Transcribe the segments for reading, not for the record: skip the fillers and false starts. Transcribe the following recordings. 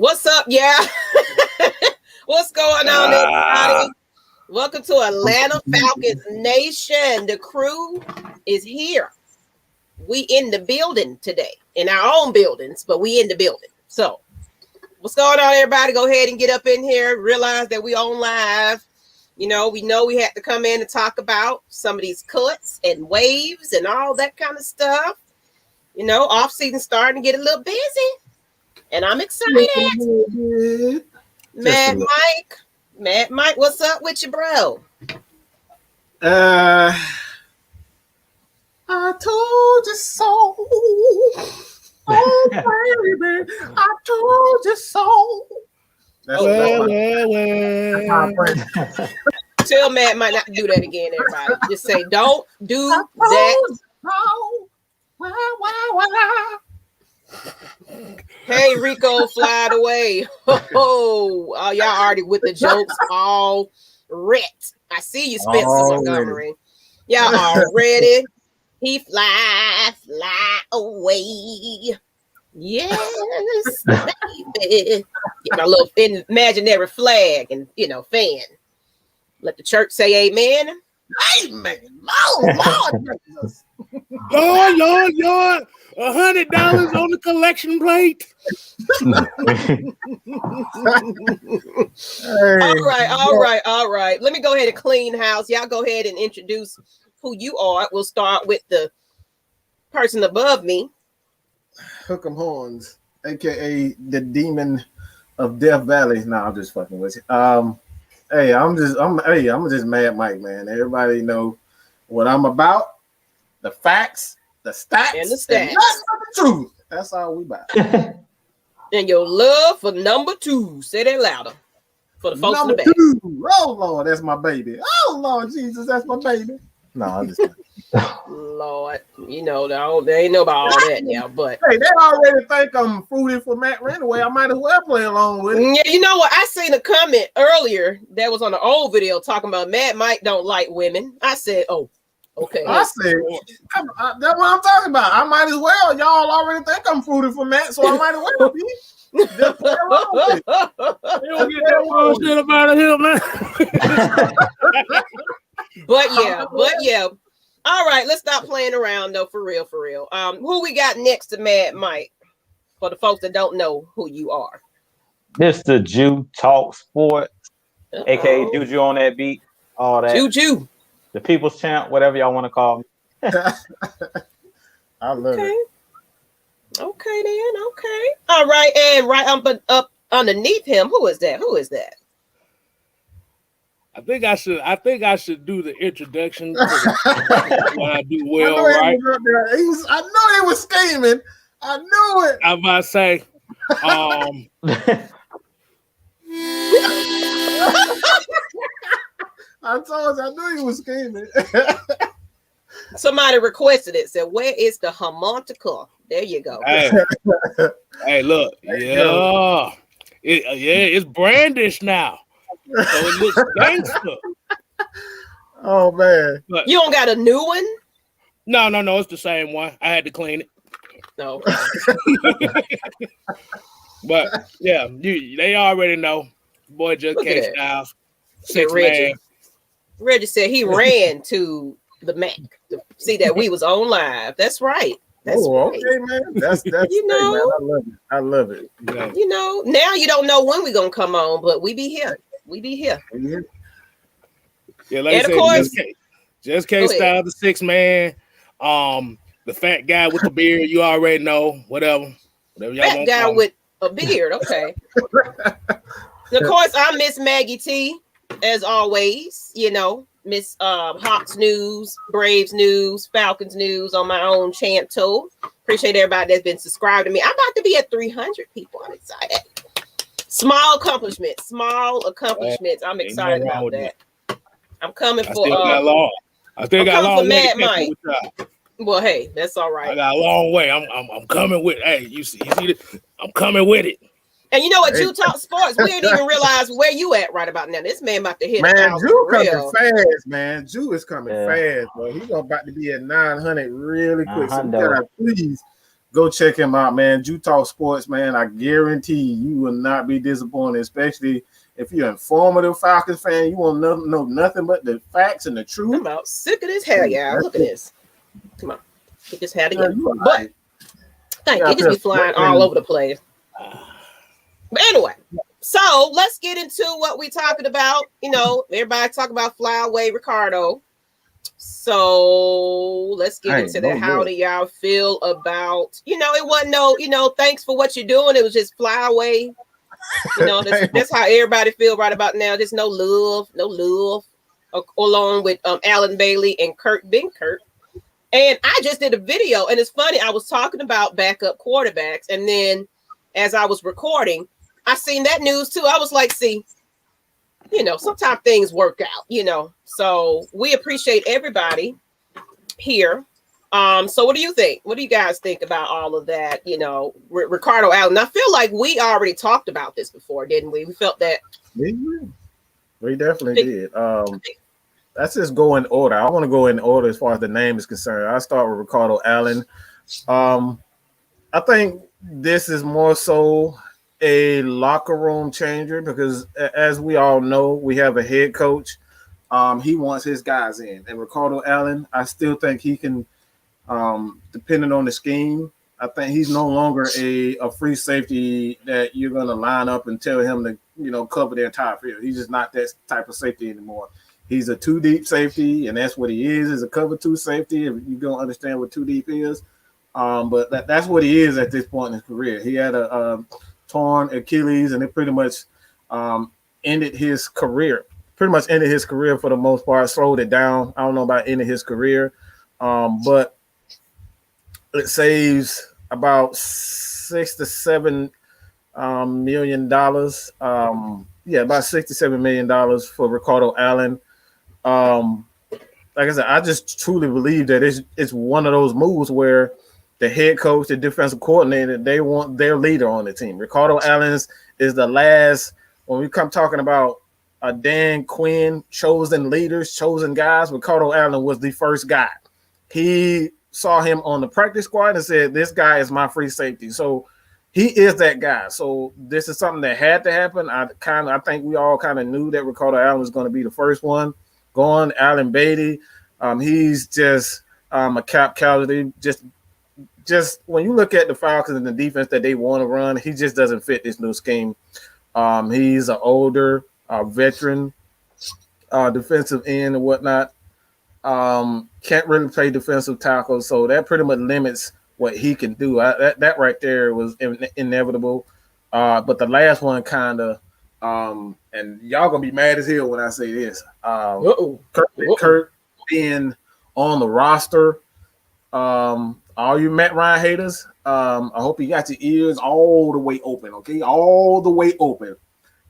What's up, yeah? What's going on, everybody? Welcome to Atlanta Falcons Nation. The crew is here. We in the building today, in our own buildings, but we in the building. So, what's going on, everybody? Go ahead and get up in here. Realize that we on live. We know we had to come in and talk about some of these cuts and waves and all that kind of stuff. Off season starting to get a little busy. And I'm excited. Mad Mike, what's up with you, bro? I told you so. Oh, baby, I told you so. That's Tell Mad Mike not to do that again, everybody. Just say, don't do that. Hey, Rico, flied away. Oh, y'all already with the jokes all wrecked. I see you, Spencer Montgomery. Y'all already. He fly away. Yes, baby. Get my little imaginary flag and, fan. Let the church say amen. Amen. Lord. Lord. $100 on the collection plate. All right. Let me go ahead and clean house. Y'all go ahead and introduce who you are. We'll start with the person above me. Hook'em Horns, aka the demon of Death Valley. No, I'm just fucking with you. Hey, I'm just Mad Mike, man. Everybody know what I'm about. The facts. The stats and the stats. The truth. That's all we about. And your love for number 2. Say that louder. For the folks number in the back. 2. Oh, Lord, that's my baby. Oh, Lord Jesus, that's my baby. No, I'm just Lord, they ain't know about all that now, but hey, they already think I'm fruity for Matt anyway. I might as well play along with it. Yeah, you know what? I seen a comment earlier that was on the old video talking about Mad Mike don't like women. I said, oh, okay. I said, that's what I'm talking about. I might as well. Y'all already think I'm fruity for Matt, so I might as well be. Just play along with it. You don't get that bullshit about him, man. But yeah. All right, let's stop playing around though, for real. Who we got next to Mad Mike? For the folks that don't know who you are. Mr. Jew Talk Sports, aka Juju on that beat, all that. Juju. The People's Champ, whatever y'all want to call me. I love it. Okay then. Okay. All right, and right up underneath him, who is that? I think I should do the introduction when I do well, right? I know he was scheming. I knew it. I'm about to say, I told you, I knew he was scheming. Somebody requested it. Said, "Where is the harmonica?" There you go. Hey, look, it's brandish now. So it looks gangster. Oh man! But you don't got a new one? No, it's the same one. I had to clean it. No. But yeah, they already know. Boy just came out. Reggie said he ran to the Mac to see that we was on live. That's right. That's right. Okay, man. That's man, I love it. Yeah. Now you don't know when we're gonna come on, but we be here. Yeah, like and of course, just case style the 6-man. The fat guy with the beard, you already know. Whatever y'all fat want. Guy with a beard, okay. Of course, I'm Miss Maggie T, as always. Miss Hawks News, Braves News, Falcons News on my own channel. Appreciate everybody that's been subscribed to me. I'm about to be at 300 people. I'm excited. Small accomplishments. I'm excited about that. I'm coming for. I still got a long way to Mad Mike. Well, hey, that's all right. I got a long way. I'm coming with. Hey, you see this? I'm coming with it. And you know what? You talk sports. We didn't even realize where you at right about now. This man about to hit. Man, Jew coming fast, man. Jew is coming fast, bro. He's about to be at 900 really quick. So you gotta Go check him out, man. Jew Talk Sports, man. I guarantee you will not be disappointed, especially if you're an informative Falcons fan. You won't know nothing but the facts and the truth. I'm about sick of this hair, y'all. Look at this. Come on. Get this hair together. But thank you. It just be flying all over the place. But anyway, so let's get into what we're talking about. You know, everybody talk about fly away Ricardo. So let's get into that. How do y'all feel about, it wasn't thanks for what you're doing. It was just fly away. That's how everybody feel right about now. There's no love, along with Alan Bailey and Kurt Benkert. And I just did a video, and it's funny. I was talking about backup quarterbacks, and then as I was recording, I seen that news too. I was like, see, sometimes things work out, So we appreciate everybody here. So what do you think? What do you guys think about all of that? Ricardo Allen. I feel like we already talked about this before, didn't we? We felt that. We definitely did. Let's just go in order. I want to go in order as far as the name is concerned. I'll start with Ricardo Allen. I think this is more so a locker room changer because, as we all know, we have a head coach. He wants his guys in, and Ricardo Allen, I still think he can, depending on the scheme. I think he's no longer a free safety that you're going to line up and tell him to, cover the entire field. He's just not that type of safety anymore. He's a 2-deep safety, and that's what he is a cover 2 safety. If you don't understand what 2-deep is, but that's what he is at this point in his career. He had a torn Achilles, and it pretty much ended his career. Pretty much ended his career for the most part, slowed it down. I don't know about ending his career, but it saves about $6 to $7 million. About $67 million for Ricardo Allen. Like I said, I just truly believe that it's one of those moves where the head coach, the defensive coordinator, they want their leader on the team. Ricardo Allen is the last, when we come talking about Dan Quinn, chosen leaders, chosen guys, Ricardo Allen was the first guy. He saw him on the practice squad and said, this guy is my free safety. So he is that guy. So this is something that had to happen. I think we all kind of knew that Ricardo Allen was going to be the first one. Going, Alan Beatty, he's just a cap casualty. Just when you look at the Falcons and the defense that they want to run, he just doesn't fit this new scheme. He's an older veteran defensive end and whatnot. Can't really play defensive tackle, so that pretty much limits what he can do. That right there was inevitable. But the last one kind of, and y'all gonna be mad as hell when I say this. Kurt being on the roster. All you Matt Ryan haters, I hope you got your ears all the way open, okay? All the way open.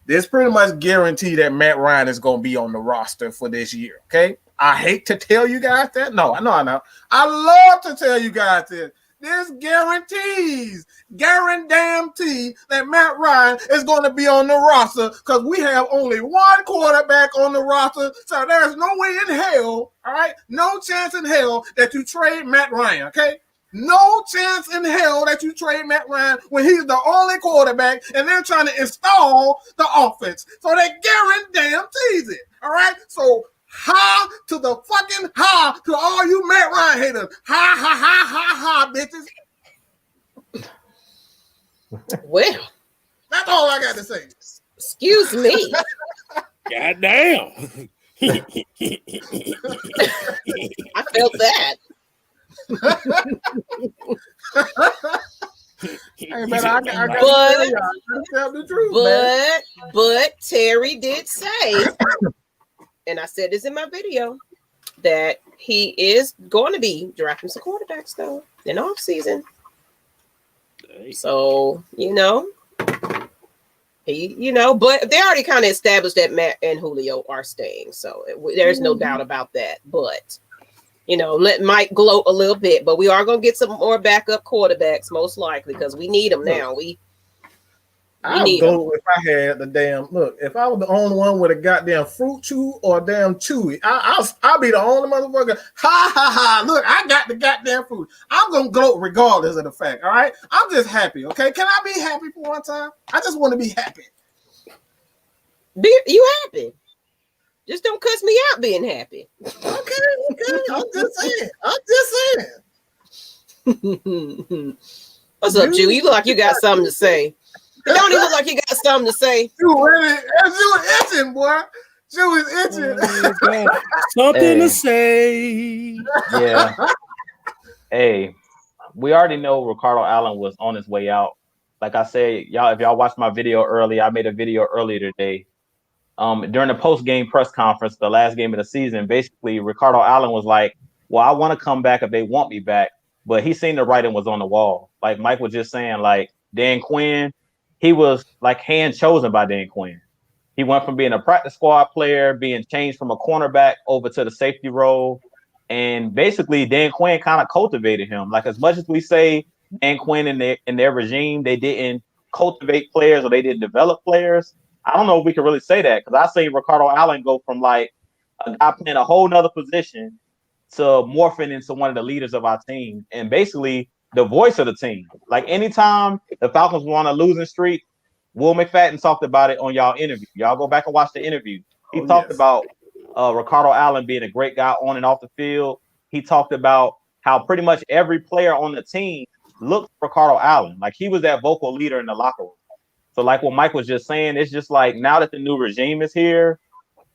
This pretty much guarantee that Matt Ryan is going to be on the roster for this year, okay? I hate to tell you guys that. No, I know. I love to tell you guys that. This guarantee that Matt Ryan is going to be on the roster because we have only one quarterback on the roster. So there's no way in hell, all right? No chance in hell that you trade Matt Ryan, okay? No chance in hell that you trade Matt Ryan when he's the only quarterback and they're trying to install the offense. So they guarantees it, all right? So ha to the fucking ha to all you Matt Ryan haters. Ha, bitches. Well, that's all I got to say. Excuse me. God damn. I felt that. Hey, man, I gotta tell the truth, but Terry did say, and I said this in my video, that he is going to be drafting some quarterbacks though in off season. So but they already kind of established that Matt and Julio are staying, so there's no doubt about that. But let Mike gloat a little bit, but we are going to get some more backup quarterbacks most likely because we need them now. I'll go if I had the damn look. If I was the only one with a goddamn fruit chew or a damn chewy, I'll be the only motherfucker. Ha ha ha! Look, I got the goddamn fruit. I'm gonna gloat regardless of the fact. All right, I'm just happy. Okay, can I be happy for one time? I just want to be happy. You happy? Just don't cuss me out being happy. Okay. I'm just saying. What's up, Jew? You look like you got something to say. It don't even look like you got something to say. Jew itching, boy. Jew is itching. Something to say. Yeah. Hey, we already know Ricardo Allen was on his way out. Like I said, y'all, if y'all watched my video earlier, I made a video earlier today. During the post-game press conference, the last game of the season, basically Ricardo Allen was like, well, I want to come back if they want me back. But he seen the writing was on the wall. Like Mike was just saying, like Dan Quinn, he was like hand chosen by Dan Quinn. He went from being a practice squad player, being changed from a cornerback over to the safety role. And basically Dan Quinn kind of cultivated him. Like as much as we say Dan Quinn in their regime, they didn't cultivate players or they didn't develop players. I don't know if we can really say that because I see Ricardo Allen go from like a guy playing a whole nother position to morphing into one of the leaders of our team and basically the voice of the team. Like anytime the Falcons were on a losing streak, Will McFadden talked about it on y'all interview. Y'all go back and watch the interview. He talked about Ricardo Allen being a great guy on and off the field. He talked about how pretty much every player on the team looked Ricardo Allen. Like he was that vocal leader in the locker room. So like what Mike was just saying, it's just like now that the new regime is here,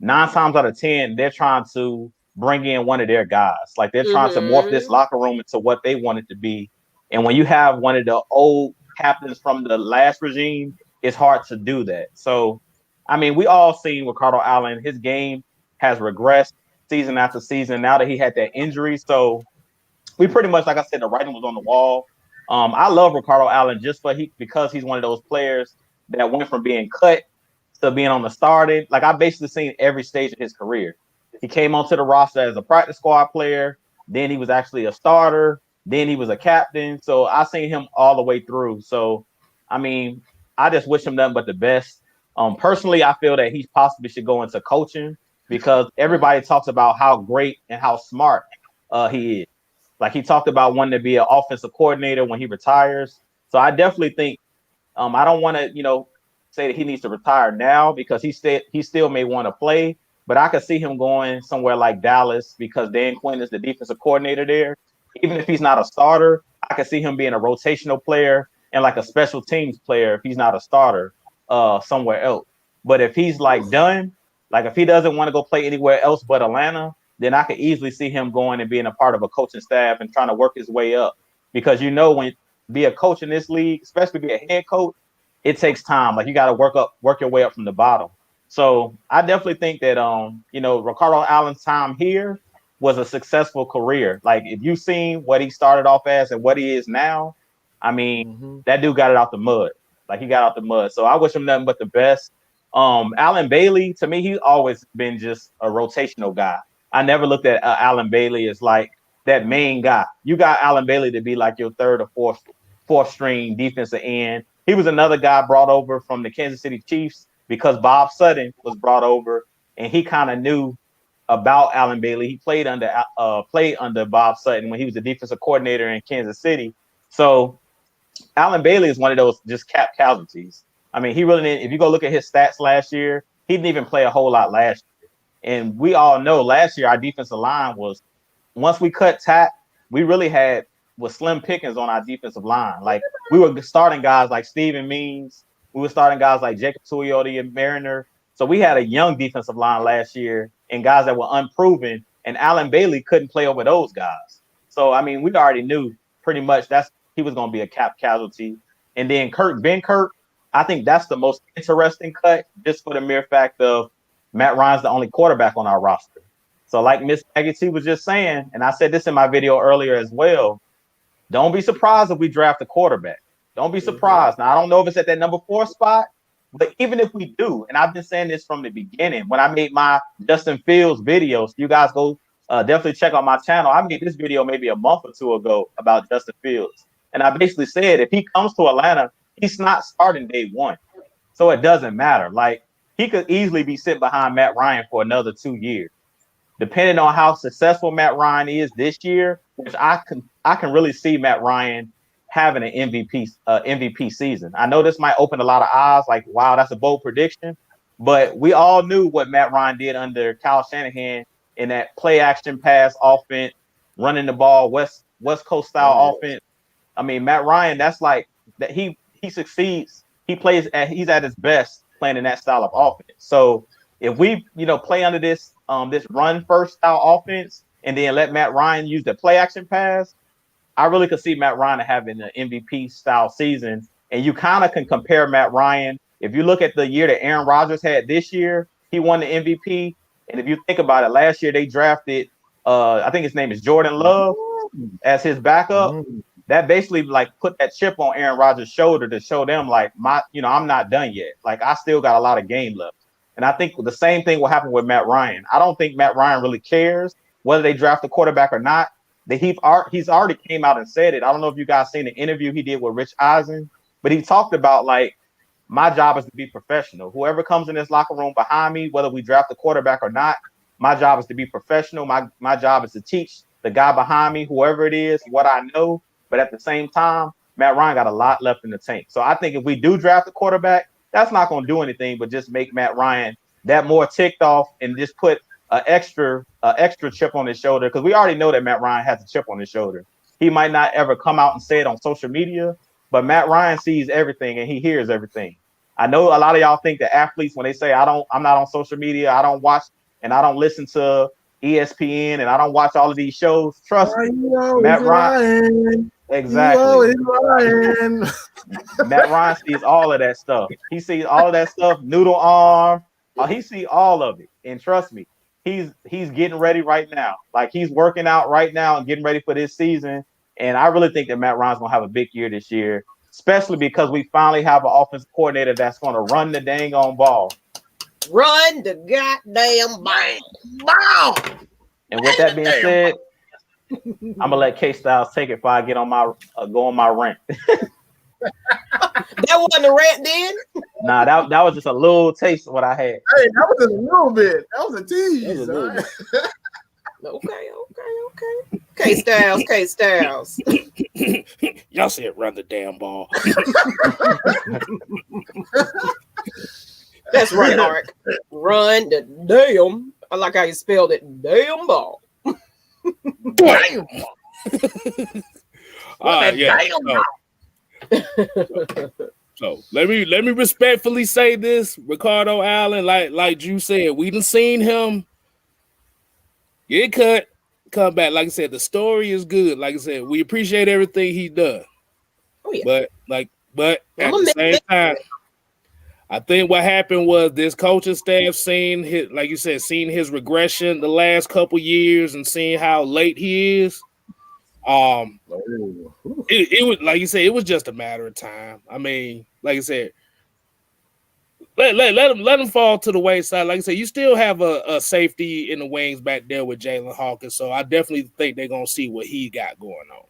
9 times out of 10, they're trying to bring in one of their guys. Like they're trying to morph this locker room into what they want it to be. And when you have one of the old captains from the last regime, it's hard to do that. So, I mean, we all seen Ricardo Allen. His game has regressed season after season now that he had that injury. So we pretty much, like I said, the writing was on the wall. I love Ricardo Allen because he's one of those players that went from being cut to being on the starting. Like I basically seen every stage of his career. He came onto the roster as a practice squad player. Then he was actually a starter. Then he was a captain. So I seen him all the way through. So, I mean, I just wish him nothing but the best. Personally, I feel that he possibly should go into coaching because everybody talks about how great and how smart he is. Like he talked about wanting to be an offensive coordinator when he retires. So I definitely think I don't want to, say that he needs to retire now because he still may want to play, but I could see him going somewhere like Dallas because Dan Quinn is the defensive coordinator there. Even if he's not a starter, I could see him being a rotational player and like a special teams player if he's not a starter somewhere else. But if he's like done, like if he doesn't want to go play anywhere else but Atlanta, then I could easily see him going and being a part of a coaching staff and trying to work his way up. Because when be a coach in this league, especially be a head coach, it takes time. Like you got to work your way up from the bottom. So I definitely think that Ricardo Allen's time here was a successful career. Like if you've seen what he started off as and what he is now, I mean, that dude got it out the mud. Like he got out the mud. So I wish him nothing but the best. Allen Bailey, to me, he's always been just a rotational guy. I never looked at Allen Bailey as like that main guy. You got Allen Bailey to be like your third or fourth string defensive end. He was another guy brought over from the Kansas City Chiefs because Bob Sutton was brought over and he kind of knew about Allen Bailey. He played under Bob Sutton when he was the defensive coordinator in Kansas City. So Allen Bailey is one of those just cap casualties. I mean, he really didn't. If you go look at his stats last year, he didn't even play a whole lot last year. And we all know last year our defensive line was, once we cut Tapp, we really was slim pickings on our defensive line. Like we were starting guys like Steven Means. We were starting guys like Jacob Tuioti and Mariner. So we had a young defensive line last year and guys that were unproven. And Allen Bailey couldn't play over those guys. So, I mean, we already knew pretty much he was going to be a cap casualty. And then Ben Kirk, I think that's the most interesting cut just for the mere fact of Matt Ryan's the only quarterback on our roster. So like Miss Maggie was just saying, and I said this in my video earlier as well, don't be surprised if we draft a quarterback. Don't be surprised. Now, I don't know if it's at that number 4 spot, but even if we do, and I've been saying this from the beginning, when I made my Justin Fields videos, you guys go definitely check out my channel. I made this video maybe a month or 2 ago about Justin Fields. And I basically said, if he comes to Atlanta, he's not starting day one. So it doesn't matter. Like, he could easily be sitting behind Matt Ryan for another 2 years. Depending on how successful Matt Ryan is this year, which I can really see Matt Ryan having an MVP season. I know this might open a lot of eyes, like, wow, that's a bold prediction. But we all knew what Matt Ryan did under Kyle Shanahan in that play action pass offense, running the ball, West Coast style offense. I mean, Matt Ryan, that's like that he succeeds. He's at his best playing in that style of offense. So if we, play under this run first style offense and then let Matt Ryan use the play action pass, I really could see Matt Ryan having an MVP style season. And you kind of can compare Matt Ryan. If you look at the year that Aaron Rodgers had this year, he won the MVP. And if you think about it, last year they drafted, I think his name is Jordan Love as his backup. That basically like put that chip on Aaron Rodgers' shoulder to show them like, I'm not done yet. Like, I still got a lot of game left. And I think the same thing will happen with Matt Ryan. I don't think Matt Ryan really cares whether they draft a quarterback or not. He's already came out and said it. I don't know if you guys seen the interview he did with Rich Eisen, but he talked about, like, my job is to be professional. Whoever comes in this locker room behind me, whether we draft a quarterback or not, my job is to be professional. My job is to teach the guy behind me, whoever it is, what I know. But at the same time, Matt Ryan got a lot left in the tank. So I think if we do draft a quarterback, that's not going to do anything but just make Matt Ryan that more ticked off and just put an extra chip on his shoulder, because we already know that Matt Ryan has a chip on his shoulder. He might not ever come out and say it on social media, but Matt Ryan sees everything and he hears everything. I know a lot of y'all think that athletes, when they say I'm not on social media, I don't watch and I don't listen to ESPN and I don't watch all of these shows. Trust me, Matt Ryan. Exactly. Matt Ryan sees all of that stuff. He sees all of that stuff, noodle arm. He sees all of it. And trust me, he's getting ready right now. Like, he's working out right now and getting ready for this season. And I really think that Matt Ryan's going to have a big year this year, especially because we finally have an offensive coordinator that's going to run the dang on ball. Run the goddamn ball. And with that being said, I'm gonna let K Styles take it before I get on my go on my rant. That wasn't a rant then? Nah, that was just a little taste of what I had. Hey, that was just a little bit. That was a tease. Okay. K Styles. Y'all said run the damn ball. That's right, Mark. Run the damn. I like how you spelled it. Damn ball. Damn. So let me respectfully say this, Ricardo Allen, like you said, we done seen him get cut, come back. Like I said, the story is good. Like I said, we appreciate everything he done. Oh, yeah. But at the same time, I think what happened was this coaching staff seen his, like you said, seen his regression the last couple years and seeing how late he is. It was, like you said, it was just a matter of time. I mean, like I said, let him fall to the wayside. Like I said, you still have a safety in the wings back there with Jalen Hawkins, so I definitely think they're gonna see what he got going on.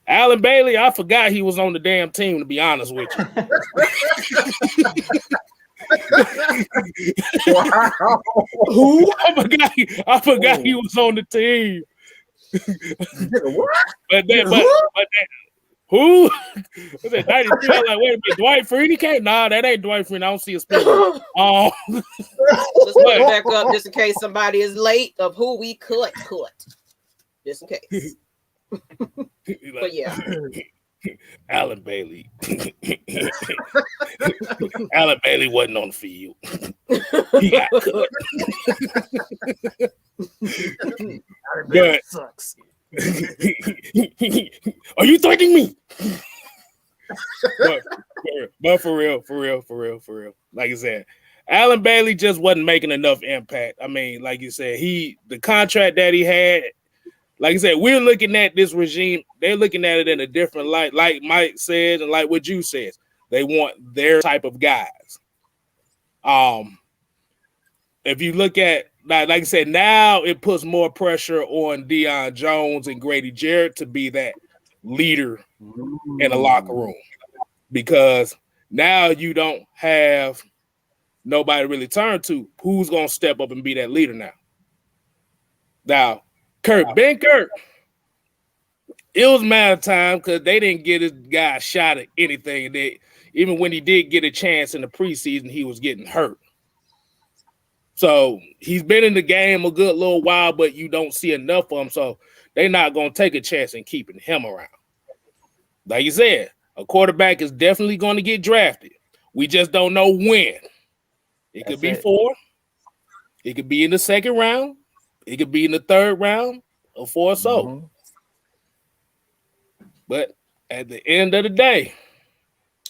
Alan Bailey, I forgot he was on the damn team, to be honest with you. Wow. Who? I forgot he was on the team. But who? Was that 93? I was like, wait a minute, Dwight Freeney came? Nah, that ain't Dwight Freeney. I don't see a spin. Let's put it back up just in case somebody is late of who we cut. Just in case. But yeah. Alan Bailey. Alan Bailey wasn't on the field. He got cut. But sucks. Are you threatening me? but for real. Like I said, Alan Bailey just wasn't making enough impact. I mean, like you said, the contract that he had. Like I said, we're looking at this regime. They're looking at it in a different light. Like Mike said, and like what you said, they want their type of guys. If you look at, like I said, now it puts more pressure on Deion Jones and Grady Jarrett to be that leader in the locker room, because Now you don't have nobody to really turn to. Who's gonna step up and be that leader now? Now, Ben Kirk, it was a matter of time because they didn't get his guy a shot at anything. Even when he did get a chance in the preseason, he was getting hurt. So he's been in the game a good little while, but you don't see enough of him. So they're not going to take a chance in keeping him around. Like you said, a quarterback is definitely going to get drafted. We just don't know when. It could be 4. It could be in the 2nd round. It could be in the 3rd round or 4 or so. Mm-hmm. But at the end of the day,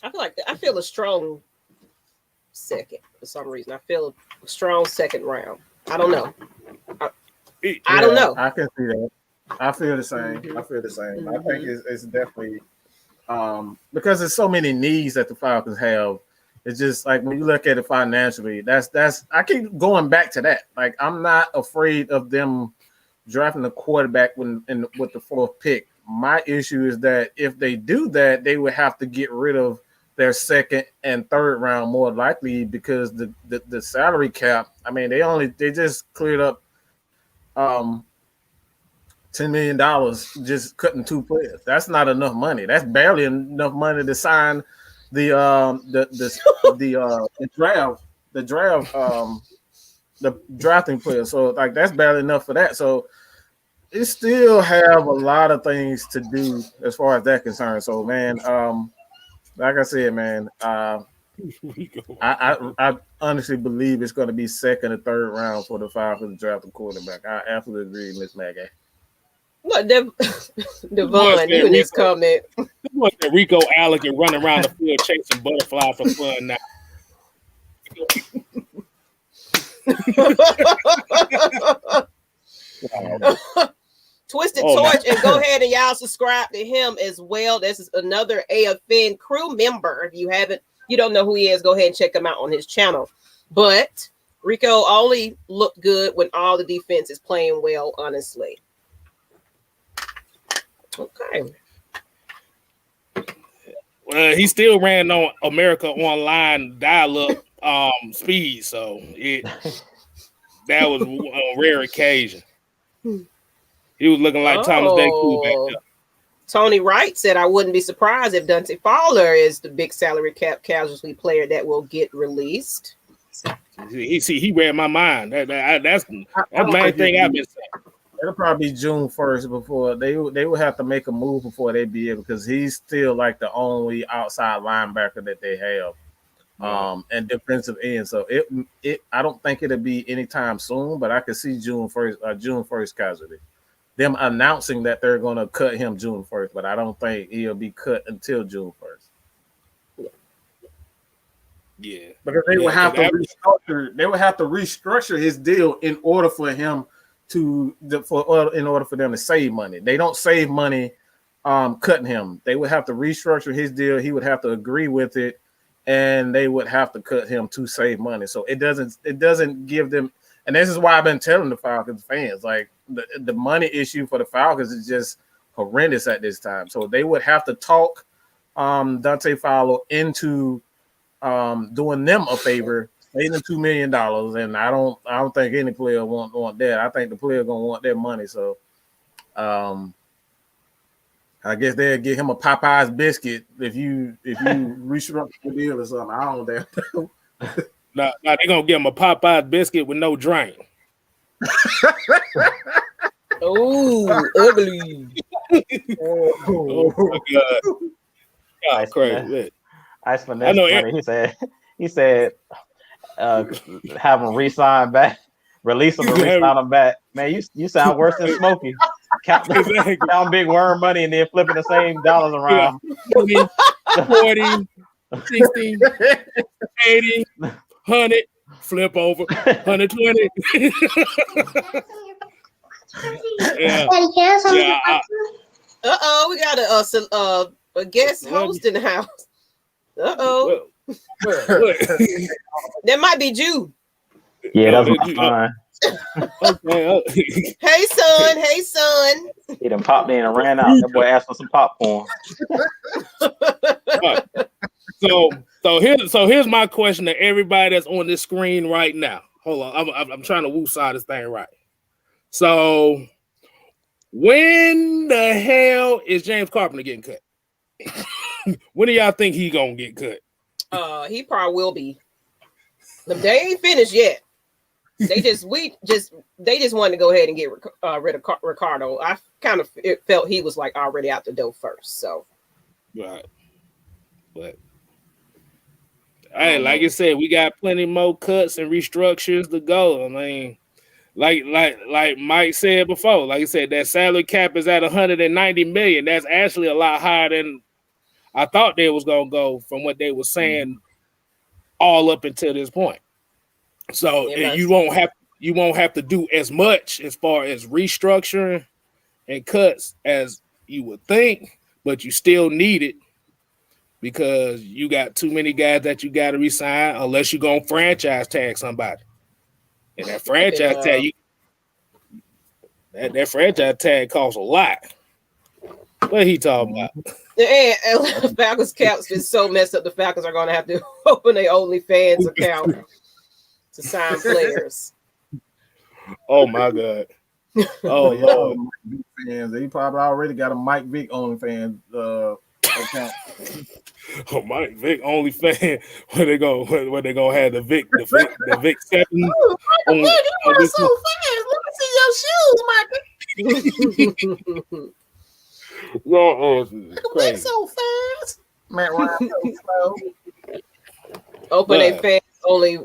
I feel a strong 2nd for some reason. I feel a strong 2nd round. I don't know. I don't know. I can see that. I feel the same. Mm-hmm. I feel the same. Mm-hmm. I think it's definitely because there's so many needs that the Falcons have. It's just like when you look at it financially, that's I keep going back to that. Like I'm not afraid of them drafting a quarterback with the 4th pick. My issue is that if they do that, they would have to get rid of their 2nd and 3rd round more likely because the salary cap. I mean, they just cleared up $10 million just cutting 2 players. That's not enough money. That's barely enough money to sign the drafting players. So like that's barely enough for that. So it still have a lot of things to do as far as that concerned. So man, like I said, man, I honestly believe it's going to be 2nd or 3rd round for the Falcons to draft a quarterback. I absolutely agree, Miss Maggie. Look, Devon, you in this comment. Rico Allen can run around the field chasing butterflies for fun now. Twisted Torch, and go ahead and y'all subscribe to him as well. This is another AFN crew member. If you don't know who he is, go ahead and check him out on his channel. But Rico only looked good when all the defense is playing well, honestly. Okay. Well, he still ran on America Online dial-up speed, so that was a rare occasion. He was looking like Thomas Day Cool back there. Tony Wright said, I wouldn't be surprised if Dante Fowler is the big salary cap casualty player that will get released. He read my mind. That's the main thing I've been saying. It'll probably be June 1st before they would have to make a move before they'd be able, because he's still like the only outside linebacker that they have. And defensive end. So it I don't think it'll be anytime soon, but I could see June 1st casualty. Them announcing that they're going to cut him June 1st, but I don't think he'll be cut until June 1st. Yeah, because they would have to restructure. They would have to restructure his deal in order for him in order for them to save money. They don't save money cutting him. They would have to restructure his deal. He would have to agree with it, and they would have to cut him to save money. So it doesn't give them. And this is why I've been telling the Falcons fans, like the money issue for the Falcons is just horrendous at this time. So they would have to talk Dante Fowler into doing them a favor, paying them $2 million. And I don't think any player want that. I think the player gonna want their money. So I guess they'll give him a Popeye's biscuit if you restructure the deal or something. I don't know. Now they're gonna give him a Popeye's biscuit with no drain. Oh, ugly. Oh my God. Ice crazy. Ice Finesse funny. He said have him re-sign back, release him and re-sign him back. Man, you sound worse than Smokey. Count big worm money and then flipping the same dollars around. 20, 40, 60, 80, 100, flip over, 120. Yeah. We got a guest host in the house. That might be Jude. Yeah, that's fine. Okay. Hey son. He done popped in and ran out. That boy asked for some popcorn. So here's my question to everybody that's on this screen right now. Hold on, I'm trying to woosah this thing right. So when the hell is James Carpenter getting cut? When do y'all think he gonna get cut? He probably will be. They ain't finished yet. They just wanted to go ahead and get rid of Ricardo. I kind of felt he was like already out the door first. So right, but hey, like I said, we got plenty more cuts and restructures to go. I mean, like Mike said before, like I said, that salary cap is at 190 million. That's actually a lot higher than I thought they was gonna go from what they were saying all up until this point. So you won't have to do as much as far as restructuring and cuts as you would think, but you still need it because you got too many guys that you got to resign unless you're gonna franchise tag somebody. And that franchise tag, that franchise tag costs a lot. What he talking about? And Falcons cap's been so messed up. The Falcons are going to have to open their OnlyFans account to sign players. Oh my God! Oh Lord! Fans, he probably already got a Mike Vick OnlyFans account. Oh, Mike Vick OnlyFans. Where they gonna have the Vic 7? Oh, Michael Vick, you run so fast. Let me see your shoes, Michael. Crazy. So fast. Matt Ryan so slow. Open a fans only.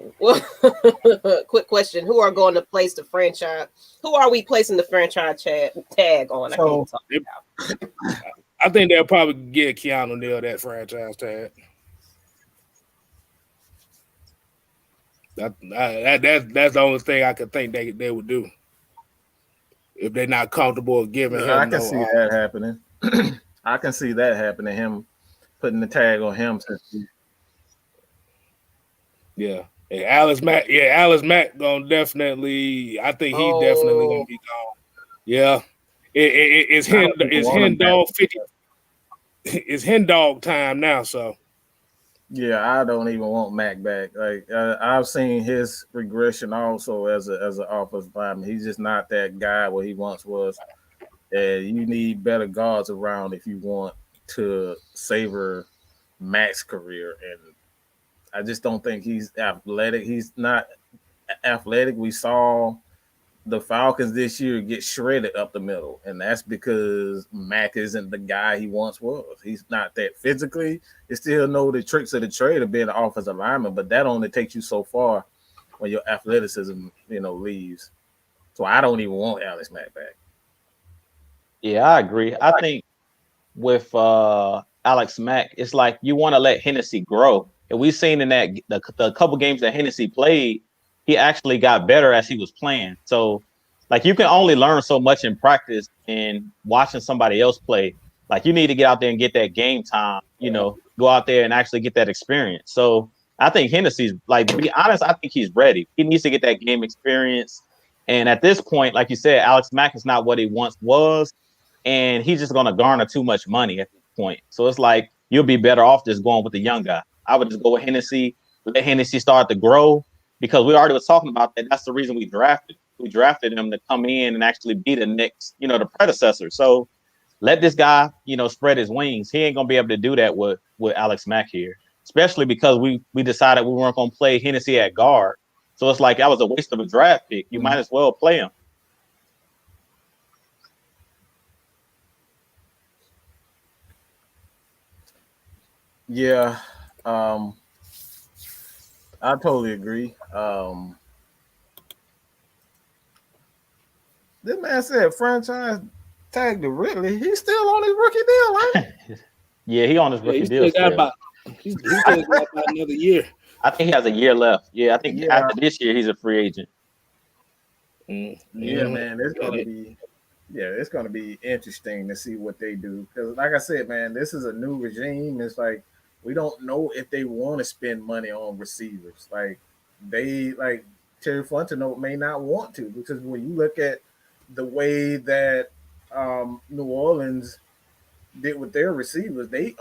Quick question: who are going to place the franchise? Who are we placing the franchise tag on? I think they'll probably get Keanu Neal that franchise tag. That's the only thing I could think they would do if they're not comfortable giving him. I can see that happening. I can see that happening. Him putting the tag on him. Yeah. And Alice Mack gonna definitely. I think he definitely gonna be gone. Yeah. It's hen dog 50. It's hen dog time now. So. Yeah, I don't even want Mac back. Like I've seen his regression also as an offensive lineman. He's just not that guy what he once was. And you need better guards around if you want to savor Mac's career. And I just don't think he's athletic. He's not athletic. We saw the Falcons this year get shredded up the middle, and that's because Mac isn't the guy he once was. He's not that physically. You still know the tricks of the trade of being an offensive lineman, but that only takes you so far when your athleticism, leaves. So I don't even want Alex Mack back. Yeah, I agree. I think with Alex Mack, it's like you want to let Hennessy grow. And we've seen in that the couple games that Hennessy played, he actually got better as he was playing. So, like, you can only learn so much in practice and watching somebody else play. Like, you need to get out there and get that game time, go out there and actually get that experience. So, I think Hennessy's, like, to be honest, I think he's ready. He needs to get that game experience. And at this point, like you said, Alex Mack is not what he once was. And he's just going to garner too much money at this point. So, it's like, you'll be better off just going with the young guy. I would just go with Hennessy, let Hennessy start to grow. Because we already was talking about that. That's the reason we drafted. We drafted him to come in and actually be the next, the predecessor. So let this guy, spread his wings. He ain't gonna be able to do that with Alex Mack here, especially because we decided we weren't gonna play Hennessy at guard. So it's like that was a waste of a draft pick. You might as well play him. Yeah. I totally agree. This man said franchise tag to Ridley. He's still on his rookie deal, right? Yeah, he on his rookie deal. He's still got about another year. I think he has a year left. Yeah, I think after this year he's a free agent. Yeah, man, it's gonna be interesting to see what they do. Because, like I said, man, this is a new regime. It's like we don't know if they want to spend money on receivers. Like Terry Fontenot may not want to, because when you look at the way that New Orleans did with their receivers, they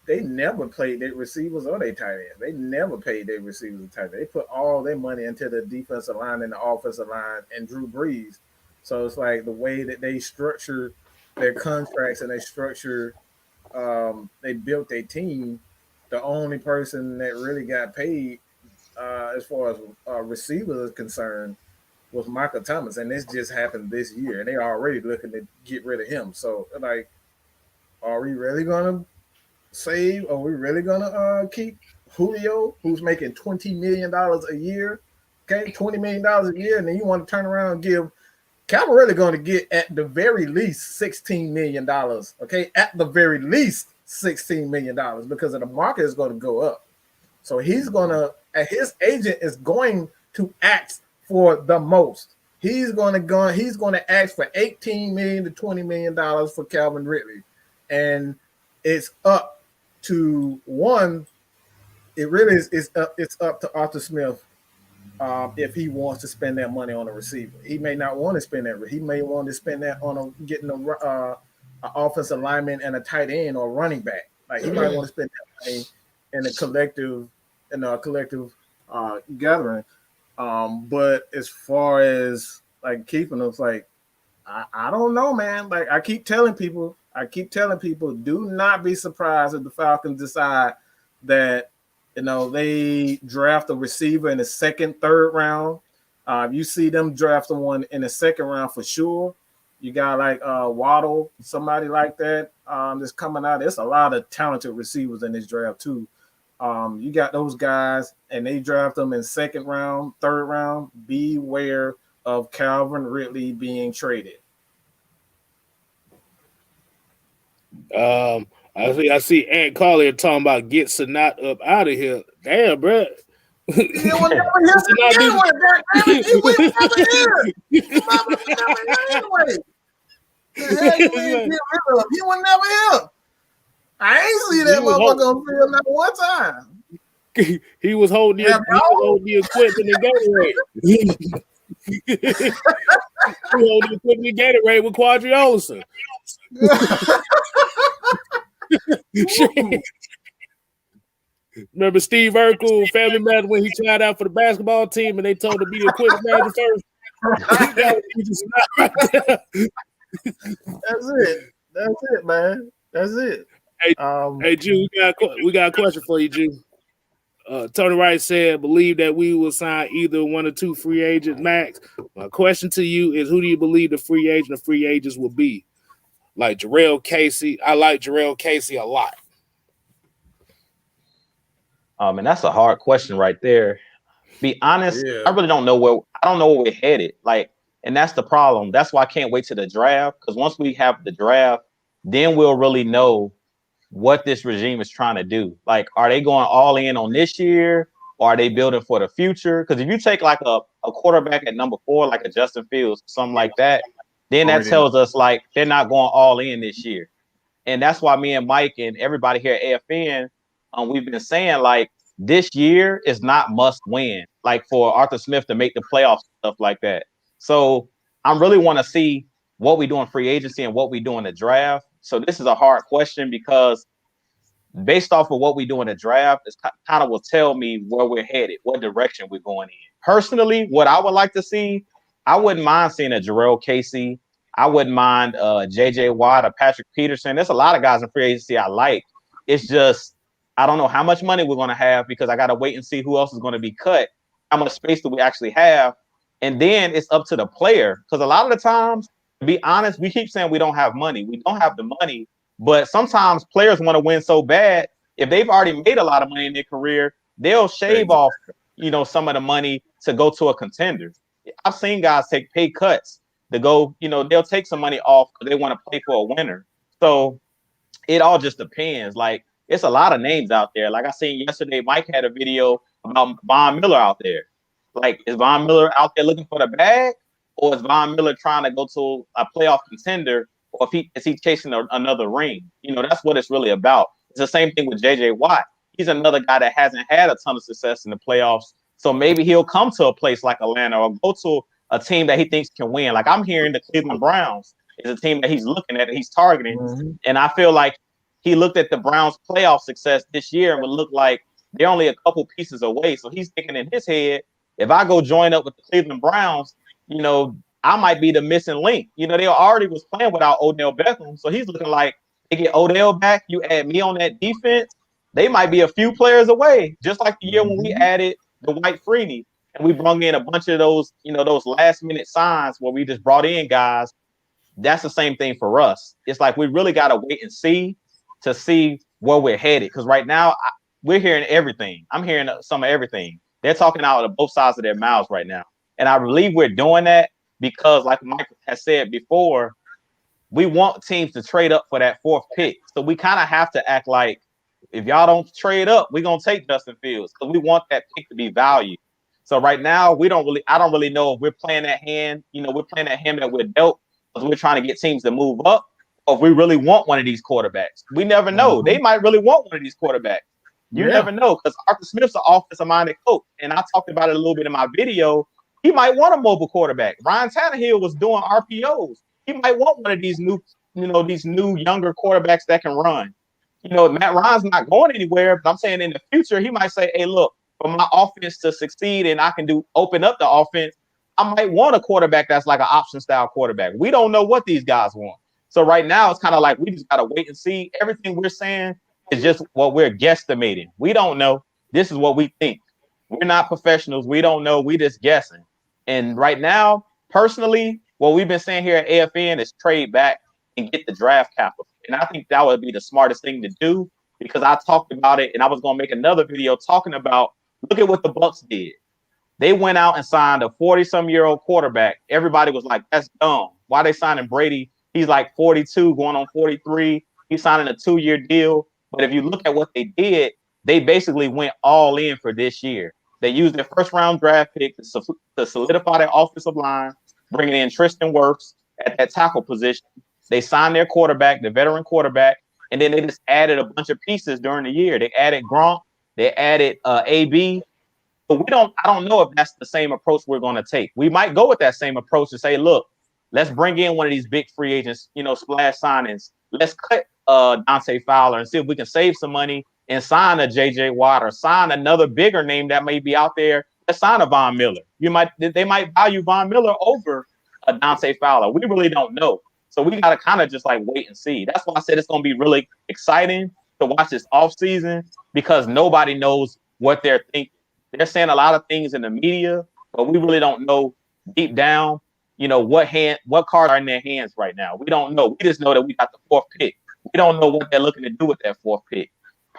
never played their receivers or their tight ends. They never paid their receivers and tight ends. They put all their money into the defensive line and the offensive line and Drew Brees. So it's like the way that they structure their contracts and they built their team. The only person that really got paid as far as receivers is concerned was Michael Thomas, and this just happened this year, and they're already looking to get rid of him. So like, are we really gonna save? Are we really gonna keep Julio, who's making $20 million a year? Okay, $20 million a year, and then you want to turn around and give Calvin really going to get at the very least $16 million. Okay, at the very least $16 million because of the market is going to go up. So he's gonna, his agent is going to ask for the most. He's going to ask for $18 million to $20 million for Calvin Ridley, and it's up to one. It really is. It's up to Arthur Smith. If he wants to spend that money on a receiver, he may not want to spend that. He may want to spend that on getting a offensive lineman and a tight end or running back. Like he might want to spend that money in a collective gathering. But as far as like keeping them, like I don't know, man. Like I keep telling people, do not be surprised if the Falcons decide that they draft a receiver in the second, third round. You see them drafting one in the second round for sure. You got like Waddle, somebody like that that's coming out. There's a lot of talented receivers in this draft too. You got those guys, and they draft them in second round, third round. Beware of Calvin Ridley being traded. I see Aunt Carly talking about get Sanat up out of here. Damn, bro. He will never hear He will never hear. He will never hear anyway. He will never hear. I ain't see that motherfucker on field not one time. He was holding the equipment in Gatorade. He holding the equipment in Gatorade with Quadriolison. Remember Steve Urkel, family man, when he tried out for the basketball team and they told him to be the equipment manager first? That's it, man. That's it. Hey, Jew, we got a question for you, Jew. Tony Wright said, believe that we will sign either one or two free agents max. My question to you is, who do you believe the free agents will be? Like Jarrell Casey. I like Jarrell Casey a lot. And that's a hard question right there. Be honest, I really don't know where we're headed. Like, and that's the problem. That's why I can't wait to the draft, because once we have the draft, then we'll really know what this regime is trying to do. Like, are they going all in on this year, or are they building for the future? Because if you take like a quarterback at number 4, like a Justin Fields, something like that, then that tells us like they're not going all in this year. And that's why me and Mike and everybody here at AFN, we've been saying like this year is not must win, like for Arthur Smith to make the playoffs, stuff like that. So I really want to see what we do in free agency and what we do in the draft. So this is a hard question because based off of what we do in the draft, it kind of will tell me where we're headed, what direction we're going in. Personally, what I would like to see, I wouldn't mind seeing a Jarrell Casey. I wouldn't mind J.J. Watt or Patrick Peterson. There's a lot of guys in free agency I like. It's just I don't know how much money we're going to have because I got to wait and see who else is going to be cut. How much space do we actually have? And then it's up to the player, because a lot of the times, to be honest, we keep saying we don't have money. We don't have the money, but sometimes players want to win so bad. If they've already made a lot of money in their career, they'll shave off, some of the money to go to a contender. I've seen guys take pay cuts to go, they'll take some money off because they want to play for a winner. So it all just depends. Like, it's a lot of names out there. Like I seen yesterday, Mike had a video about Von Miller out there. Like, is Von Miller out there looking for the bag, or is Von Miller trying to go to a playoff contender, or is he chasing another ring? That's what it's really about. It's the same thing with J.J. Watt. He's another guy that hasn't had a ton of success in the playoffs, so maybe he'll come to a place like Atlanta or go to a team that he thinks can win. Like I'm hearing the Cleveland Browns is a team that he's looking at, that he's targeting. Mm-hmm. And I feel like he looked at the Browns' playoff success this year and would look like they're only a couple pieces away. So he's thinking in his head, if I go join up with the Cleveland Browns, you know, I might be the missing link. You know, they already was playing without Odell Beckham. So he's looking like they get Odell back. You add me on that defense, they might be a few players away. Just like the year when we added the Dwight Freeney and we brought in a bunch of those, you know, those last minute signs where we just brought in guys. That's the same thing for us. It's like we really got to wait and see to see where we're headed. Because right now, we're hearing everything. I'm hearing some of everything. They're talking out of both sides of their mouths right now. And I believe we're doing that because, like Mike has said before, we want teams to trade up for that fourth pick. So we kind of have to act like, if y'all don't trade up, we're going to take Justin Fields because we want that pick to be valued. So right now, I don't really know if we're playing that hand. You know, we're playing that hand that we're dealt because we're trying to get teams to move up, or if we really want one of these quarterbacks. We never know. They might really want one of these quarterbacks. You never know, because Arthur Smith's an offensive-minded coach, and I talked about it a little bit in my video. He might want a mobile quarterback. Ryan Tannehill was doing RPOs. He might want one of these new, these new younger quarterbacks that can run. You know, Matt Ryan's not going anywhere, but I'm saying in the future, he might say, hey, look, for my offense to succeed and I can open up the offense, I might want a quarterback that's like an option style quarterback. We don't know what these guys want. So right now, it's kind of like we just got to wait and see. Everything we're saying is just what we're guesstimating. We don't know. This is what we think. We're not professionals. We don't know. We just guessing. And right now, personally, what we've been saying here at AFN is trade back and get the draft capital. And I think that would be the smartest thing to do because I talked about it and I was going to make another video talking about, look at what the Bucs did. They went out and signed a 40-some-year-old quarterback. Everybody was like, that's dumb. Why they signing Brady? He's like 42, going on 43. He's signing a 2-year deal. But if you look at what they did, they basically went all in for this year. They used their first-round draft pick to solidify their offensive line, bringing in Tristan Wirfs at that tackle position. They signed their quarterback, the veteran quarterback, and then they just added a bunch of pieces during the year. They added Gronk. They added AB. But I don't know if that's the same approach we're going to take. We might go with that same approach to say, look, let's bring in one of these big free agents, splash signings. Let's cut Dante Fowler and see if we can save some money and sign a J.J. Watt or sign another bigger name that may be out there. Let's sign a Von Miller. They might value Von Miller over a Dante Fowler. We really don't know. So we got to kind of just like wait and see. That's why I said it's going to be really exciting to watch this offseason because nobody knows what they're thinking. They're saying a lot of things in the media, but we really don't know deep down, what cards are in their hands right now. We don't know. We just know that we got the fourth pick. We don't know what they're looking to do with that fourth pick.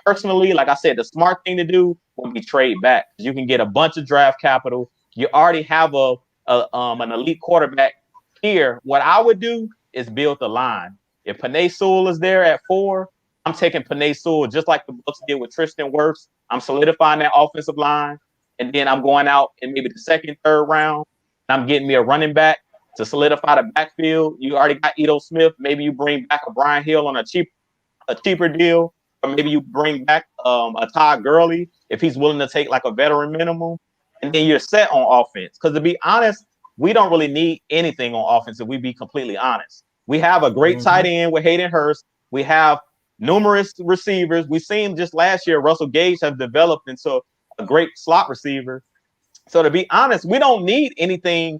Personally, like I said, the smart thing to do would be trade back. You can get a bunch of draft capital. You already have an elite quarterback here. What I would do is build the line. If Penei Sewell is there at 4, I'm taking Penei Sewell just like the Bucs did with Tristan Wirfs. I'm solidifying that offensive line, and then I'm going out in maybe the second, third round, and I'm getting me a running back to solidify the backfield. You already got Ito Smith. Maybe you bring back a Brian Hill on a cheaper deal, or maybe you bring back a Todd Gurley if he's willing to take like a veteran minimum, and then you're set on offense. Because to be honest, we don't really need anything on offense if we be completely honest. We have a great tight end with Hayden Hurst. We have numerous receivers. We've seen just last year, Russell Gage has developed into a great slot receiver. So to be honest, we don't need anything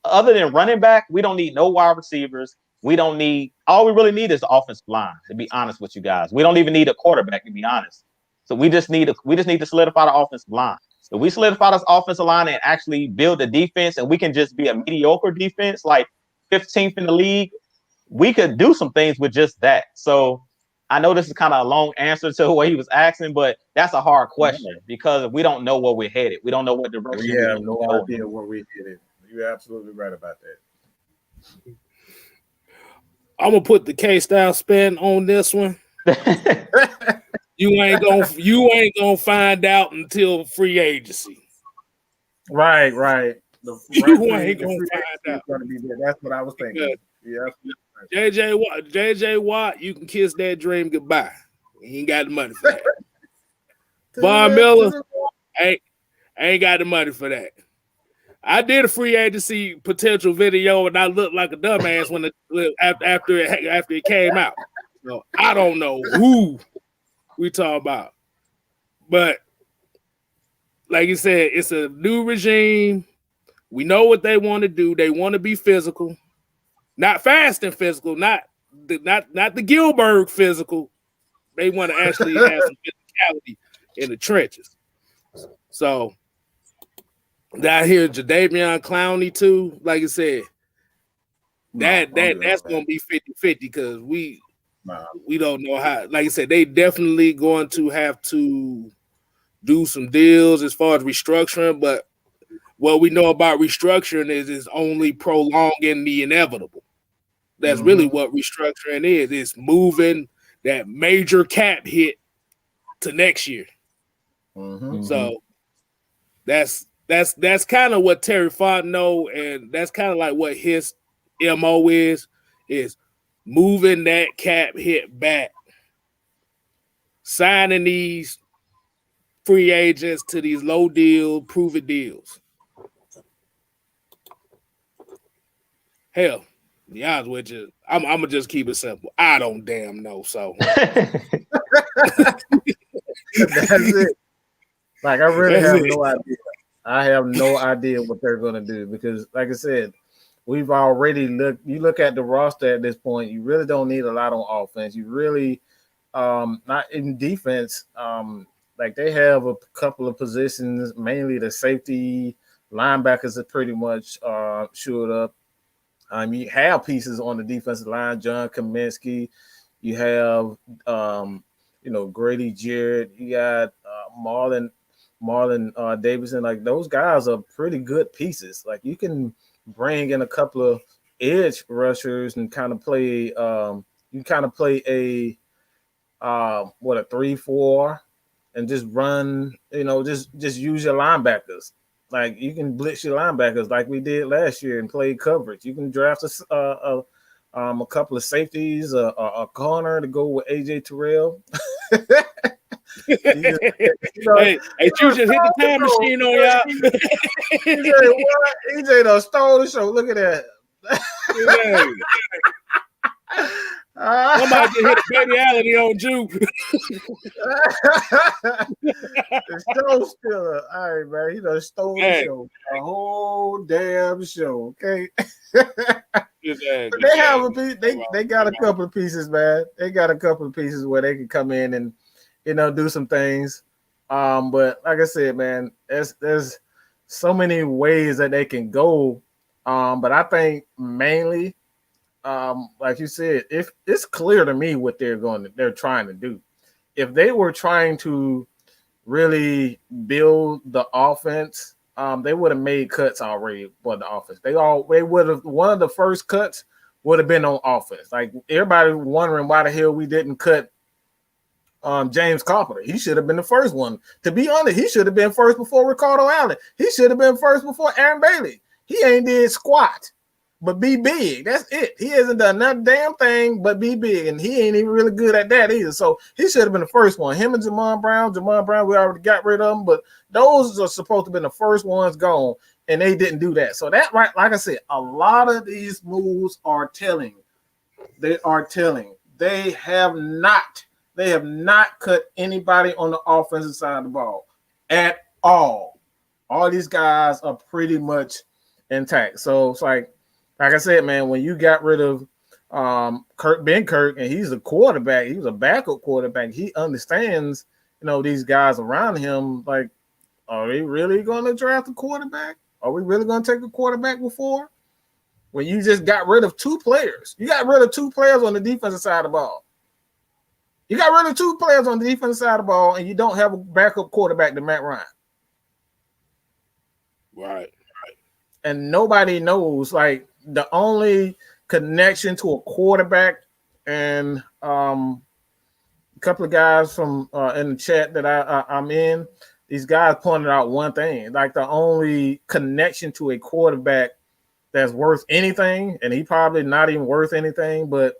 other than running back. We don't need no wide receivers. All we really need is the offensive line, to be honest with you guys. We don't even need a quarterback, to be honest. So we just need to solidify the offensive line. If we solidify this offensive line and actually build a defense, and we can just be a mediocre defense, like 15th in the league, we could do some things with just that. So I know this is kind of a long answer to what he was asking, but that's a hard question because we don't know where we're headed. We don't know what direction. We have no idea where we're headed. You're absolutely right about that. I'm gonna put the K-Style spin on this one. You ain't gonna find out until free agency. Right. You ain't gonna find out. That's what I was thinking. Yeah. JJ Watt, you can kiss that dream goodbye. He ain't got the money for that. Von Miller, ain't got the money for that. I did a free agency potential video, and I looked like a dumbass after it came out. So I don't know who we talk about, but like you said, it's a new regime. We know what they want to do. They want to be physical, not fast and physical, not the Gilbert physical. They want to actually have some physicality in the trenches. So down here, Jadeveon Clowney too. Like I said, that's gonna be 50-50 because we don't know how. Like I said, they definitely going to have to do some deals as far as restructuring. But what we know about restructuring is only prolonging the inevitable. That's really what restructuring is. It's moving that major cap hit to next year. So that's kind of what Terry Fontenot, and that's kind of like what his MO is moving that cap hit back, signing these free agents to these low deal, prove-it deals. Hell, to be honest with you, I'm gonna just keep it simple. I don't damn know. So that's it. Like I really have no idea. I have no idea what they're gonna do because, like I said, we've already looked. You look at the roster at this point. You really don't need a lot on offense. You really, not in defense. Like they have a couple of positions, mainly the safety, linebackers are pretty much shored up. You have pieces on the defensive line, John Kaminsky. You have, Grady Jarrett. You got Marlon Davidson. Like those guys are pretty good pieces. Like you can bring in a couple of edge rushers and kind of play. You kind of play a 3-4, and just run. Just use your linebackers. Like you can blitz your linebackers like we did last year and play coverage. You can draft a couple of safeties, a corner to go with AJ Terrell. Hey, you just hit the time machine on y'all. EJ done stole the show. Look at that. Somebody just hit a baby Allen on Juke. The show stealer. All right, man. He done stole the show. A whole damn show. Okay. They have a piece. They got a couple of pieces, man. They got a couple of pieces where they can come in and do some things. But like I said, man, there's so many ways that they can go. But I think mainly, like you said, if it's clear to me what they're trying to do. If they were trying to really build the offense, they would have made cuts already for the offense. They would have. One of the first cuts would have been on offense. Like everybody wondering why the hell we didn't cut James Carpenter. He should have been the first one. To be honest, he should have been first before Ricardo Allen. He should have been first before Aaron Bailey. He ain't did squat, but be big. That's it. He hasn't done that damn thing but be big, and he ain't even really good at that either. So he should have been the first one. Him and Jamon Brown, we already got rid of them, but those are supposed to be the first ones gone, and they didn't do that. So that, right, like I said, a lot of these moves are telling. They are telling. They have not cut anybody on the offensive side of the ball at all. All these guys are pretty much intact. So it's like I said, man, when you got rid of Ben Kirk, and he's a quarterback, he was a backup quarterback. He understands, these guys around him. Like, are we really going to draft a quarterback? Are we really going to take a quarterback before? When you just got rid of two players, you got rid of two players on the defensive side of the ball. You got rid of two players on the defensive side of the ball, and you don't have a backup quarterback to Matt Ryan. Right. And nobody knows, like, the only connection to a quarterback, and a couple of guys from in the chat that I'm in, these guys pointed out one thing. Like, the only connection to a quarterback that's worth anything, and he probably not even worth anything, but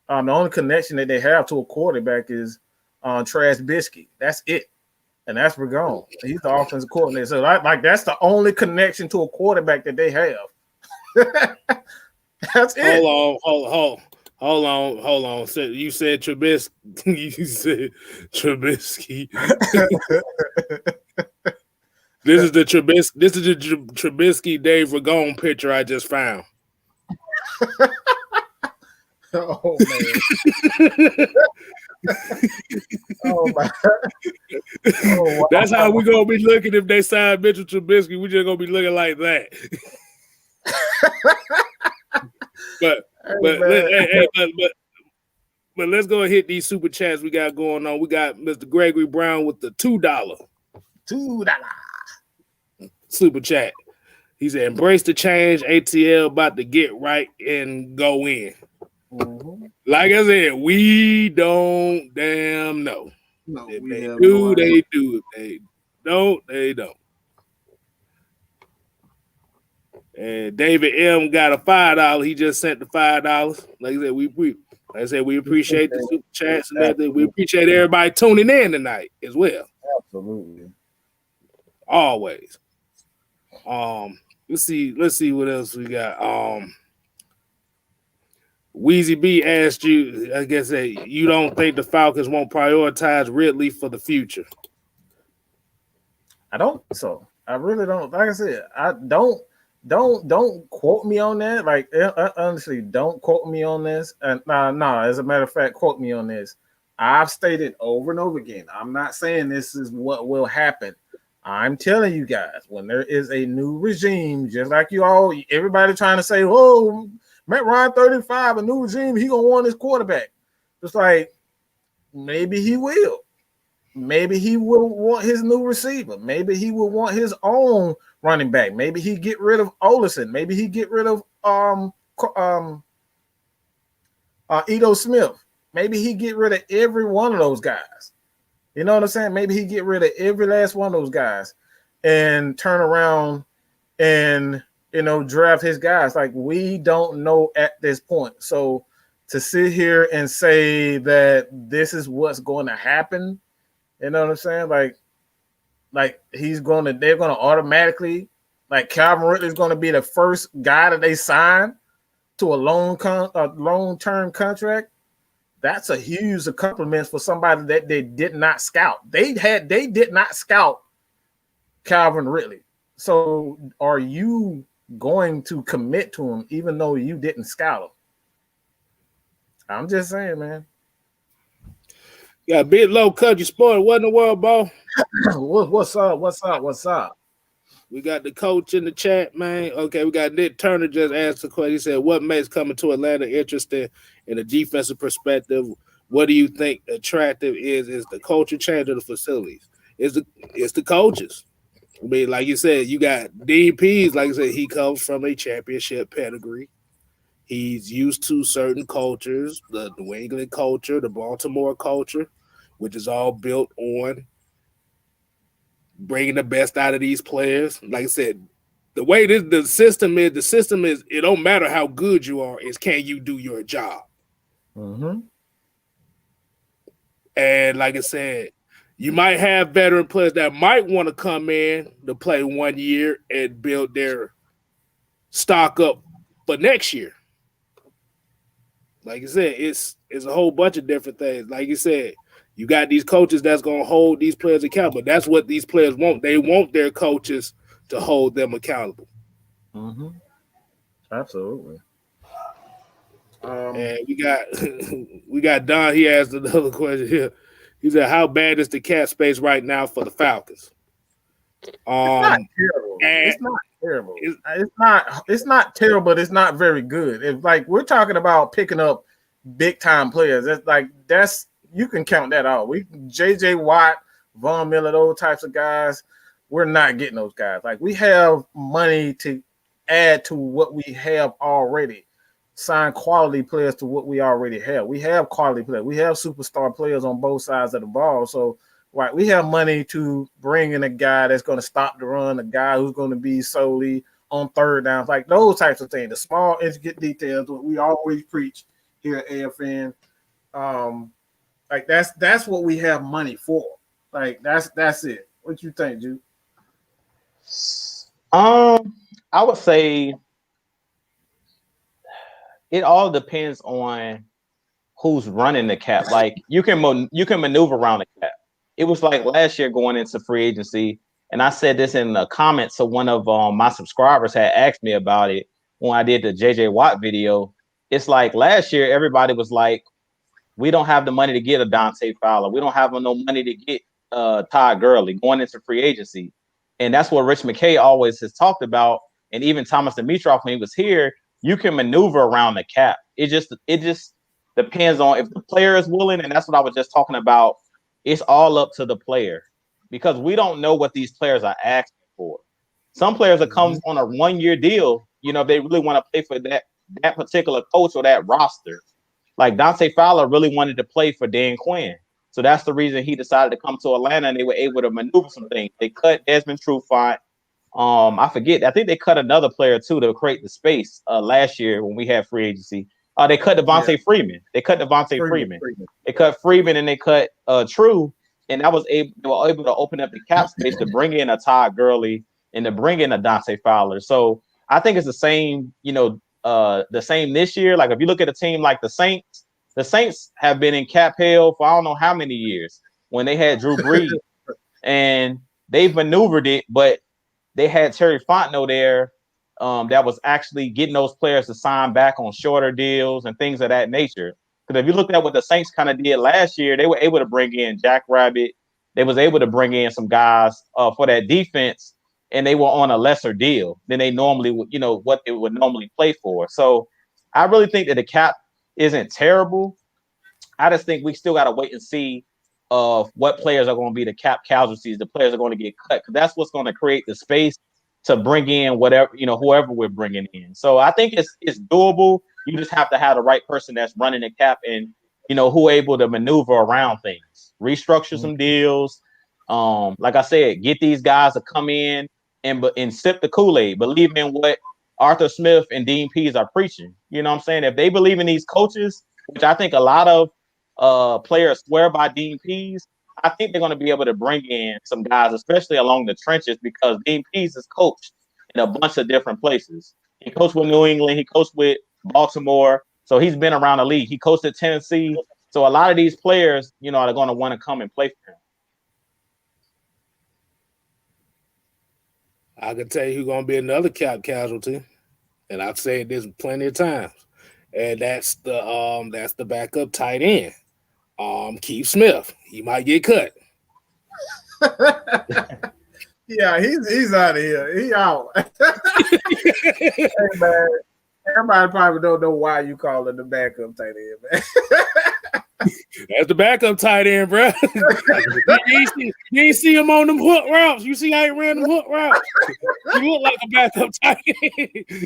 the only connection that they have to a quarterback is Trash Biscuit. That's it. and that's Rigon. He's the offensive coordinator. So like that's the only connection to a quarterback that they have. That's it. Hold on. So you said Trubisky. You said Trubisky. This is the Trubisky Dave Ragone picture I just found. Oh man. Oh my. Oh, wow. That's how we're gonna be looking if they sign Mitchell Trubisky. We're just gonna be looking like that. But let's go and hit these super chats we got going on. We got Mr. Gregory Brown with the $2 super chat. He said, "Embrace the change. ATL about to get right and go in." Mm-hmm. Like I said, we don't damn know. No, If we they have do, no they idea. do. If they don't, they don't. And David M got a $5. He just sent the $5. Like I said, we appreciate the super chats and everything. We appreciate everybody tuning in tonight as well. Absolutely. Always. Let's see what else we got. Weezy B asked you, I guess, that you don't think the Falcons won't prioritize Ridley for the future. I don't. So I really don't. Like I said, I don't quote me on that. Like honestly, don't quote me on this. And nah. As a matter of fact, quote me on this. I've stated over and over again. I'm not saying this is what will happen. I'm telling you guys, when there is a new regime, just like everybody trying to say, "Oh, Matt Ryan 35, a new regime, he gonna want his quarterback." Just like maybe he will. Maybe he will want his new receiver. Maybe he will want his own running back. Maybe he get rid of Olsen. Maybe he get rid of Ito Smith. Maybe he get rid of every one of those guys. You know what I'm saying? Maybe he get rid of every last one of those guys and turn around and draft his guys. Like, we don't know at this point. So to sit here and say that this is what's going to happen, you know what I'm saying? Like they're gonna automatically, like, Calvin Ridley is gonna be the first guy that they sign to a long-term contract. That's a huge accomplishment for somebody that they did not scout. They did not scout Calvin Ridley. So are you going to commit to him even though you didn't scout him? I'm just saying, man. Yeah, Big Low Country Sport. What in the world, bro? What's up? We got the coach in the chat, man. Okay, we got Nick Turner just asked a question. He said, "What makes coming to Atlanta interesting in a defensive perspective? What do you think attractive is the culture change of the facilities? It's the coaches. I mean, like you said, you got DPs. Like I said, he comes from a championship pedigree. He's used to certain cultures, the New England culture, the Baltimore culture, which is all built on bringing the best out of these players. Like I said, the way the system is, it don't matter how good you are, it's can you do your job? Mm-hmm. And like I said, you might have veteran players that might want to come in to play 1 year and build their stock up for next year. Like I said, it's a whole bunch of different things. Like you said, you got these coaches that's going to hold these players accountable. That's what these players want. They want their coaches to hold them accountable. Mm-hmm. Absolutely. And we got Don. He asked another question here. He said, "How bad is the cap space right now for the Falcons?" It's not terrible. It's not terrible. It's not terrible, but it's not very good. If, like, we're talking about picking up big time players, that's you can count that out. JJ Watt, Von Miller, those types of guys, we're not getting those guys. Like, we have money to add to what we have already. Sign quality players to what we already have. We have quality players. We have superstar players on both sides of the ball. So, right, we have money to bring in a guy that's going to stop the run, a guy who's going to be solely on third downs, like those types of things. The small, intricate details, what we always preach here at AFN. Like that's what we have money for. Like that's it. What you think, Jude? I would say it all depends on who's running the cap. Like you can maneuver around the cap. It was like last year going into free agency, and I said this in the comments. So one of my subscribers had asked me about it when I did the JJ Watt video. It's like last year everybody was like, we don't have the money to get a Dante Fowler. We don't have no money to get Todd Gurley going into free agency. And that's what Rich McKay always has talked about. And even Thomas Dimitroff, when he was here, you can maneuver around the cap. It just depends on if the player is willing. And that's what I was just talking about. It's all up to the player because we don't know what these players are asking for. Some players that come on a 1-year deal, you know, if they really want to play for that particular coach or that roster. Like Dante Fowler really wanted to play for Dan Quinn. So that's the reason he decided to come to Atlanta, and they were able to maneuver some things. They cut Desmond Trufant. I forget. I think they cut another player too to create the space last year when we had free agency. They cut Devontae Freeman. They cut Devontae Freeman. They cut Freeman and they cut True, and they were able to open up the cap space to bring in a Todd Gurley and to bring in a Dante Fowler. So I think it's the same, the same this year. Like if you look at a team like the Saints have been in cap hell for I don't know how many years when they had Drew Brees, and they've maneuvered it, but they had Terry Fontenot there that was actually getting those players to sign back on shorter deals and things of that nature. Because if you look at what the Saints kind of did last year, they were able to bring in Jack Rabbit. They was able to bring in some guys for that defense, and they were on a lesser deal than they normally would, what they would normally play for. So I really think that the cap isn't terrible. I just think we still got to wait and see what players are going to be the cap casualties, the players are going to get cut, because that's what's going to create the space to bring in whatever, whoever we're bringing in. So I think it's doable. You just have to have the right person that's running the cap and, who able to maneuver around things, restructure some deals. Like I said, get these guys to come in and sip the Kool-Aid, believe in what Arthur Smith and Dean Pease are preaching. You know what I'm saying? If they believe in these coaches, which I think a lot of players swear by Dean Pease, I think they're going to be able to bring in some guys, especially along the trenches, because Dean Pease is coached in a bunch of different places. He coached with New England. He coached with Baltimore. So he's been around the league. He coached at Tennessee. So a lot of these players, are going to want to come and play for him. I can tell you who's going to be another cap casualty, and I've said this plenty of times, and that's the backup tight end, Keith Smith. He might get cut. Yeah, he's out of here. He out. Hey, man, everybody probably don't know why you call it the backup tight end, man. That's the backup tight end, bro. You ain't see him on them hook routes. You see how he ran them hook routes? He look like a backup tight end. He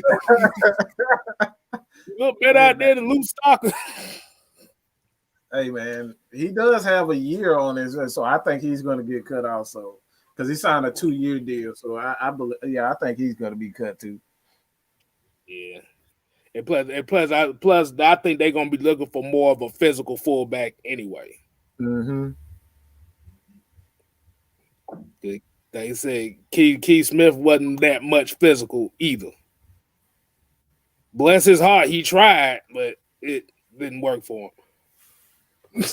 look better out there than Luke Stalker. Hey, man, he does have a year on his, so I think he's going to get cut also because he signed a 2-year deal. So I believe, I think he's going to be cut too. Yeah. And plus, I think they're gonna be looking for more of a physical fullback anyway. Mm-hmm. They say Keith Smith wasn't that much physical either. Bless his heart, he tried, but it didn't work for him.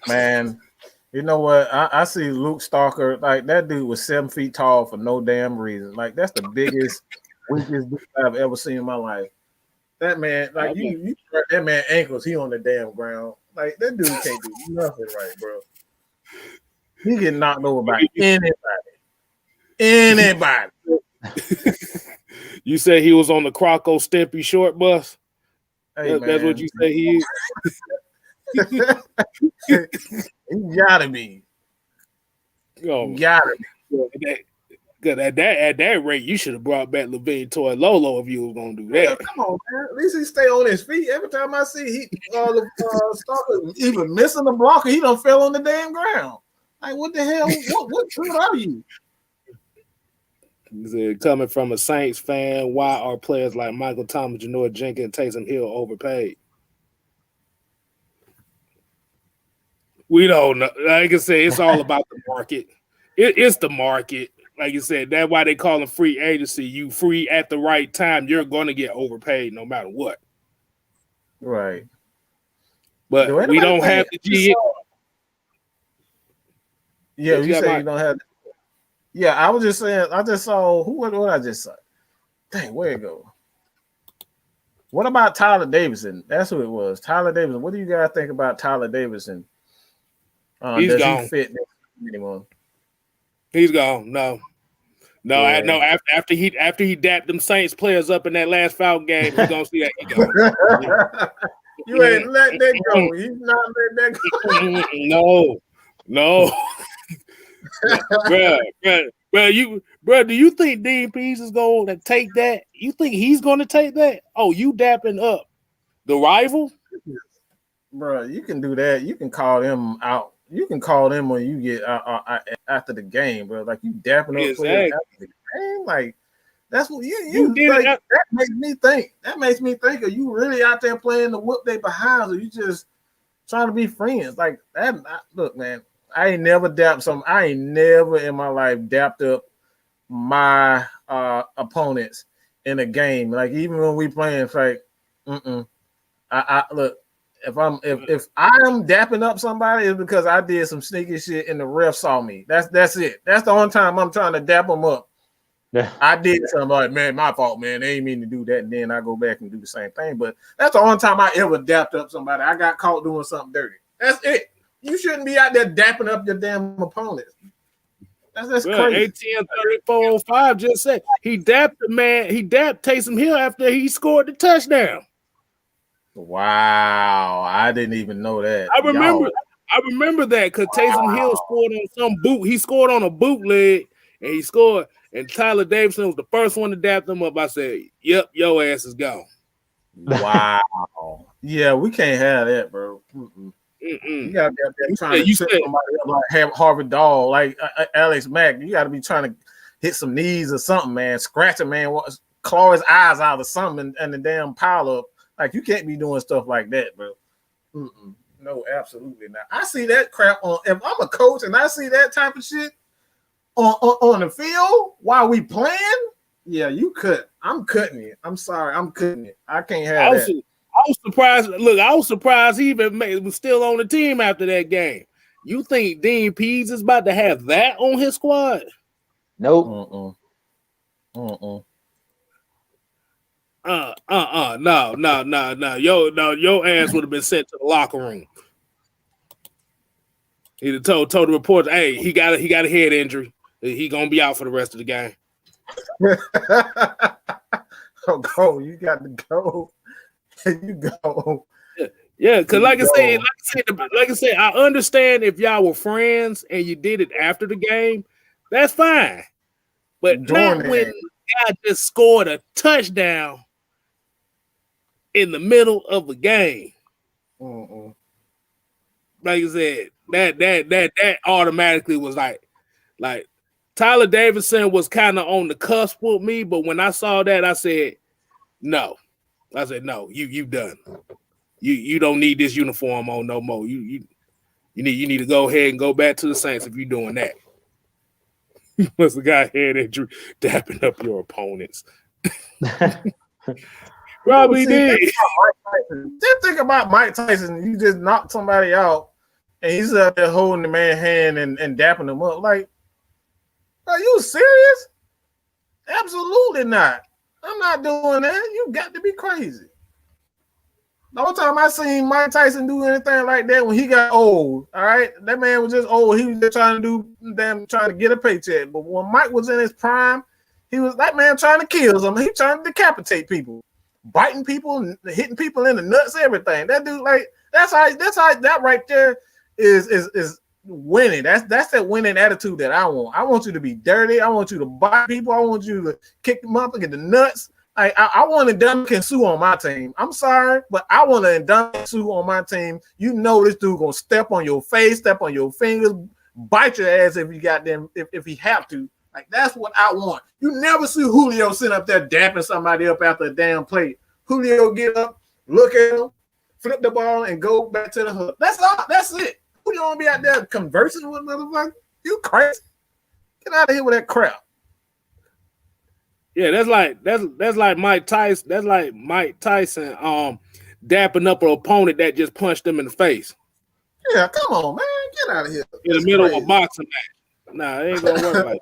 Man, you know what? I see Luke Stalker, like that dude was 7 feet tall for no damn reason. Like that's the biggest, weakest dude I've ever seen in my life. That man, like you that man ankles, he on the damn ground. Like that dude can't do nothing right, bro. He get knocked over by anybody. You say he was on the Croco Stimpy short bus? Hey, that's what you say he is? He gotta be. Gotta be. Because at that rate, you should have brought back Levine Toy Lolo if you were going to do that. Yeah, come on, man. At least he stay on his feet. Every time I see Stalker even missing the blocker, he done fell on the damn ground. Like, what the hell? What good are you? He said, coming from a Saints fan, why are players like Michael Thomas, Janoris Jenkins, Taysom Hill overpaid? We don't know. Like I said, it's all about the market. It's the market. Like you said, that's why they call them free agency. You free at the right time, you're going to get overpaid no matter what. Right. But we don't have the G. Yeah, you say you don't have. Yeah, I was just saying. I just saw what I just saw. Dang, where it go? What about Tyler Davidson? That's who it was. Tyler Davidson. What do you guys think about Tyler Davidson? He's does gone. He fit anymore? He's gone. No. Yeah. No. After he dapped them Saints players up in that last foul game, you're gonna see that he gone. You ain't let that go. He's not letting that go. No. Bro, do you think Dean Pease is going to take that? You think he's going to take that? Oh, you dapping up the rival? Bro, you can do that. You can call them out. You can call them when you get after the game, bro. Like you dapping up players after the game. Like that's what you did. Like, that makes me think. That makes me think. Are you really out there playing to whoop they behinds, or you just trying to be friends? Like that. Look, man. I ain't never in my life dapped up my opponents in a game. Like even when we playing, like, I look. If I'm dapping up somebody, it's because I did some sneaky shit and the ref saw me. That's it. That's the only time I'm trying to dap them up. Yeah. I did something like, man, my fault, man. They ain't mean to do that, and then I go back and do the same thing. But that's the only time I ever dapped up somebody. I got caught doing something dirty. That's it. You shouldn't be out there dapping up your damn opponents. That's crazy. ATM 3405 just said he dapped the man. He dapped Taysom Hill after he scored the touchdown. Wow, I didn't even know that. I remember that because Taysom Hill scored on some boot. He scored on a bootleg, and he scored. And Tyler Davidson was the first one to dap him up. I said, "Yep, your ass is gone." Wow. Yeah, we can't have that, bro. You gotta be up there trying to trip somebody up like have Harvard Dahl, like Alex Mack. You gotta be trying to hit some knees or something, man. Scratch a man, claw his eyes out or something, and the damn pile up. Like you can't be doing stuff like that, bro. No, absolutely not. I see that crap on. If I'm a coach and I see that type of shit on the field while we playing, yeah, you cut. I'm cutting it. I'm sorry, I'm cutting it. I can't have that. I was surprised. Look, I was surprised he even was still on the team after that game. You think Dean Pease is about to have that on his squad? Nope. No. Your ass would have been sent to the locker room. He'd have told the reporter, "Hey, he got a head injury. He gonna be out for the rest of the game." Go. You got to go. You go. Yeah, because like I said, I understand if y'all were friends and you did it after the game, that's fine. But not when the guy just scored a touchdown in the middle of a game. Like I said, that automatically was like Tyler Davidson was kind of on the cusp with me, but when I saw that, I said, no. I said, no, you done. You don't need this uniform on no more. You need to go ahead and go back to the Saints if you're doing that. Must have got head injury dapping up your opponents. Probably did. Just think about Mike Tyson. You just knocked somebody out and he's out there holding the man's hand and dapping him up. Like, are you serious? Absolutely not. I'm not doing that. You got to be crazy. The whole time I seen Mike Tyson do anything like that when he got old, all right? That man was just old. He was just trying to get a paycheck. But when Mike was in his prime, he was that man trying to kill them. He trying to decapitate people, biting people, hitting people in the nuts, everything. That dude, like, that's how that right there is winning. That's that winning attitude that I want. I want you to be dirty. I want you to bite people. I want you to kick them up and get the nuts. I want Ndamukong Suh on my team. I'm sorry, but I want Ndamukong Suh on my team. You know this dude gonna step on your face, step on your fingers, bite your ass if you got them, if he have to. Like, that's what I want. You never see Julio sitting up there dapping somebody up after a damn play. Julio get up, look at him, flip the ball, and go back to the hook. That's all. That's it. You don't be out there conversing with motherfuckers. You crazy? Get out of here with that crap. Yeah, that's like Mike Tyson. That's like Mike Tyson dapping up an opponent that just punched him in the face. Yeah, come on, man. Get out of here. In the middle of a boxing match. Nah, it ain't gonna work like that.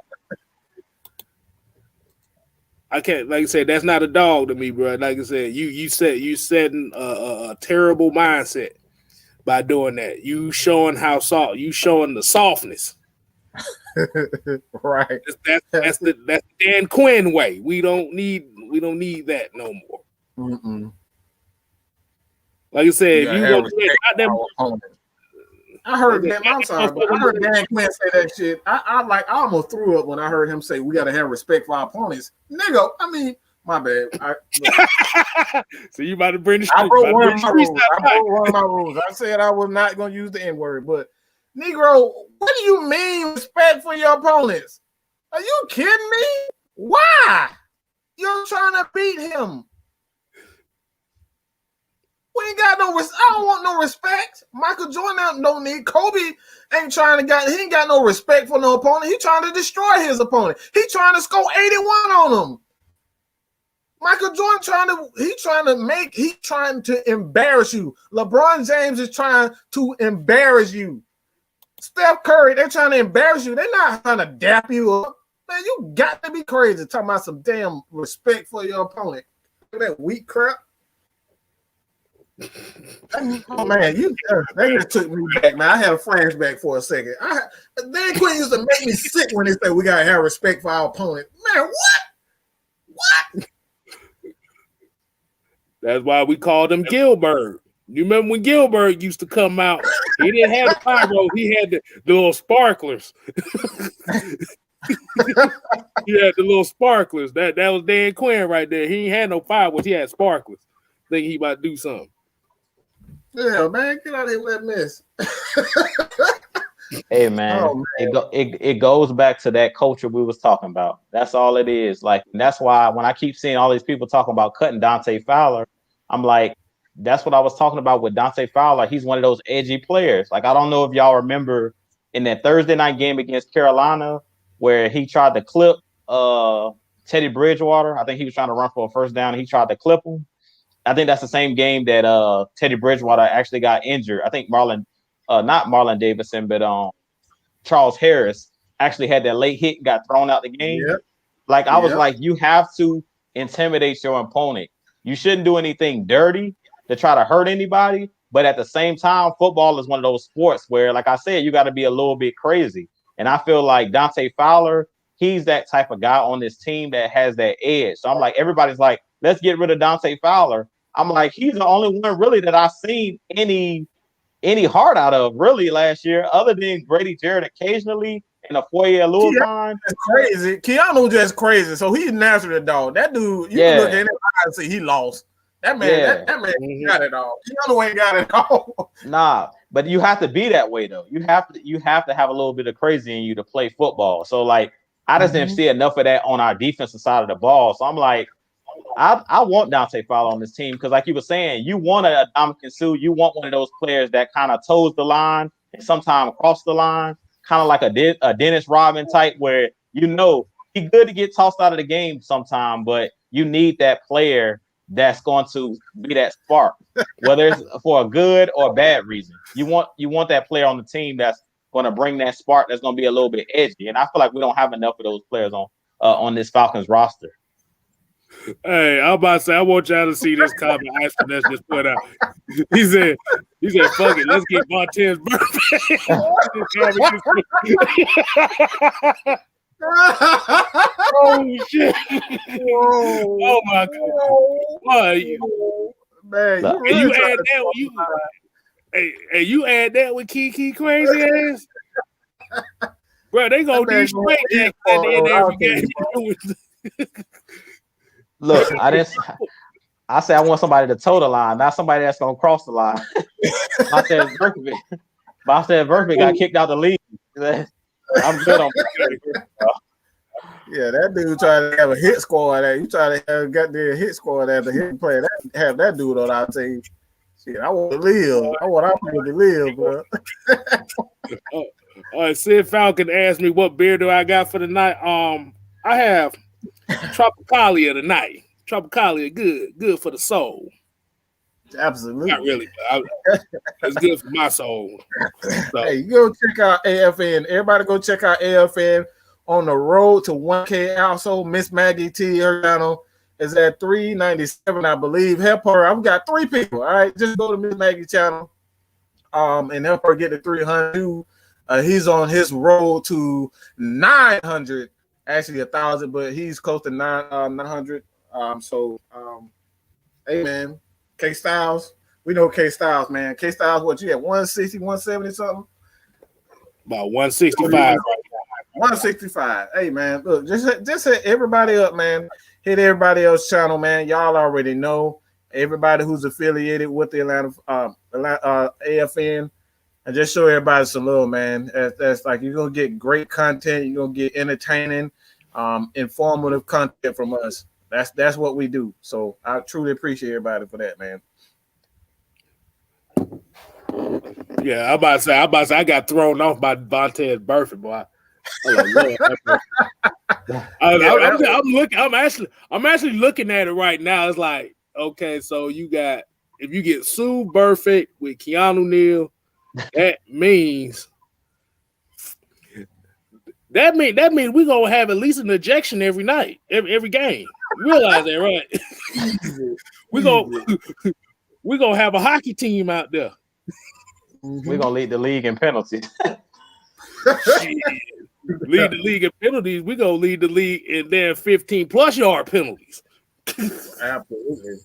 I can't, like I said, that's not a dog to me, bro. Like I said, you setting a terrible mindset by doing that. You showing the softness. Right. That's the Dan Quinn way. We don't need that no more. Mm-mm. Like I said, if you go to I heard that. I'm sorry, but I heard Dan Quinn say that shit. I almost threw up when I heard him say we gotta have respect for our opponents. Nigga, I mean, my bad. So you about to bring the I wrote one of my rules. I said I was not gonna use the N-word, but Negro, what do you mean respect for your opponents? Are you kidding me? Why? You're trying to beat him. We ain't got no I don't want no respect. Michael Jordan don't need. Kobe ain't he ain't got no respect for no opponent. He trying to destroy his opponent. He trying to score 81 on him. Michael Jordan trying to embarrass you. LeBron James is trying to embarrass you. Steph Curry, they're trying to embarrass you. They're not trying to dap you up. Man, you got to be crazy talking about some damn respect for your opponent. Look at that weak crap. Oh, man, they just took me back, man. I had a flashback for a second. Dan Quinn used to make me sick when they say we gotta have respect for our opponent. Man, what? That's why we called him Gilbert. You remember when Gilbert used to come out? He didn't have the pyro. He had the little sparklers. He had the little sparklers. That was Dan Quinn right there. He ain't had no fireworks. He had sparklers. Think he about to do something. Yeah, man, get out of here with that mess. Hey, man, it goes back to that culture we was talking about. That's all it is. Like, that's why when I keep seeing all these people talking about cutting Dante Fowler, I'm like, that's what I was talking about with Dante Fowler. He's one of those edgy players. Like, I don't know if y'all remember in that Thursday night game against Carolina where he tried to clip Teddy Bridgewater. I think he was trying to run for a first down and he tried to clip him. I think that's the same game that Teddy Bridgewater actually got injured. I think not Marlon Davidson, but Charles Harris actually had that late hit and got thrown out the game. Yep. Like, I was like, you have to intimidate your opponent. You shouldn't do anything dirty to try to hurt anybody. But at the same time, football is one of those sports where, like I said, you got to be a little bit crazy. And I feel like Dante Fowler, he's that type of guy on this team that has that edge. So I'm like, everybody's like, let's get rid of Dante Fowler. I'm like, he's the only one really that I've seen any heart out of really last year, other than Grady Jarrett occasionally and a four-year little time. Crazy. Keanu just crazy. So he's naturally a dog. That dude, you can look at him and see he lost. That man, that man got it all. Keanu ain't got it all. Nah, but you have to be that way though. You have to have a little bit of crazy in you to play football. So like, I just didn't see enough of that on our defensive side of the ball. So I'm like, I want Dante Fowler on this team because, like you were saying, you want a Dominican Sue. You want one of those players that kind of toes the line and sometimes cross the line, kind of like a Dennis Rodman type, where you know he's good to get tossed out of the game sometime, but you need that player that's going to be that spark, whether it's for a good or a bad reason. You want that player on the team that's going to bring that spark, that's going to be a little bit edgy, and I feel like we don't have enough of those players on this Falcons roster. Hey, I'm about to say, I want y'all to see this comment Ashton that's just put out. He said, fuck it, let's get Montez birthday. Oh shit! Whoa. Oh my god! Boy, man, you add that with hey, you add that with Kiki crazy ass, bro. They gonna do straight at the end of every game. Look, I said I want somebody to toe the line, not somebody that's gonna cross the line. I said Verfit got kicked out the league. I'm good on that. Yeah, that dude tried to have a hit squad. You try to have got the hit squad as a hit player. Have that dude on our team. Shit, I want to live. I want our people to live, bro. All right, Sid Falcon asked me what beer do I got for the night. I have Tropicalia tonight. Tropicalia, good for the soul. Absolutely. Not really, but it's good for my soul. So. Hey, you go check out AFN. Everybody go check out AFN on the road to 1K. Also, Miss Maggie T, her channel is at 397, I believe. Help her. I've got 3 people. All right, just go to Miss Maggie channel, and help her get to 300. He's on his road to 900, actually 1,000, but he's close to 900. Hey man, K Styles. We know K Styles, man. K Styles, what you at 160, 170 something? About 165. 165. Hey man, look, just hit everybody up, man. Hit everybody else's channel, man. Y'all already know. Everybody who's affiliated with the Atlanta AFN, and just show everybody some love, man. That's like you're gonna get great content. You're gonna get entertaining, informative content from us. That's what we do. So I truly appreciate everybody for that, man. Yeah, I'm about to say I got thrown off by Vontae's birthday, boy. I'm actually looking at it right now. It's like, okay, so if you get Sue Perfect with Keanu Neal, that means we're gonna have at least an ejection every night, every game. You realize that, right? we're gonna have a hockey team out there. We're gonna lead the league in penalties. Lead the league in penalties. We're gonna lead the league in their 15+ yard penalties. Absolutely.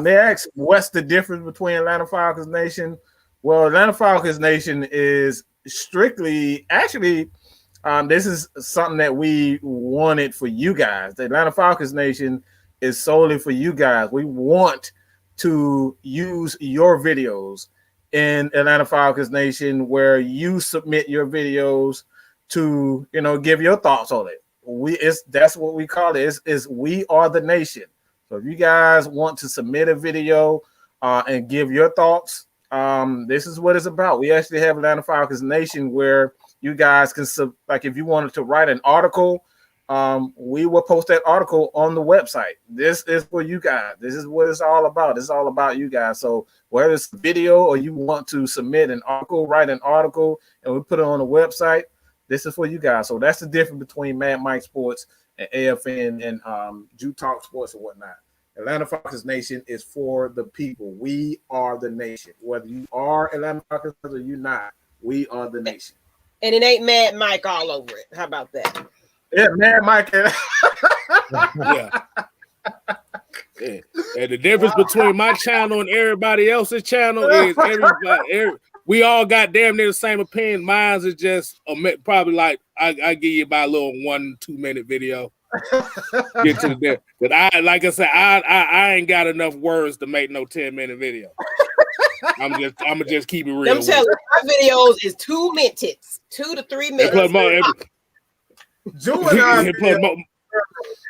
They asked what's the difference between Atlanta Falcons Nation. Well, Atlanta Falcons Nation is strictly this is something that we wanted for you guys. The Atlanta Falcons Nation is solely for you guys. We want to use your videos in Atlanta Falcons Nation, where you submit your videos to, give your thoughts on it. That's what we call it. Is we are the nation. So if you guys want to submit a video and give your thoughts, this is what it's about. We actually have Atlanta Falcons Nation where you guys can like if you wanted to write an article, we will post that article on the website. This is for you guys. This is what it's all about. It's all about you guys. So whether it's a video or you want to submit an article, write an article, and we put it on the website, this is for you guys. So that's the difference between Mad Mike Sports and AFN and Jew Talk Sports and whatnot. Atlanta Falcons Nation is for the people. We are the nation. Whether you are Atlanta Falcons or you're not, we are the nation. And it ain't Mad Mike all over it. How about that? Yeah, Mad Mike. Yeah. And the difference between my channel and everybody else's channel is we all got damn near the same opinion. Mine's is just probably like I give you about a little 1-2 minute video. Get to the but I ain't got enough words to make no 10-minute video. I'm gonna just keep it real. I'm telling you, my videos is 2 minutes, 2 to 3 minutes. Jew and I you're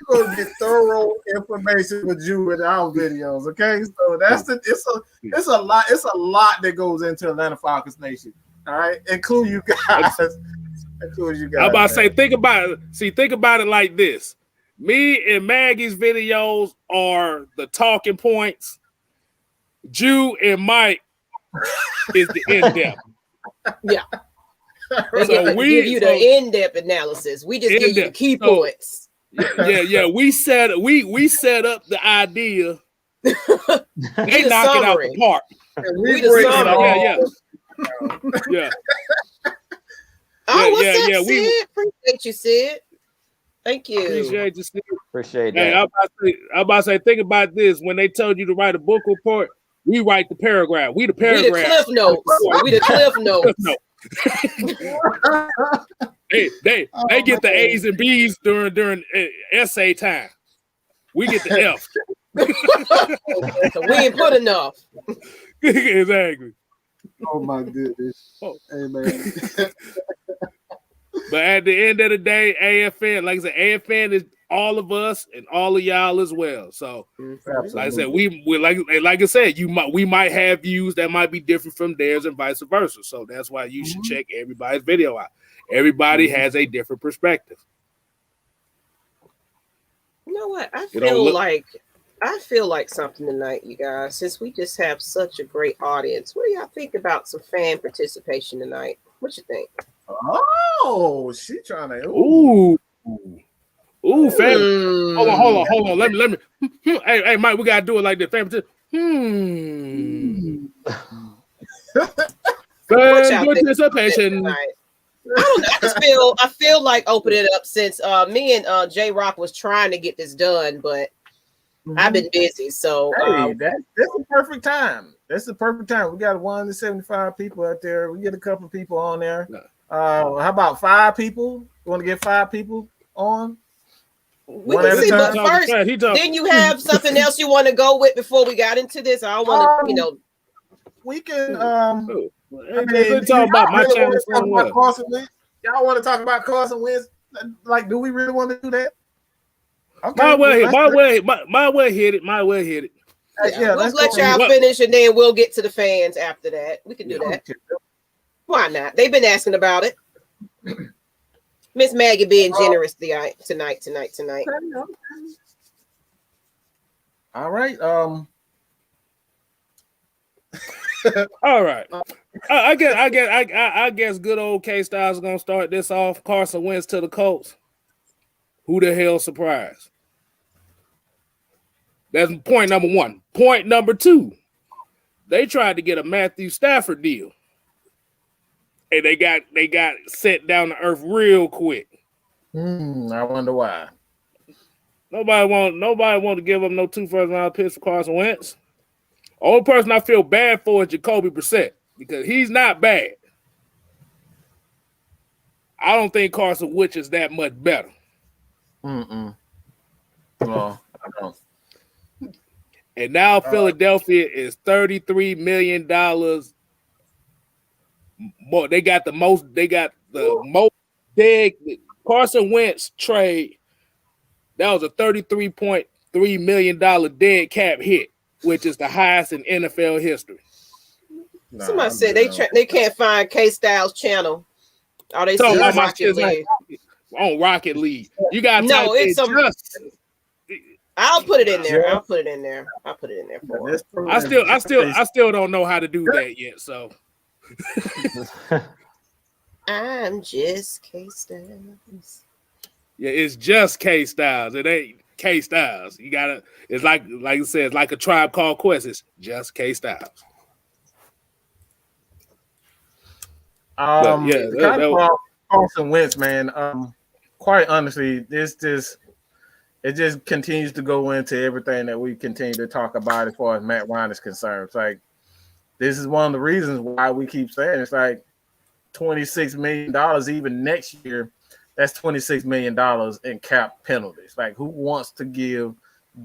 gonna get thorough information with you in our videos. Okay, so it's a lot that goes into Atlanta Falcons Nation. All right, include you guys. I'm about to say, think about it. Think about it like this. Me and Maggie's videos are the talking points. Jew and Mike is the in-depth. Yeah. So we give you the in-depth analysis. We just give you the key points. Yeah. We set up the idea. They knock it out the park. We the Yeah. What's up, Sid? Appreciate you, Sid. Thank you. Appreciate you, Sid. Appreciate that. Hey, I'm about to say, think about this. When they told you to write a book report, we write the paragraph. We the paragraph. We the cliff notes. We the cliff notes. They get the A's and B's during essay time. We get the F. So we ain't put enough. Exactly. Oh my goodness. Hey man. But at the end of the day, AFN, like I said, AFN is all of us and all of y'all as well. So, Absolutely. like I said, we like I said, we might have views that might be different from theirs and vice versa. So that's why you should check everybody's video out. Everybody has a different perspective. You know what? I feel like something tonight, you guys. Since we just have such a great audience, what do y'all think about some fan participation tonight? What you think? Oh, she trying to. Ooh, fan. Hold on. Let me. Hey, Mike, we gotta do it like this. Fan participation. I don't know. I feel like opening it up since me and J Rock was trying to get this done, but I've been busy. So that's the perfect time. That's the perfect time. We got 175 people out there. We get a couple of people on there. How about 5 people? You want to get 5 people on? We can see, but first, then you have something else you want to go with before we got into this. I don't want to, we can. Talk about my channel. Y'all want to talk about Carson Wentz? Like, do we really want to do that? Okay, my way hit it. Yeah, let's let y'all finish, and then we'll get to the fans after that. We can do that. Why not? They've been asking about it. Miss Maggie being generous tonight. All right. All right. I guess good old K-Styles is gonna start this off. Carson Wentz to the Colts. Who the hell surprised? That's point number 1. Point number 2. They tried to get a Matthew Stafford deal. And they got set down to earth real quick. I wonder why. Nobody want to give up no 2 first-round picks for Carson Wentz. Only person I feel bad for is Jacoby Brissett because he's not bad. I don't think Carson Wentz is that much better. Well, I don't. And now Philadelphia is $33 million more. They got the most big Carson Wentz trade. That was a $33.3 million dead cap hit, which is the highest in NFL history. Somebody said they can't find K-Styles channel. Oh, they see Rocket League. On Rocket League. You got it's I'll put it in there. I'll put it in there for I still don't know how to do that yet. So I'm just K-Styles. Yeah, it's just K-Styles. It ain't K-Styles. You gotta. It's like I said, it's like a Tribe Called Quest. It's just K-Styles. Carson Wentz, man. Quite honestly, it just continues to go into everything that we continue to talk about as far as Matt Ryan is concerned. It's like this is one of the reasons why we keep saying it's like $26 million even next year. That's $26 million in cap penalties. Like, who wants to give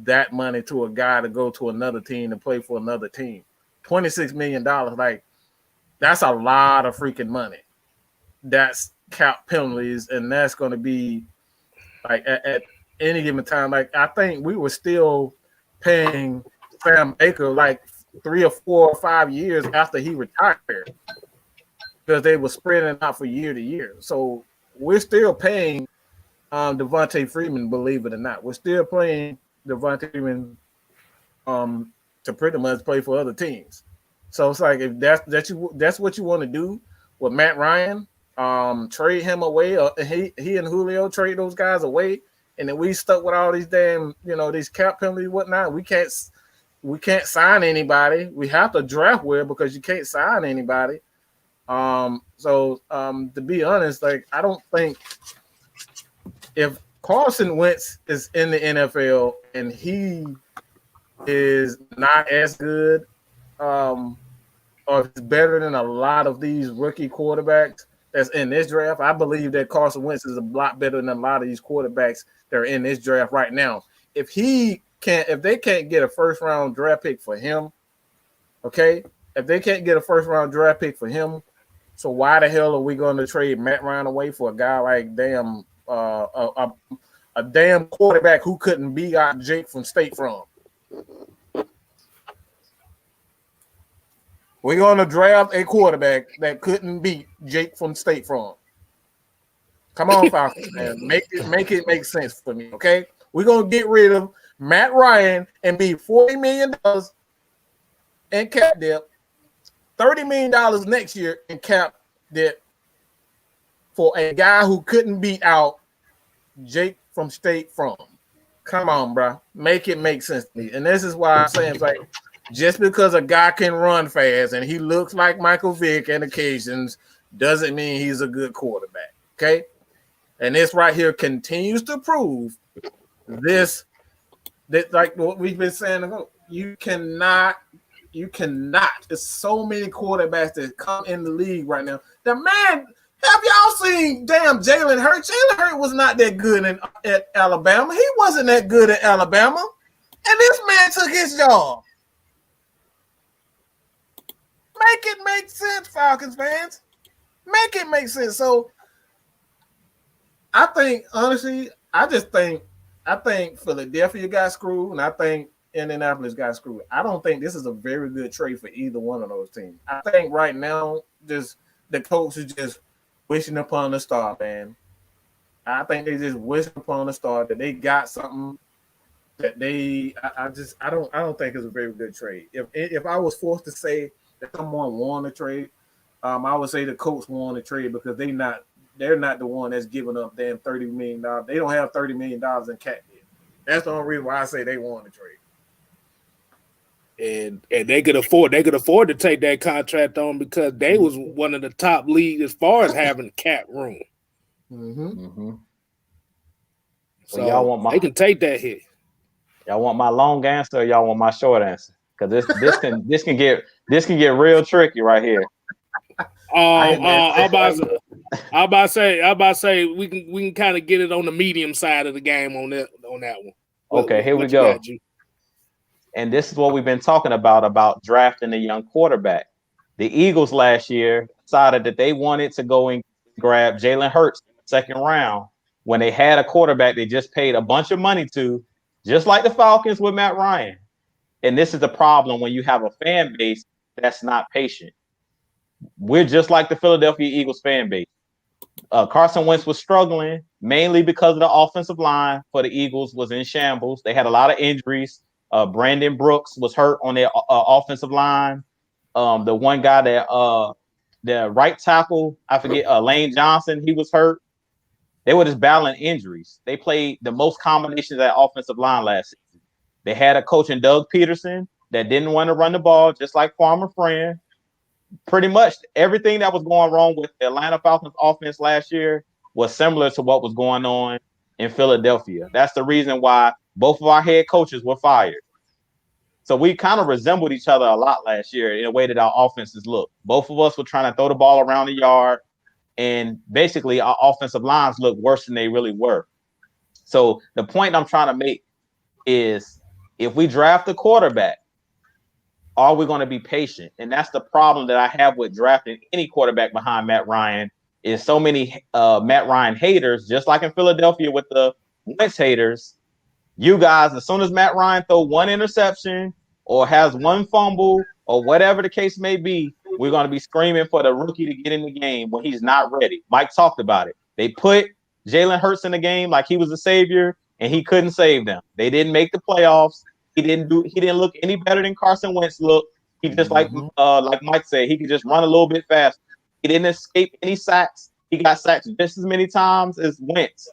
that money to a guy to go to another team to play for another team? $26 million, like, that's a lot of freaking money. That's cap penalties, and that's going to be like at any given time. Like, I think we were still paying Sam Baker like 3 or 4 or 5 years after he retired because they were spreading out for year to year. So we're still paying Devontae Freeman, believe it or not. We're still paying Devontae Freeman to pretty much play for other teams. So it's like if that's what you want to do with Matt Ryan, trade him away, or he and Julio trade those guys away, and then we stuck with all these damn these cap penalties and whatnot. We can't sign anybody. We have to draft well because you can't sign anybody. So to be honest, like, I don't think if Carson Wentz is in the NFL and he is not as good, or it's better than a lot of these rookie quarterbacks that's in this draft, I believe that Carson Wentz is a lot better than a lot of these quarterbacks that are in this draft right now. If they can't get a first round draft pick for him, okay? If they can't get a first round draft pick for him, so why the hell are we going to trade Matt Ryan away for a guy like a a damn quarterback who couldn't beat out Jake from State Farm. We're going to draft a quarterback that couldn't beat Jake from State Farm. Come on, Falcons, man. Make it make sense for me, okay? We're going to get rid of Matt Ryan and be $40 million in cap debt, $30 million next year in cap debt for a guy who couldn't beat out Jake from State Farm. Come on, bro. Make it make sense to me. And this is why I'm saying, it's like, just because a guy can run fast and he looks like Michael Vick on occasions doesn't mean he's a good quarterback, okay? And this right here continues to prove this, that like what we've been saying, you cannot. There's so many quarterbacks that come in the league right now. The man, have y'all seen damn Jalen Hurts? Jalen Hurts was not that good at Alabama. He wasn't that good at Alabama. And this man took his job. Make it make sense, Falcons fans. Make it make sense. So I think, honestly, I think Philadelphia got screwed, and I think Indianapolis got screwed. I don't think this is a very good trade for either one of those teams. I think right now, just the coach is just wishing upon the star, man. I think they just wishing upon the star that they got something that they. I don't think it's a very good trade. If I was forced to say that someone won the trade, I would say the Colts won the trade because they're not the one that's giving up damn $30 million. They don't have $30 million in cap debt. That's the only reason why I say they won the trade. And they could afford to take that contract on because they was one of the top leagues as far as having cap room. Mm-hmm. Mm-hmm. So y'all they can take that hit. Y'all want my long answer or y'all want my short answer? Because this can get real tricky right here. I'm about to say we can kind of get it on the medium side of the game on that one. Okay, here we go. And this is what we've been talking about drafting a young quarterback. The Eagles last year decided that they wanted to go and grab Jalen Hurts in the second round when they had a quarterback they just paid a bunch of money to, just like the Falcons with Matt Ryan. And this is the problem when you have a fan base that's not patient. We're just like the Philadelphia Eagles fan base. Carson Wentz was struggling mainly because of the offensive line for the Eagles was in shambles. They had a lot of injuries. Brandon Brooks was hurt on their offensive line. The one guy that the right tackle, I forget, Lane Johnson, he was hurt. They were just battling injuries. They played the most combinations at offensive line last season. They had a coach in Doug Peterson that didn't want to run the ball, just like Farmer Friend. Pretty much everything that was going wrong with the Atlanta Falcons offense last year was similar to what was going on in Philadelphia. That's the reason why both of our head coaches were fired. So we kind of resembled each other a lot last year in a way that our offenses look. Both of us were trying to throw the ball around the yard, and basically our offensive lines looked worse than they really were. So the point I'm trying to make is if we draft a quarterback, are we going to be patient? And that's the problem that I have with drafting any quarterback behind Matt Ryan is so many Matt Ryan haters, just like in Philadelphia with the Wentz haters. You guys, as soon as Matt Ryan throw one interception or has one fumble or whatever the case may be, we're going to be screaming for the rookie to get in the game when he's not ready. Mike talked about it. They put Jalen Hurts in the game like he was a savior, and he couldn't save them. They didn't make the playoffs. He didn't look any better than Carson Wentz looked. He just like Mike said, he could just run a little bit fast. He didn't escape any sacks. He got sacked just as many times as Wentz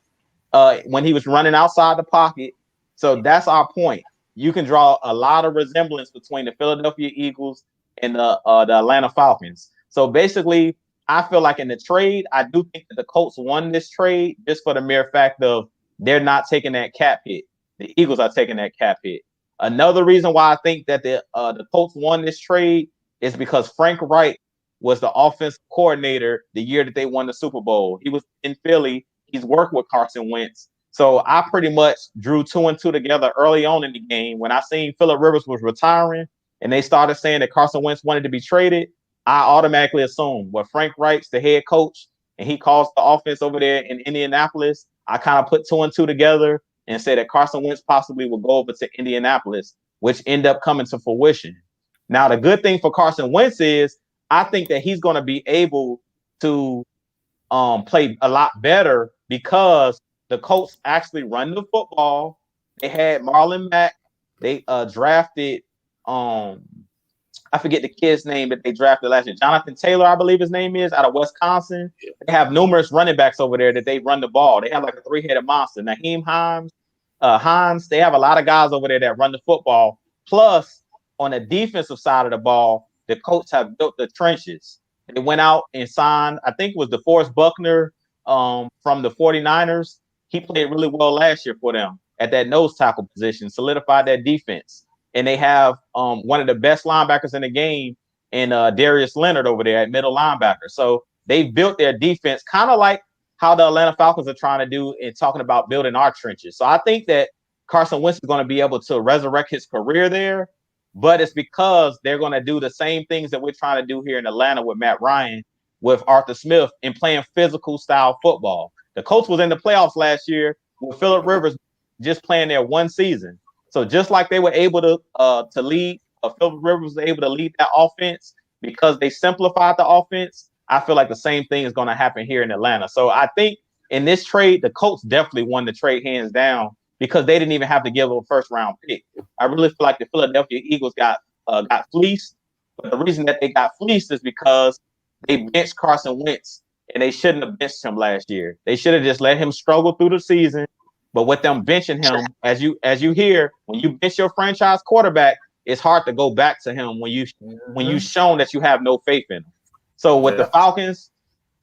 when he was running outside the pocket. So that's our point. You can draw a lot of resemblance between the Philadelphia Eagles and the Atlanta Falcons. So basically, I feel like in the trade, I do think that the Colts won this trade just for the mere fact of they're not taking that cap hit. The Eagles are taking that cap hit. Another reason why I think that the Colts won this trade is because Frank Reich was the offensive coordinator the year that they won the Super Bowl. He was in Philly. He's worked with Carson Wentz. So I pretty much drew 2 and 2 together early on in the game. When I seen Phillip Rivers was retiring and they started saying that Carson Wentz wanted to be traded, I automatically assumed, well, Frank Reich's the head coach. and he calls the offense over there in Indianapolis, I kind of put 2 and 2 together and said that Carson Wentz possibly will go over to Indianapolis, which end up coming to fruition. Now, the good thing for Carson Wentz is I think that he's going to be able to play a lot better because the Colts actually run the football. They had Marlon Mack. They drafted I forget the kid's name that they drafted last year. Jonathan Taylor, I believe his name is, out of Wisconsin. They have numerous running backs over there that they run the ball. They have like a 3-headed monster. Naheem Hines. They have a lot of guys over there that run the football. Plus, on the defensive side of the ball, the Colts have built the trenches. They went out and signed, I think it was DeForest Buckner from the 49ers. He played really well last year for them at that nose tackle position, solidified that defense. And they have one of the best linebackers in the game in Darius Leonard over there at middle linebacker. So they built their defense kind of like how the Atlanta Falcons are trying to do in talking about building our trenches. So I think that Carson Wentz is going to be able to resurrect his career there, but it's because they're going to do the same things that we're trying to do here in Atlanta with Matt Ryan, with Arthur Smith, and playing physical style football. The Colts was in the playoffs last year with Phillip Rivers just playing there one season. So just like they were able to lead, Phillip Rivers was able to lead that offense because they simplified the offense. I feel like the same thing is going to happen here in Atlanta. So I think in this trade, the Colts definitely won the trade hands down because they didn't even have to give a first-round pick. I really feel like the Philadelphia Eagles got fleeced. But the reason that they got fleeced is because they benched Carson Wentz, and they shouldn't have benched him last year. They should have just let him struggle through the season. But with them benching him, as you hear, when you bench your franchise quarterback, it's hard to go back to him when you've shown that you have no faith in him. So with the Falcons,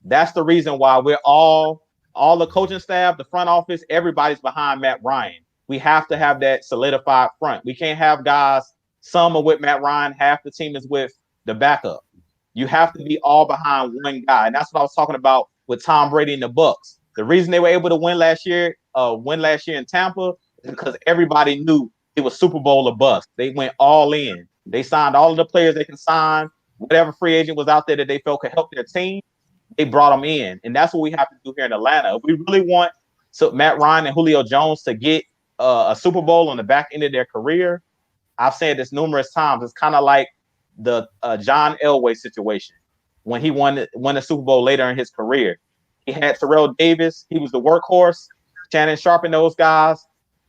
that's the reason why we're all the coaching staff, the front office, everybody's behind Matt Ryan. We have to have that solidified front. We can't have guys, some are with Matt Ryan, half the team is with the backup. You have to be all behind one guy. And that's what I was talking about with Tom Brady and the Bucs. The reason they were able to win last year in Tampa is because everybody knew it was Super Bowl or bust. They went all in. They signed all of the players they can sign. Whatever free agent was out there that they felt could help their team, they brought them in. And that's what we have to do here in Atlanta. If we really want Matt Ryan and Julio Jones to get a Super Bowl on the back end of their career, I've said this numerous times. It's kind of like the John Elway situation when he won the Super Bowl later in his career. He had Terrell Davis. He was the workhorse. Shannon Sharp and those guys.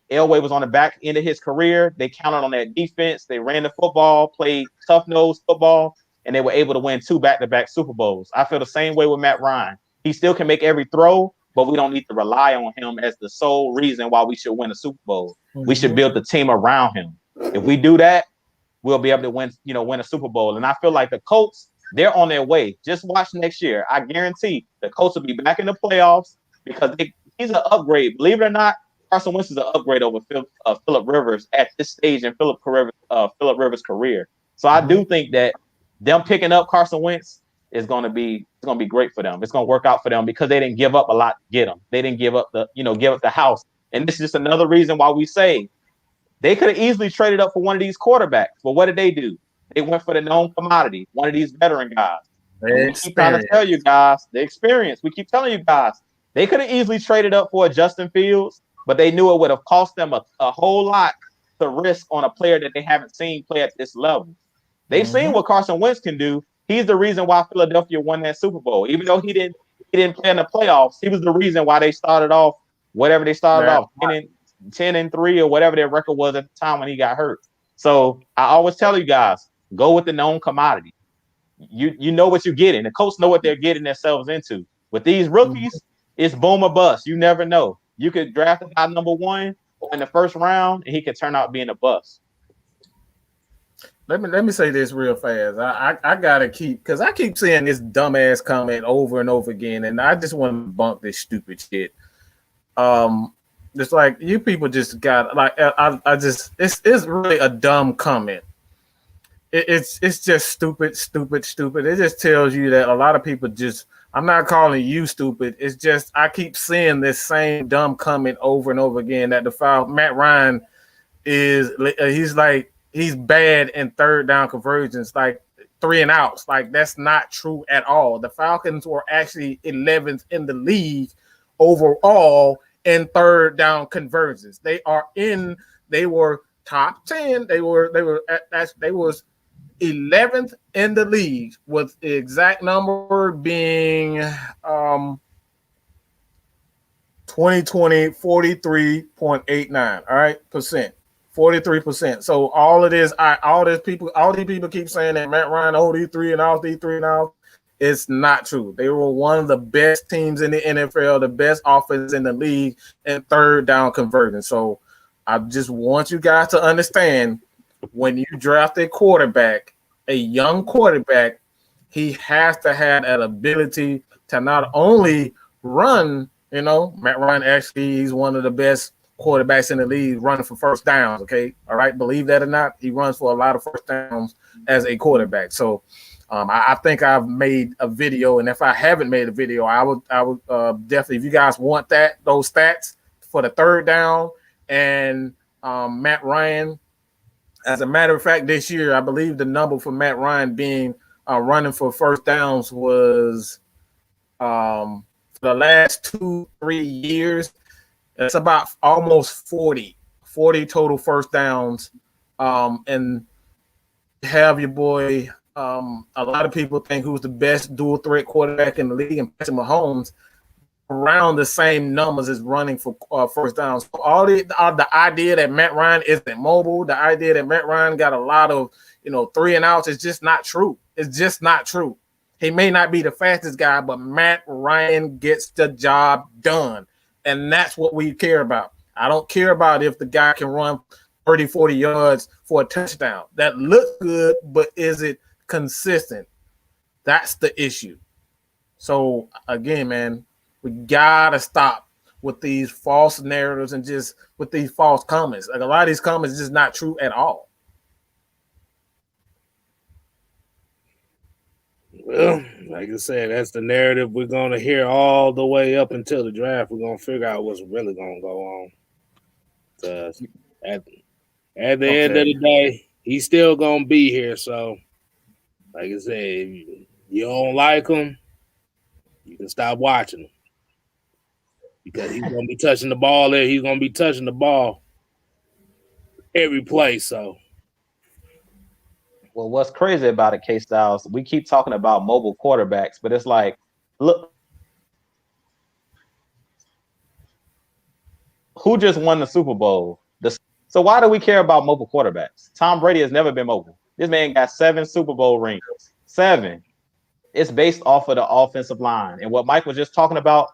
Elway was on the back end of his career. They counted on that defense. They ran the football, played tough-nosed football, and they were able to win 2 back-to-back Super Bowls. I feel the same way with Matt Ryan. He still can make every throw, but we don't need to rely on him as the sole reason why we should win a Super Bowl. Mm-hmm. We should build the team around him. If we do that, we'll be able to win a Super Bowl. And I feel like the Colts, they're on their way. Just watch next year. I guarantee the Colts will be back in the playoffs because he's an upgrade. Believe it or not, Carson Wentz is an upgrade over Phillip Rivers at this stage in Phillip Rivers' career. So I do think that them picking up Carson Wentz is going to be great for them. It's going to work out for them because they didn't give up a lot to get him. They didn't give up the house. And this is just another reason why we say they could have easily traded up for one of these quarterbacks. But what did they do? They went for the known commodity, one of these veteran guys. We keep trying to tell you guys the experience. We keep telling you guys they could have easily traded up for a Justin Fields, but they knew it would have cost them a whole lot to risk on a player that they haven't seen play at this level. They've seen what Carson Wentz can do. He's the reason why Philadelphia won that Super Bowl. Even though he didn't play in the playoffs, he was the reason why they started off whatever they started off 10-3 or whatever their record was at the time when he got hurt. So I always tell you guys, go with the known commodity. You know what you're getting. The Colts know what they're getting themselves into. With these rookies, it's boom or bust. You never know. You could draft a guy number 1 in the first round, and he could turn out being a bust. Let me say this real fast. I gotta because I keep seeing this dumbass comment over and over again, and I just want to bunk this stupid shit. It's like you people just got like I just it's really a dumb comment. It's just stupid. It just tells you that a lot of people just. I'm not calling you stupid. It's just I keep seeing this same dumb comment over and over again that Matt Ryan he's bad in third down conversions. Like 3 and outs. Like, that's not true at all. The Falcons were actually 11th in the league overall in third down conversions. They were top 10. They was 11th in the league, with the exact number being 2020 43.89. All right, percent. 43%. So all these people keep saying that Matt Ryan, D3 and out, D3 and out. It's not true. They were one of the best teams in the NFL, the best offense in the league, and third down conversion. So I just want you guys to understand, when you draft a quarterback, a young quarterback, he has to have that ability to not only run. Matt Ryan, actually, he's one of the best quarterbacks in the league running for first downs. Okay. All right. Believe that or not, he runs for a lot of first downs as a quarterback. So I think I've made a video, and if I haven't made a video, I would definitely, if you guys want those stats for the third down and Matt Ryan. As a matter of fact, this year, I believe the number for Matt Ryan being running for first downs was for the last 2-3 years, it's about almost 40 total first downs. And have your boy, a lot of people think who's the best dual threat quarterback in the league, and Patrick Mahomes, around the same numbers as running for first downs. So all the idea that Matt Ryan isn't mobile, the idea that Matt Ryan got a lot of 3 and outs, is just not true. It's just not true. He may not be the fastest guy, but Matt Ryan gets the job done. And that's what we care about. I don't care about if the guy can run 30, 40 yards for a touchdown. That looks good, but is it consistent? That's the issue. So, again, man, we got to stop with these false narratives and just with these false comments. Like, a lot of these comments is just not true at all. Well, like I said, that's the narrative we're going to hear all the way up until the draft. We're going to figure out what's really going to go on. At the end of the day, he's still going to be here. So, like I said, if you don't like him, you can stop watching him. Because he's going to be touching the ball there. He's going to be touching the ball every play. So, well, what's crazy about it, K-Styles, we keep talking about mobile quarterbacks, but it's like, look, who just won the Super Bowl? So why do we care about mobile quarterbacks? Tom Brady has never been mobile. This man got 7 Super Bowl rings. 7. It's based off of the offensive line. And what Mike was just talking about,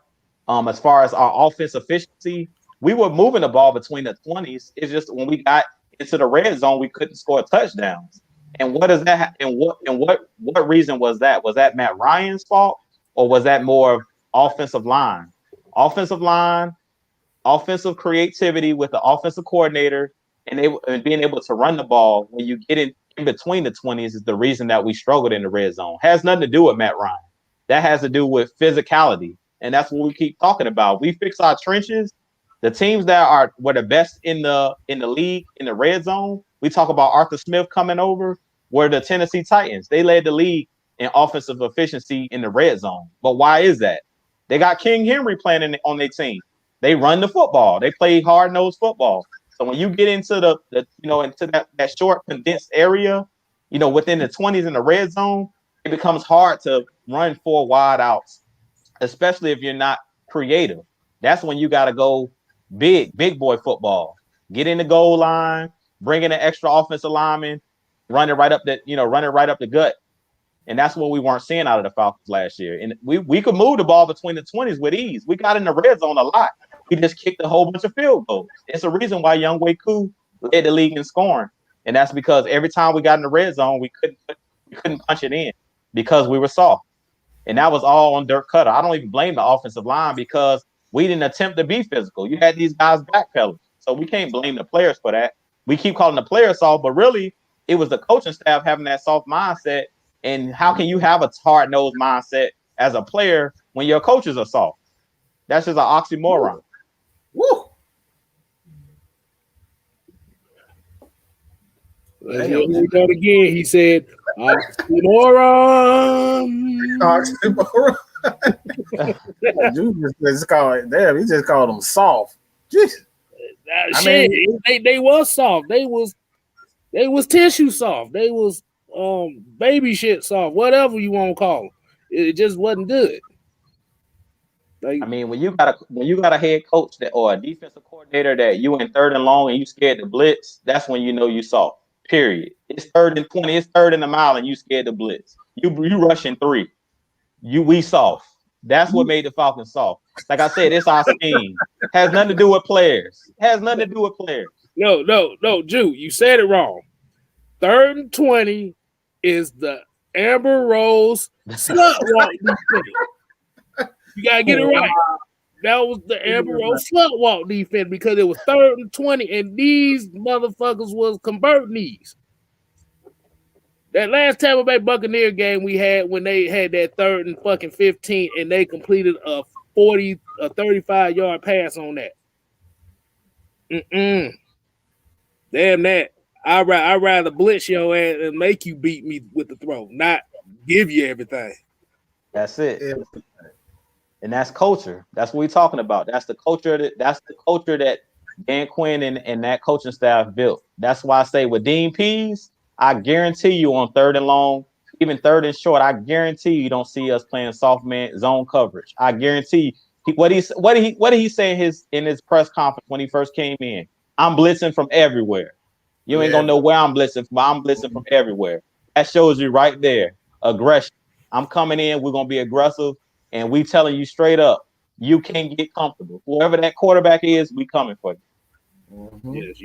as far as our offense efficiency, we were moving the ball between the 20s. It's just when we got into the red zone, we couldn't score touchdowns. And what is that? And what reason was that? Was that Matt Ryan's fault, or was that more offensive line? Offensive line, offensive creativity with the offensive coordinator, and being able to run the ball when you get in between the 20s is the reason that we struggled in the red zone. Has nothing to do with Matt Ryan. That has to do with physicality, and that's what we keep talking about. We fix our trenches. The teams that were the best in the league in the red zone. We talk about Arthur Smith coming over, were the Tennessee Titans. They led the league in offensive efficiency in the red zone. But why is that? They got King Henry playing on their team. They run the football. They play hard-nosed football. So when you get into into that short condensed area, within the 20s in the red zone, it becomes hard to run 4 wide outs, especially if you're not creative. That's when you got to go big boy football. Get in the goal line, bring in an extra offensive lineman, run it right up the gut. And that's what we weren't seeing out of the Falcons last year. And we could move the ball between the 20s with ease. We got in the red zone a lot. We just kicked a whole bunch of field goals. It's a reason why Younghoe Koo led the league in scoring. And that's because every time we got in the red zone, we couldn't punch it in because we were soft. And that was all on Dirk Cutter. I don't even blame the offensive line because we didn't attempt to be physical. You had these guys backpedaling. So we can't blame the players for that. We keep calling the players soft, but really it was the coaching staff having that soft mindset. And how can you have a hard-nosed mindset as a player when your coaches are soft? That's just an oxymoron. Woo. He done again. He said, "Oxymoron." Oxymoron. You just called. Damn, he just called them soft. Jeez. They was soft. They was tissue soft. They was baby shit soft. Whatever you want to call them. It just wasn't good. I mean, when you got a head coach that or a defensive coordinator that you in 3rd and long and you scared to blitz, that's when you know you soft. Period. It's 3rd and 20. It's 3rd and a mile and you scared to blitz. You rushing 3. We soft. That's what made the Falcons soft. Like I said, it's our scheme. Has nothing to do with players. No, Jew, you said it wrong. 3rd and 20 is the Amber Rose slut walk defense. You gotta get it right. That was the Amber Rose slut walk defense because it was 3rd and 20, and these motherfuckers was converting these. That last Tampa Bay Buccaneer game we had when they had that 3rd and fucking 15, and they completed a 35-yard pass on that. Damn that. I'd rather blitz your ass and make you beat me with the throw, not give you everything. That's it. And that's culture. That's what we're talking about. That's the culture that Dan Quinn and that coaching staff built. That's why I say with Dean Pease, I guarantee you on 3rd and long, even 3rd and short, I guarantee you don't see us playing soft man zone coverage. I guarantee what did he say in his press conference when he first came in? I'm blitzing from everywhere. You ain't gonna know where I'm blitzing from. I'm blitzing from everywhere. That shows you right there. Aggression. I'm coming in, we're gonna be aggressive. And we telling you straight up, you can't get comfortable. Whoever that quarterback is, we coming for you. Mm-hmm. Yes,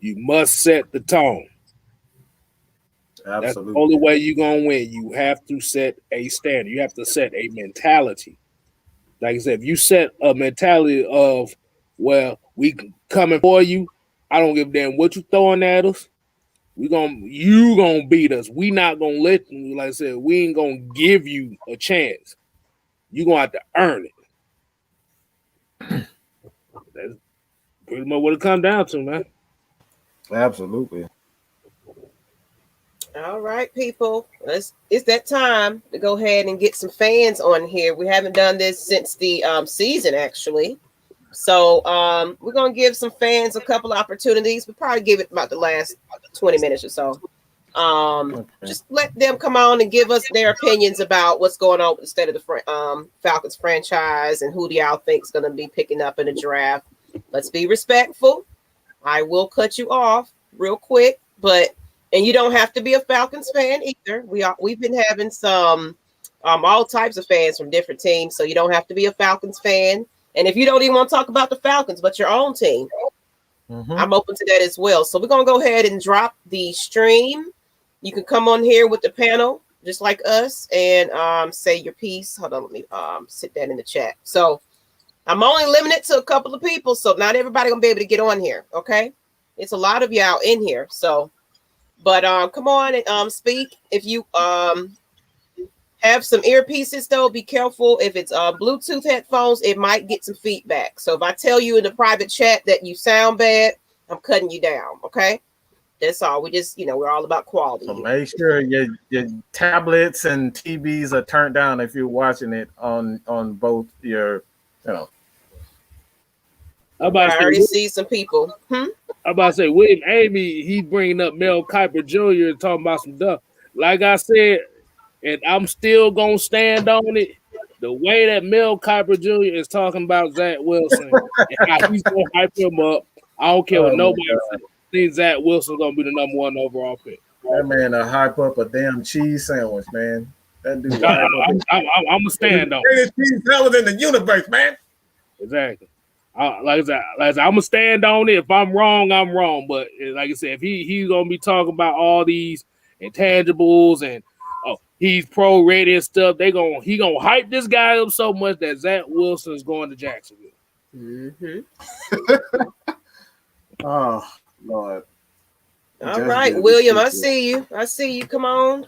you must set the tone. Absolutely. That's the only way you're gonna win. You have to set a standard. You have to set a mentality. Like I said, if you set a mentality of, well, we coming for you, I don't give a damn what you throwing at us. You gonna beat us. We not gonna let you. Like I said, we ain't gonna give you a chance. You're going to have to earn it. That's pretty much what it comes down to, man. Absolutely. All right, people. It's that time to go ahead and get some fans on here. We haven't done this since the season, actually. So we're going to give some fans a couple of opportunities. We'll probably give it about the last 20 minutes or so. Just let them come on and give us their opinions about what's going on with the state of the Falcons franchise and who do y'all think is going to be picking up in the draft. Let's be respectful. I will cut you off real quick, and you don't have to be a Falcons fan either. We've been having some all types of fans from different teams, so you don't have to be a Falcons fan. And if you don't even want to talk about the Falcons, but your own team, I'm open to that as well. So we're going to go ahead and drop the stream. You can come on here with the panel, just like us, and say your piece. Hold on, let me sit that in the chat. So I'm only limited to a couple of people, so not everybody gonna be able to get on here. Okay, it's a lot of y'all in here. So, but come on and speak. If you have some earpieces, though, be careful. If it's Bluetooth headphones, it might get some feedback. So if I tell you in the private chat that you sound bad, I'm cutting you down. Okay. That's all. We just, we're all about quality. So make sure your tablets and TVs are turned down if you're watching it on both your, I already see some people. I'm about to say, William Amy, he's bringing up Mel Kiper Jr. and talking about some stuff. Like I said, and I'm still going to stand on it. The way that Mel Kiper Jr. is talking about Zach Wilson and how he's going to hype him up, I don't care what nobody says. I think Zach Wilson's gonna be the number 1 overall pick. That man to hype up a damn cheese sandwich, man. That dude. I'm a stand on. Greatest cheese sandwich in the universe, man. Exactly. Like I said, I'm gonna stand on it. If I'm wrong, I'm wrong. But like I said, if he's gonna be talking about all these intangibles and he's pro ready and stuff, he gonna hype this guy up so much that Zach Wilson is going to Jacksonville. Oh. Lord. All right, William, I see you. Come on,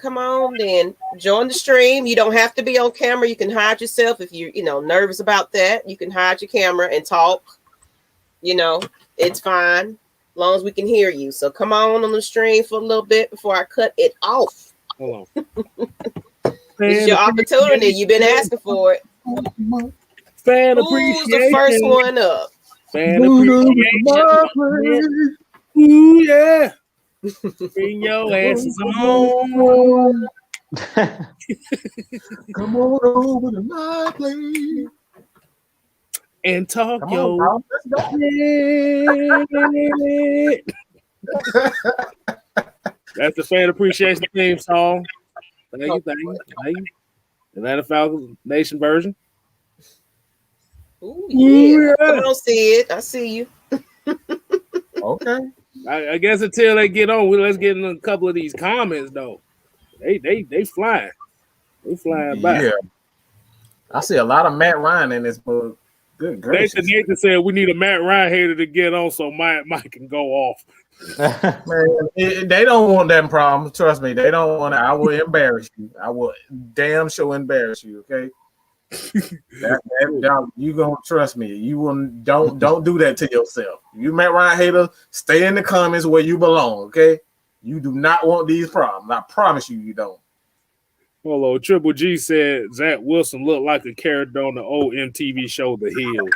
then join the stream. You don't have to be on camera. You can hide yourself if you're, nervous about that. You can hide your camera and talk. It's fine. long as we can hear you. So come on the stream for a little bit before I cut it off. Hold on. This is your opportunity. You've been asking for it. Fan Who's the first one up? Fan appreciation. Ooh, yeah. Bring your asses on. Come on over to my place and talk Come your on, let's go. That's the fan appreciation theme song. Thank you. Atlanta Falcons Nation version. Ooh, yeah. I don't see it. I see you. Okay. I guess until they get on, let's get in a couple of these comments though. They flying. They flying back. Yeah. I see a lot of Matt Ryan in this book. Good gracious. Nathan said we need a Matt Ryan hater to get on so Mike can go off. Man, they don't want that problem. Trust me, they don't want it. I will embarrass you. I will damn sure embarrass you. Okay, you gonna trust me. You will don't do that to yourself. You Matt Ryan hater, stay in the comments where you belong. Okay, you do not want these problems. I promise you don't. Hello, Triple G said Zach Wilson looked like a character on the old MTV show The Hill.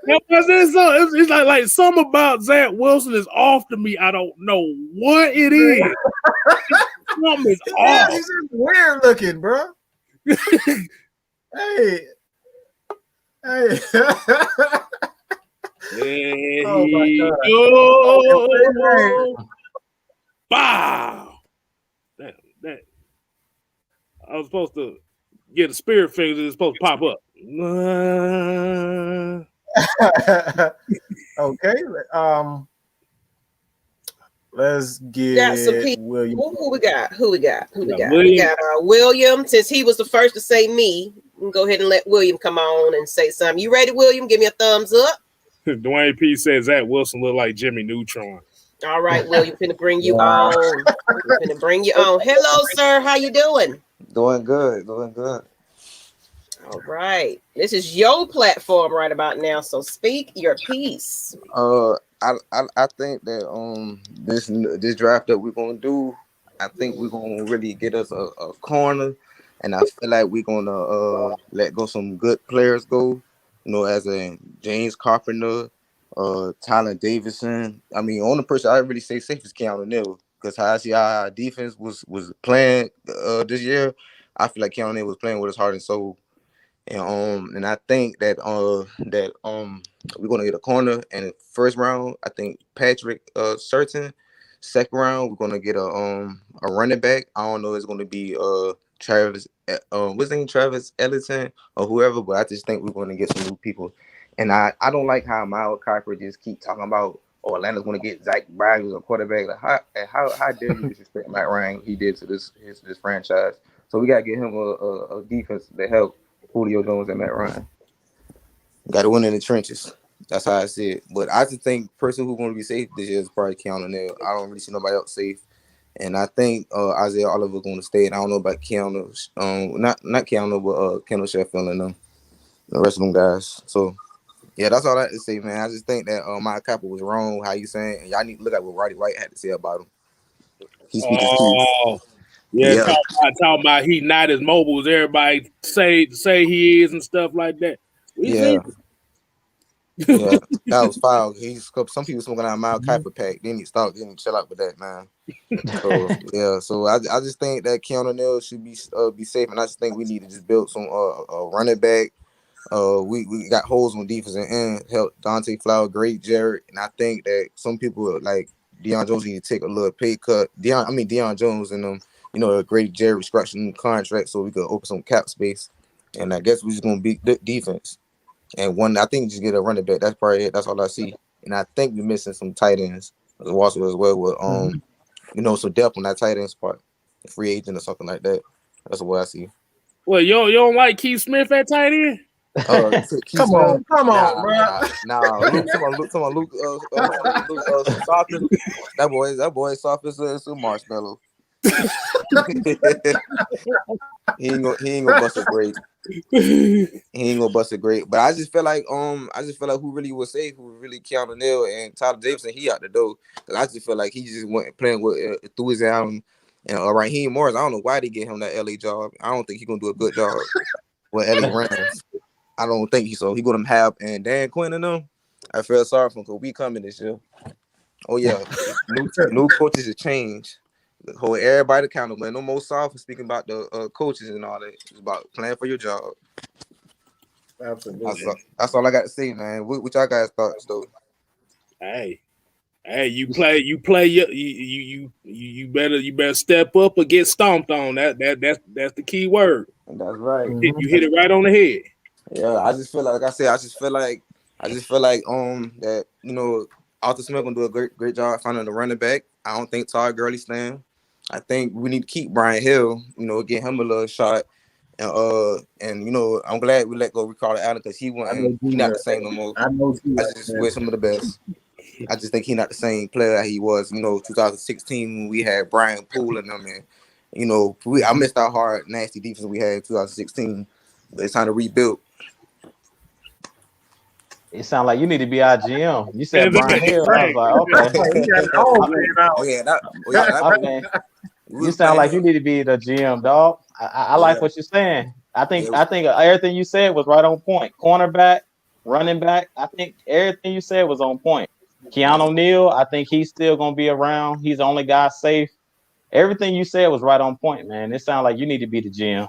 It's like something about Zach Wilson is off to me. I don't know what it is. Something is off. He's just weird looking, bro. Hey. Oh my God. Wow. That I was supposed to get a spirit finger that's supposed to pop up. Okay. Let's get William. Who we got? We got William. Since he was the first to say me, we'll go ahead and let William come on and say something. You ready, William? Give me a thumbs up. Dwayne P says Zach Wilson look like Jimmy Neutron. All right, William, finna bring you on. Finna bring you on. Hello, sir. How you doing? Doing good. All right. This is your platform right about now, so speak your piece. I think that this draft that we're gonna do, I think we're gonna really get us a corner, and I feel like we're gonna let go some good players go. You know, as a James Carpenter. Tyler Davidson. I mean, only person I really say safe is Keanu Neal, because how I see our defense was playing this year, I feel like Keanu Neal was playing with his heart and soul. And I think that we're gonna get a corner in the first round. I think Patrick Surtain. Second round, we're gonna get a running back. I don't know if it's gonna be Travis Ellington or whoever, but I just think we're gonna get some new people. And I don't like how Miles Kiper just keep talking about, oh, Atlanta's going to get Zach Bryan as a quarterback. Like, how dare you disrespect Matt Ryan? He did to this franchise. So we got to get him a defense to help Julio Jones and Matt Ryan. Got to win in the trenches. That's how I see it. But I just think person who's going to be safe this year is probably Keanu Neal. I don't really see nobody else safe. And I think Isaiah Oliver going to stay. And I don't know about Keanu, not Keanu, but Kendall Sheffield and the rest of them guys. So. Yeah, that's all I have to say, man. I just think that my Kappa was wrong, how you saying, and y'all need to look at what Roddy White had to say about him. He's yeah. Talking about he not as mobile as everybody say he is and stuff like that. Yeah, that was foul. Some people smoking out a Miles Kappa pack. Then he chill out with that, man. So I just think that Keanu Neal should be safe, and I just think we need to just build some running back. We got holes on defense and end. Help Dante Flower, great Jared, and I think that some people like Deion Jones need to take a little pay cut. Deion Jones and a great Jared restructuring contract so we could open some cap space. And I guess we're just gonna beat the defense. And I think just get a running back. That's probably it. That's all I see. And I think we're missing some tight ends as well with some depth on that tight end spot, a free agent or something like that. That's what I see. Well, you don't like Keith Smith at tight end? Come on, bro. Luke soft. That boy soft as a marshmallow. He ain't gonna bust a great. He ain't gonna bust a great. But I just feel like who really was safe, who really Keanu Neal and Tyler Davidson, he out the door. Cause I just feel like he just went playing with enthusiasm. And Raheem Morris, I don't know why they get him that LA job. I don't think he's gonna do a good job with LA Rams. I don't think he so. He gonna have and Dan Quinn and them. I feel sorry for him because we coming this year. Oh yeah, new coaches have changed. Hold everybody accountable. No more soft speaking about the coaches and all that. It's about playing for your job. Absolutely. That's all I got to say, man. What y'all guys thoughts though? Hey, you better step up or get stomped on. That's the key word. That's right. You hit it right on the head. Yeah, I just feel like I said. I just feel like that Arthur Smith gonna do a great job finding the running back. I don't think Todd Gurley's staying. I think we need to keep Brian Hill, get him a little shot. And I'm glad we let go Ricardo Allen because he's not the same no more. I just wish him the best. I just think he's not the same player that he was, 2016 when we had Brian Poole and them. And, I missed our hard, nasty defense we had in 2016. But it's time to rebuild. It sounds like you need to be our GM. You said Brian Hill. I was like, okay. You sound like you need to be the GM, dog. I like what you're saying. I think everything you said was right on point. Cornerback, running back. I think everything you said was on point. Keanu Neal, I think he's still gonna be around. He's the only guy safe. Everything you said was right on point, man. It sounds like you need to be the GM.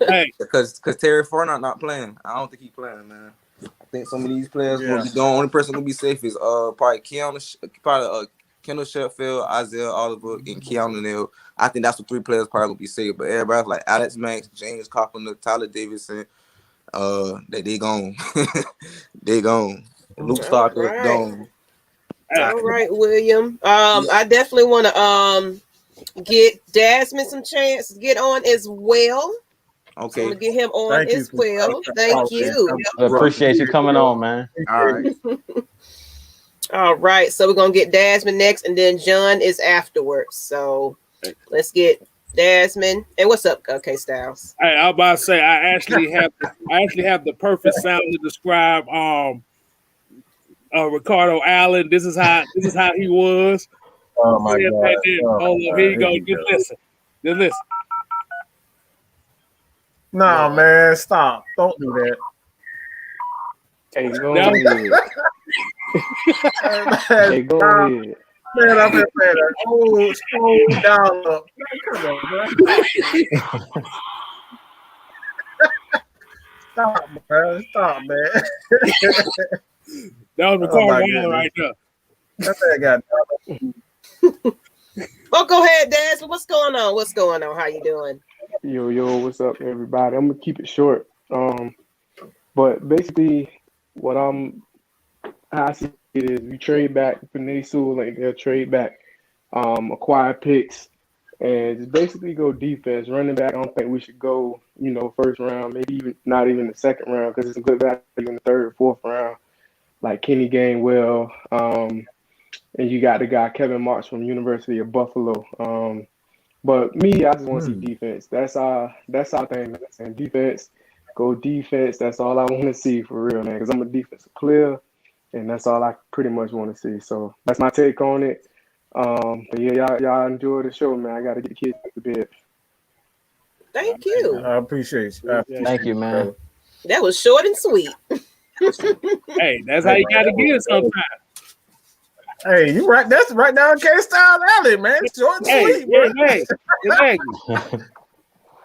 Hey, because Terry Fournette not playing. I don't think he's playing, man. I think some of these players will be the only person gonna be safe is probably Kendall Sheffield, Isaiah Oliver, and Keanu Neal. I think that's the three players probably gonna be safe. But everybody like Alex Max, James Carpenter, Tyler Davidson, they gone. They gone. Luke Stocker gone. All right, William. I definitely want to get Desmond some chance to get on as well. Okay. So I'm gonna get him on as well. Thank you. I appreciate you coming on, man. All right. All right. So we're gonna get Desmond next, and then John is afterwards. So let's get Desmond. And what's up, okay, Styles? Hey, I was about to say I actually have the perfect sound to describe Ricardo Allen. This is how he was. Oh my God. Hold on, here you go. Just listen. No, man, stop. Don't do that. Hey, go ahead. Hey, go ahead. Man, I've been playing that whole scroll down up. Come on, man. Stop, man. Stop, man. That was Ricardo Allen right there. That's what I got. Well, go ahead, Desmond. What's going on? What's going on? How you doing? Yo, what's up, everybody? I'm gonna keep it short. But basically, how I see it is, we trade back for Sewell, like they'll trade back, acquire picks, and just basically go defense. Running back, I don't think we should go, first round, maybe even not even the second round, because it's a good value in the third, fourth round, like Kenny Gainwell. And you got the guy Kevin Marks from University of Buffalo. But me, I just want to see defense. That's our thing. And defense, go defense. That's all I want to see for real, man. Because I'm a defensive player, and that's all I pretty much want to see. So that's my take on it. But yeah, y'all enjoy the show, man. I got to get the kids to bed. Thank you. I appreciate you. Thank you, man. That was short and sweet. Hey, that's how you got to get it sometimes. Hey, you right? That's right down K-Style Alley, man. Short and sweet, man.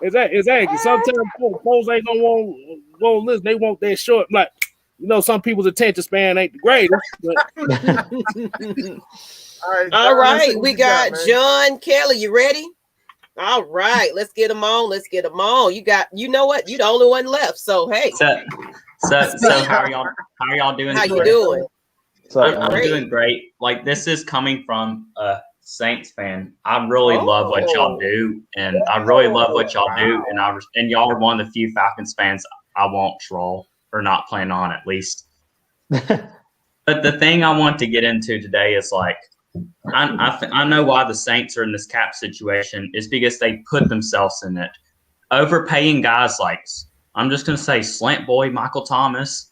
Exactly. Sometimes folks ain't gonna want listen. They want that short. Like, some people's attention span ain't the greatest. But... All right, we got John Kelly. You ready? All right, let's get them on. You know what? You the only one left. So hey. So how are y'all doing? How you doing? I'm doing great. Like, this is coming from a Saints fan. I really love what y'all do, and and y'all are one of the few Falcons fans I won't troll, or not plan on, at least. But the thing I want to get into today is, like, I know why the Saints are in this cap situation is because they put themselves in it, overpaying guys like, I'm just going to say, Slant Boy, Michael Thomas,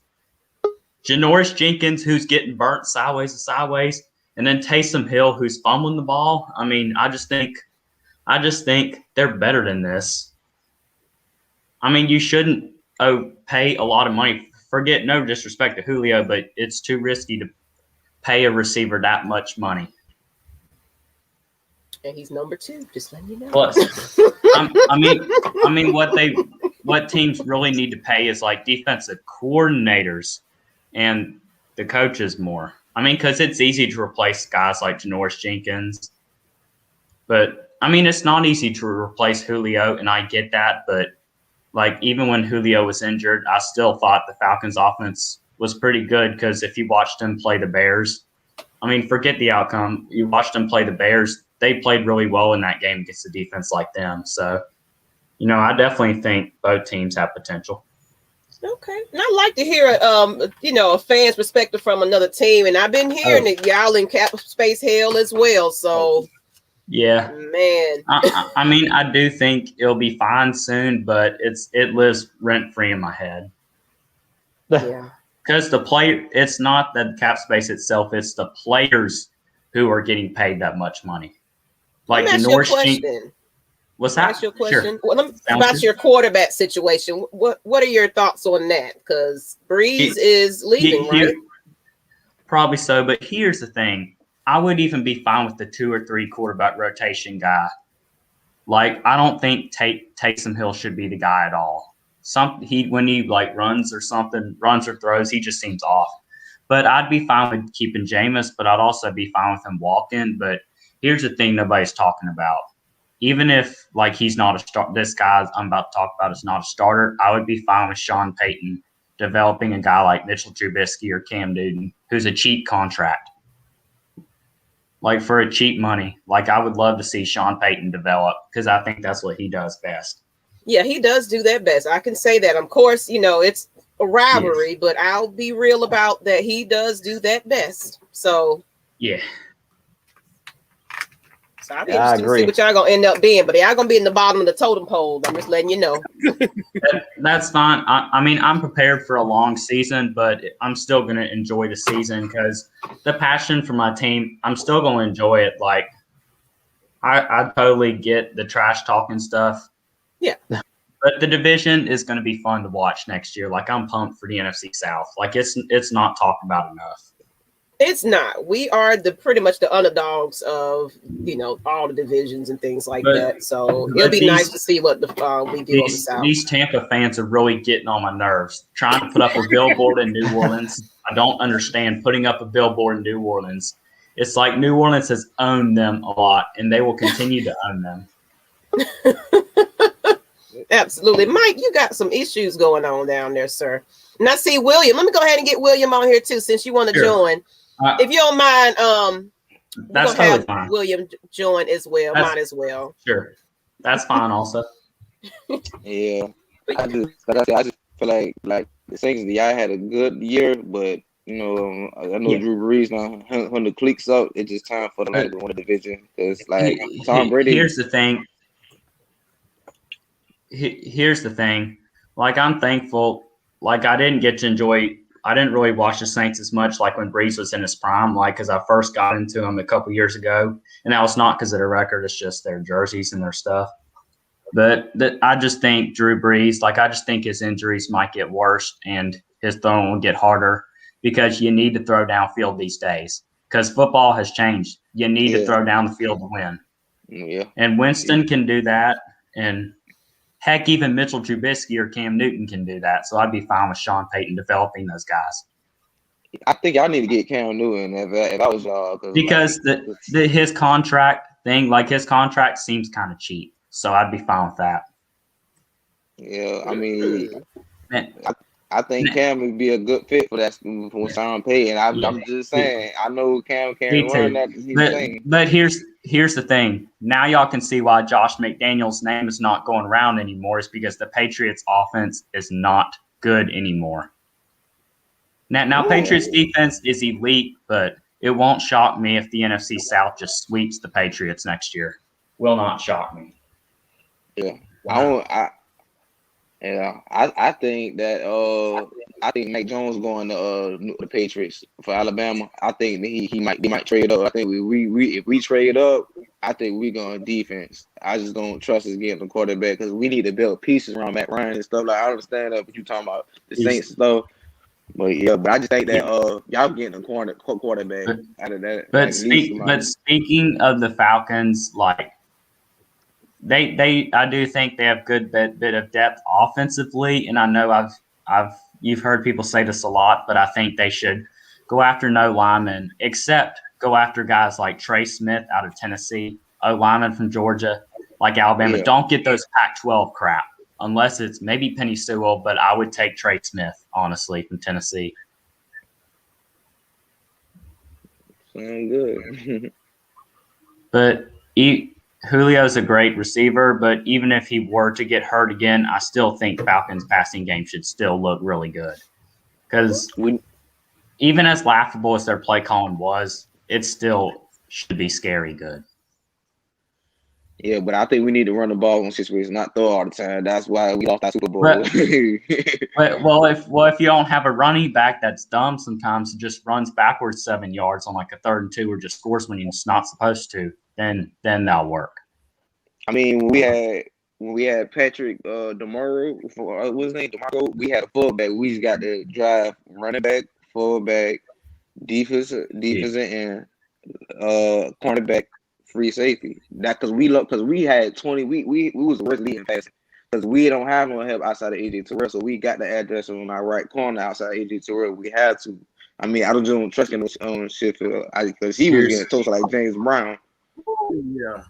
Janoris Jenkins, who's getting burnt sideways to sideways, and then Taysom Hill, who's fumbling the ball. I mean, I just think they're better than this. I mean, you shouldn't pay a lot of money. Forget, no disrespect to Julio, but it's too risky to pay a receiver that much money. And he's number 2. Just letting you know. Plus, I mean, what teams really need to pay is like defensive coordinators and the coaches more. I mean, because it's easy to replace guys like Janoris Jenkins, but I mean, it's not easy to replace Julio, and I get that. But like, even when Julio was injured, I still thought the Falcons' offense was pretty good because if you watched them play the Bears, I mean, forget the outcome. You watched them play the Bears. They played really well in that game against a defense like them. So, I definitely think both teams have potential. Okay. And I like to hear, a fan's perspective from another team. And I've been hearing that y'all in cap space hell as well. So, yeah, man. I mean, I do think it'll be fine soon, but it lives rent free in my head. Yeah. Because it's not the cap space itself; it's the players who are getting paid that much money. Like Janoris Jenkins. What's that? Ask you a question. Sure. Well, about your quarterback situation. What are your thoughts on that? Because Breeze is leaving, right? Probably so. But here's the thing: I would even be fine with the 2 or 3 quarterback rotation guy. Like, I don't think Taysom Hill should be the guy at all. When he like runs or throws, he just seems off. But I'd be fine with keeping Jameis, but I'd also be fine with him walking. But here's the thing: nobody's talking about. Even if like he's not a start, this guy I'm about to talk about is not a starter, I would be fine with Sean Payton developing a guy like Mitchell Trubisky or Cam Newton, who's a cheap contract. Like for a cheap money, like I would love to see Sean Payton develop because I think that's what he does best. Yeah, he does do that best. I can say that. Of course, it's a rivalry, but I'll be real about that. He does do that best. So yeah. So I'll be interested to see what y'all gonna end up being, but y'all gonna be in the bottom of the totem pole. I'm just letting you know. That's fine. I mean, I'm prepared for a long season, but I'm still gonna enjoy the season because the passion for my team, I'm still gonna enjoy it. Like, I totally get the trash talking stuff. Yeah. But the division is gonna be fun to watch next year. Like, I'm pumped for the NFC South. Like, it's not talked about enough. It's not. We are pretty much the underdogs of all the divisions and things like that. So it'll be nice to see what we do on the South. These Tampa fans are really getting on my nerves. Trying to put up a billboard in New Orleans. I don't understand putting up a billboard in New Orleans. It's like New Orleans has owned them a lot, and they will continue to own them. Absolutely, Mike. You got some issues going on down there, sir. And I see William. Let me go ahead and get William on here too, since you want to join. If you don't mind, that's totally fine. William join as well. Mine as well. Sure, that's fine. Also, yeah. I just feel like the Saints. Y'all had a good year, but I know Drew Brees now. When the cliques up, it's just time for them to win the division. Because like Tom Brady. Here's the thing. Here's the thing. Like, I'm thankful. Like, I didn't really watch the Saints as much like when Brees was in his prime, like because I first got into them a couple years ago, and that was not because of their record; it's just their jerseys and their stuff. But I just think Drew Brees, I just think his injuries might get worse and his throwing will get harder because you need to throw downfield these days because football has changed. You need to throw down the field to win. Yeah, and Winston can do that, and heck, even Mitchell Trubisky or Cam Newton can do that. So I'd be fine with Sean Payton developing those guys. I think y'all need to get Cam Newton if I was y'all. Because his contract thing, his contract seems kind of cheap. So I'd be fine with that. Yeah, I mean, I think Cam would be a good fit for that for Sean Payton. I'm just saying, I know Cam can run that. But here's the thing. Now y'all can see why Josh McDaniels' name is not going around anymore. Is because the Patriots' offense is not good anymore. Now Patriots' defense is elite, but it won't shock me if the NFC South just sweeps the Patriots next year. Will not shock me. Yeah. Wow. I think that I think Mac Jones going to the Patriots for Alabama. I think that he might trade up. I think we if we trade up, I think we going defense. I just don't trust us getting the quarterback because we need to build pieces around Matt Ryan and stuff. Like I understand that, but you talking about the Saints and stuff. But yeah, but I just think that y'all getting a quarterback out of that. But speaking of the Falcons, like I do think they have good bit of depth offensively, and I know you've heard people say this a lot, but I think they should go after no linemen, except go after guys like Trey Smith out of Tennessee, O lineman from Georgia, like Alabama. Yeah. Don't get those Pac-12 crap unless it's maybe Penny Sewell, but I would take Trey Smith honestly from Tennessee. Sound good. But Julio's a great receiver, but even if he were to get hurt again, I still think Falcons' passing game should still look really good. Because even as laughable as their play calling was, it still should be scary good. Yeah, but I think we need to run the ball in situations, not throw all the time. That's why we lost that Super Bowl. If you don't have a running back that's dumb sometimes, it just runs backwards 7 yards on like a 3rd and 2 or just scores when he's not supposed to, then that'll work. I mean, when we had Patrick DeMarco, what's his name? DeMarco, we had a fullback. We just got to drive running back, fullback, defense and cornerback, free safety. That because we had 20. We was the worst leading passing because we don't have no help outside of AJ Terrell. So we got the address on our right corner outside of AJ Terrell. We had to. I mean, I don't trust him on shit because he was getting toasted like James Brown. Yeah.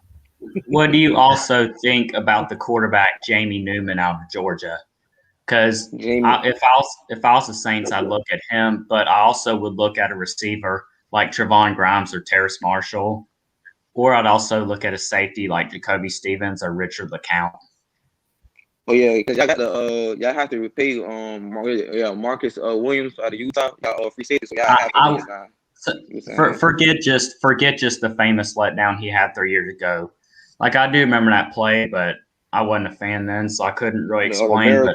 What do you also think about the quarterback Jamie Newman out of Georgia? Because if I was the Saints, I'd look at him, but I also would look at a receiver like Trevon Grimes or Terrace Marshall, or I'd also look at a safety like Jacoby Stevens or Richard LeCount. Oh yeah, because y'all have to repay Marcus Williams out of Utah, free safety. So y'all have to forget just the famous letdown he had 3 years ago. Like I do remember that play, but I wasn't a fan then, so I couldn't really explain.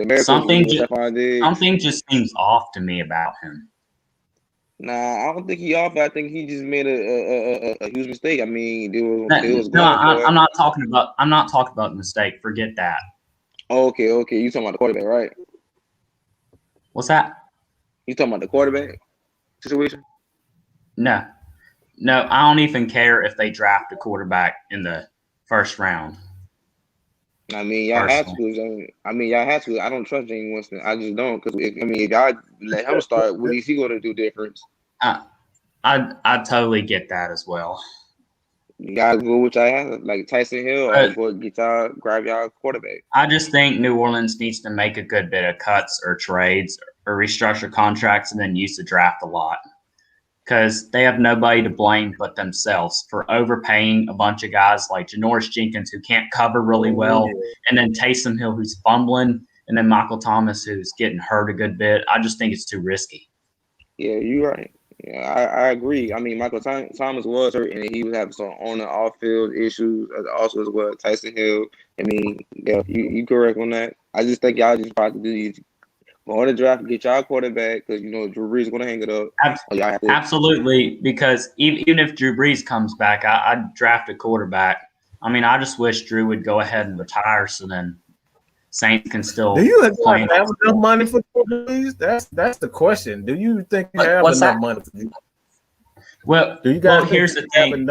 But something just seems off to me about him. Nah, I don't think he off. I think he just made a huge mistake. I mean, I'm not talking about the mistake. Forget that. Oh, okay. You talking about the quarterback, right? What's that? You talking about the quarterback situation? No, I don't even care if they draft a quarterback in the 1st round. I mean, y'all have to. I don't trust James Winston. I just don't because if y'all let him start, what is he going to do difference? I totally get that as well. You guys go with y'all have, like Tyson Hill, or go grab y'all quarterback. I just think New Orleans needs to make a good bit of cuts or trades or restructure contracts and then use the draft a lot. Because they have nobody to blame but themselves for overpaying a bunch of guys like Janoris Jenkins, who can't cover really well, and then Taysom Hill, who's fumbling, and then Michael Thomas, who's getting hurt a good bit. I just think it's too risky. Yeah, you're right. Yeah, I agree. I mean, Michael Thomas was hurt, and he was having some on and off field issues, also as well. Tyson Hill. I mean, yeah, you correct on that. I just think y'all just about to do. Go on the draft and get y'all quarterback because Drew Brees is going to hang it up. Absolutely, because even if Drew Brees comes back, I'd draft a quarterback. I mean, I just wish Drew would go ahead and retire so then Saints can still. Do you have enough money for Drew Brees? That's the question. Do you think you have enough money for Drew? Well, here's the thing.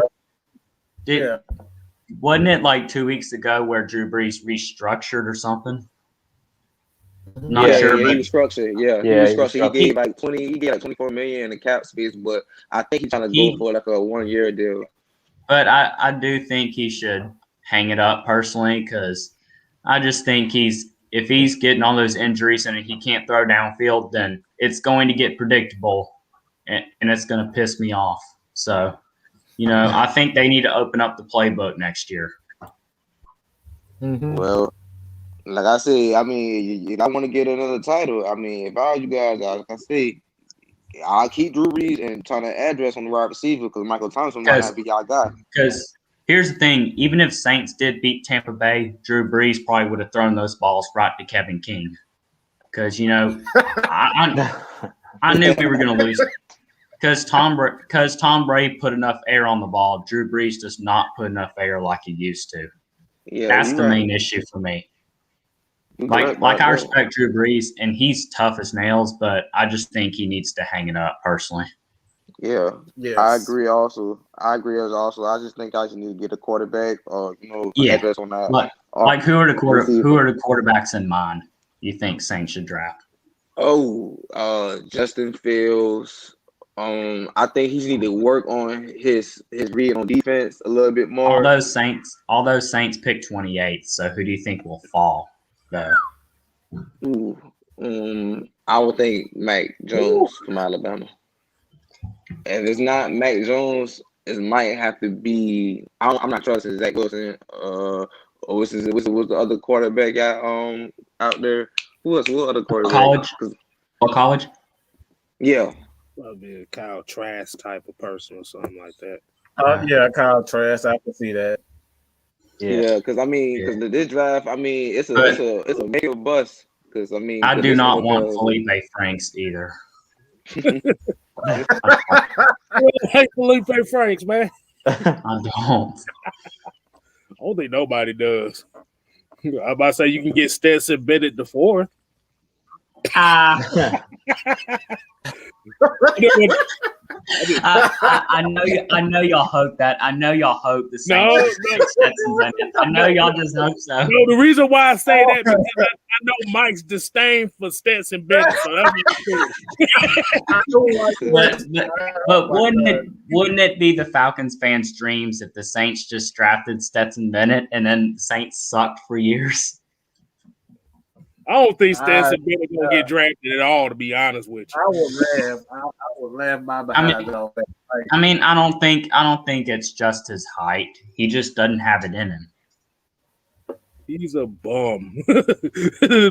Wasn't it like 2 weeks ago where Drew Brees restructured or something? Not sure. Yeah, he was structured. He was structured. He gave like 24 million in the cap space, but I think he's trying to go for like a 1 year deal. But I do think he should hang it up personally because I just think if he's getting all those injuries and he can't throw downfield, then it's going to get predictable and it's going to piss me off. So, I think they need to open up the playbook next year. Mm-hmm. Well, like I said, I mean, if I want to get another title, I mean, if all you guys are, like I say, I'll keep Drew Brees and turn the address on the wide receiver because Michael Thompson might not be y'all guy. Because here's the thing: even if Saints did beat Tampa Bay, Drew Brees probably would have thrown those balls right to Kevin King. Because I knew we were going to lose. Because Tom Brady put enough air on the ball, Drew Brees does not put enough air like he used to. Yeah, that's the main issue for me. Like I respect Drew Brees, and he's tough as nails, but I just think he needs to hang it up personally. Yeah, yes. I agree. Also, I just think I just need to get a quarterback, or address on that. Like who are the quarterbacks in mind you think Saints should draft? Justin Fields. I think he need to work on his read on defense a little bit more. All those Saints pick 28. So who do you think will fall though? I would think Mac Jones from Alabama. If it's not Mac Jones, it might have to be. I'm not trusting Zach Wilson. What's the other quarterback out there? What other quarterback? What college? Yeah. Probably a Kyle Trask type of person or something like that. Kyle Trask. I can see that. Yeah, because this draft, it's a make or bust. Because I do not want Felipe Franks either. I hate Felipe Franks, man. I don't. I don't think nobody does. I'm about to say you can get Stetson Bennett the fourth. I know y'all hope that. I know y'all hope the Saints Stetson Bennett. I know y'all just hope so. No, the reason why I say that because I know Mike's disdain for Stetson Bennett, so that's but wouldn't it be the Falcons fans' dreams if the Saints just drafted Stetson Bennett and then the Saints sucked for years? I don't think Stetson Bennett gonna get drafted at all, to be honest with you. I would laugh my behind off. I don't think it's just his height. He just doesn't have it in him. He's a bum.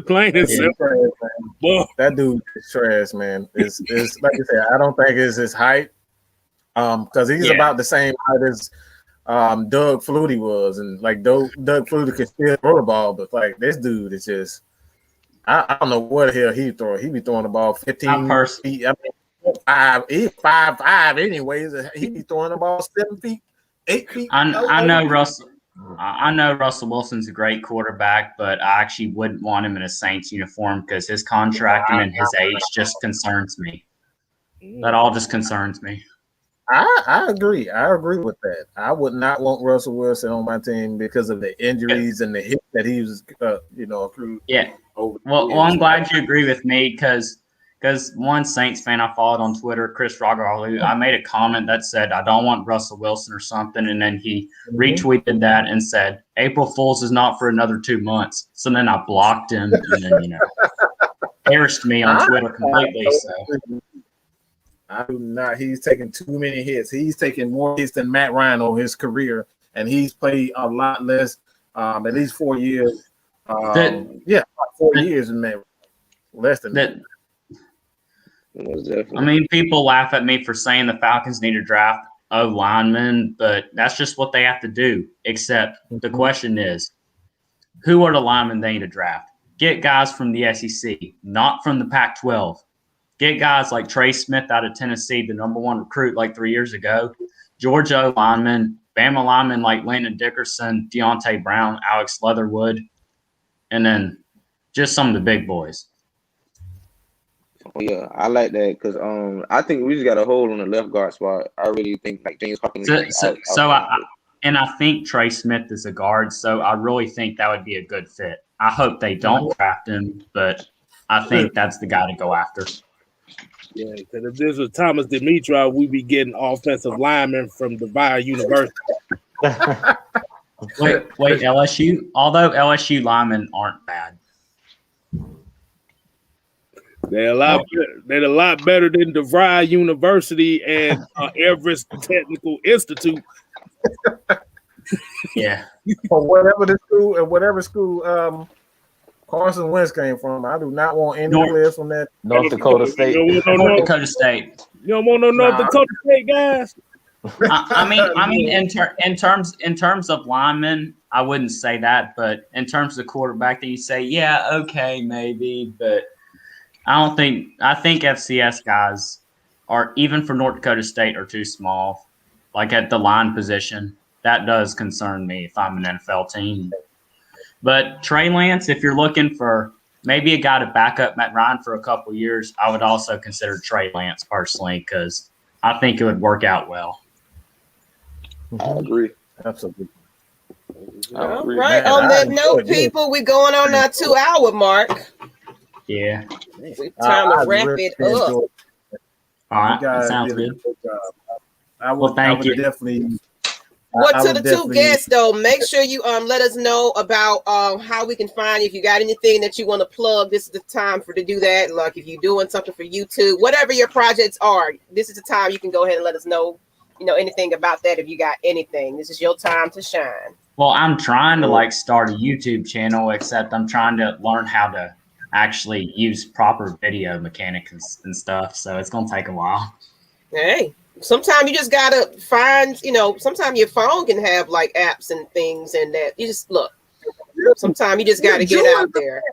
Plain and simple. That dude is trash, man. It's like you said, I don't think it's his height. Because he's about the same height as Doug Flutie was, and like Doug Flutie can still throw the ball, but like this dude is just. I don't know what the hell he throw. He be throwing the ball 15 feet. He's 5'5" anyways. He be throwing the ball 7 feet, 8 feet. I know Russell Wilson's a great quarterback, but I actually wouldn't want him in a Saints uniform because his contract and his age just concerns me. That all just concerns me. I agree. I agree with that. I would not want Russell Wilson on my team because of the injuries and the hit that he was, accrued. Yeah. Well, I'm glad you agree with me because one Saints fan I followed on Twitter, Chris Roggerlu, I made a comment that said I don't want Russell Wilson or something, and then he retweeted that and said April Fool's is not for another 2 months. So then I blocked him and then embarrassed me on Twitter completely. So. I do not. He's taking too many hits. He's taking more hits than Matt Ryan over his career, and he's played a lot less. At least 4 years. 4 years in Matt. Less than that. People laugh at me for saying the Falcons need to draft O linemen, but that's just what they have to do. Except the question is, who are the linemen they need to draft? Get guys from the SEC, not from the Pac-12. Get guys like Trey Smith out of Tennessee, the #1 recruit like 3 years ago. Georgia linemen, Bama linemen like Landon Dickerson, Deontay Brown, Alex Leatherwood, and then just some of the big boys. Yeah, I like that because I think we just got a hole on the left guard spot. I really think like James Hawkins. I think Trey Smith is a guard, so I really think that would be a good fit. I hope they don't draft him, but I think that's the guy to go after. Yeah, because if this was Thomas Dimitrov, we'd be getting offensive linemen from DeVry University. Wait, LSU? Although LSU linemen aren't bad. They're a lot better than DeVry University and Everest Technical Institute. Yeah. Or whatever school Carson Wentz came from. I do not want any players from that. North Dakota State. North Dakota State. You don't want no North Dakota State guys. I mean, in terms of linemen, I wouldn't say that, but in terms of quarterback, then you say, yeah, okay, maybe, but I think FCS guys are, even for North Dakota State, are too small. Like at the line position, that does concern me if I'm an NFL team. But Trey Lance, if you're looking for maybe a guy to back up Matt Ryan for a couple years, I would also consider Trey Lance personally because I think it would work out well. I agree. Absolutely. All right. On that note, people, we're going on our 2-hour mark. Yeah. It's time to wrap it up. All right. That sounds good. Thank you. Definitely. What to the two guests though? Make sure you let us know about how we can find you. If you got anything that you want to plug, this is the time to do that. Like if you're doing something for YouTube, whatever your projects are, this is the time you can go ahead and let us know. Anything about that. If you got anything, this is your time to shine. Well, I'm trying to start a YouTube channel, except I'm trying to learn how to actually use proper video mechanics and stuff. So it's gonna take a while. Hey. Sometimes you just gotta find, sometimes your phone can have like apps and things and that you just look. Sometimes you just gotta get out there.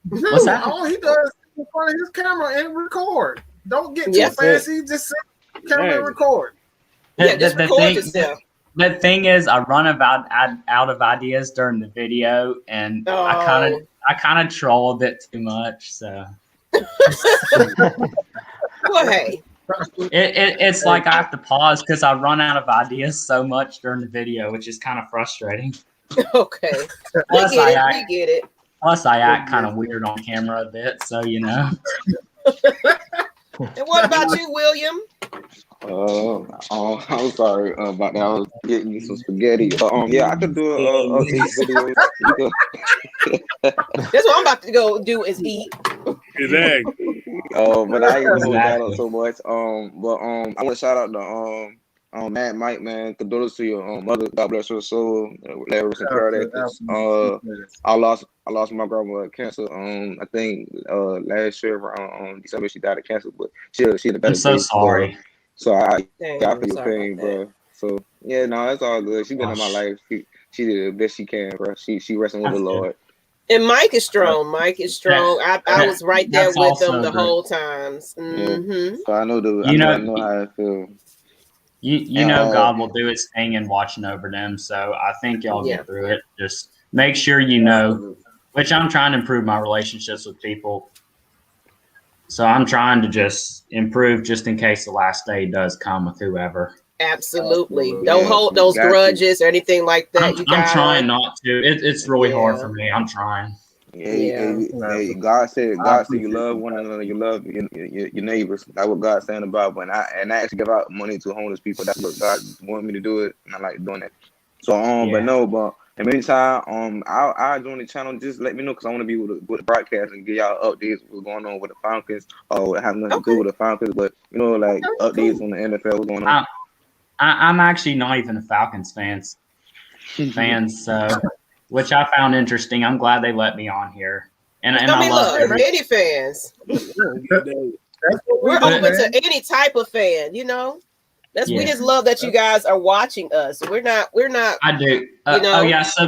What's that? All he does is in front of his camera and record. Don't get too fancy. Just sit on the camera and record. Just record yourself. The thing is, I run out of ideas during the video, and I kind of trolled it too much. So, well, hey. It's like I have to pause because I run out of ideas so much during the video, which is kind of frustrating. Okay. We get it. Plus, I act kind of weird on camera a bit, so And what about you, William? I'm sorry about that. I was getting me some spaghetti. I could do a video. That's what I'm about to go do is eat. Exactly. But I ain't gonna hold that up so much. I want to shout out to Matt Mike, man. Condolences to your mother. God bless her soul. Let her rest in paradise. I lost my grandma to cancer. I think last year around December she died of cancer, but she had a better. I'm so sorry. So I feel your pain, bro. So it's all good. She been in my life. She did the best she can, bro. She resting with the Lord. And Mike is strong. I was right there with them the whole time. Mm-hmm. So I know how I feel. God will do his thing in watching over them. So I think y'all get through it. Just make sure which I'm trying to improve my relationships with people. So I'm trying to just improve just in case the last day does come with whoever. Absolutely. Don't hold those grudges or anything like that. I'm trying not to. It's really hard for me. I'm trying. Hey, God said you love one another, you love your neighbors. That's what God's saying about. When I actually give out money to homeless people. That's what God wanted me to do it, and I like doing that. So but in the meantime, I'll join the channel. Just let me know because I want to be with the broadcast and give y'all updates what's going on with the Falcons. It have nothing to do with the Falcons, but updates on the NFL what's going on. I'm actually not even a Falcons fan, so which I found interesting. I'm glad they let me on here, and I love any fans. We're open to any type of fan, We just love that you guys are watching us. We're not. I do.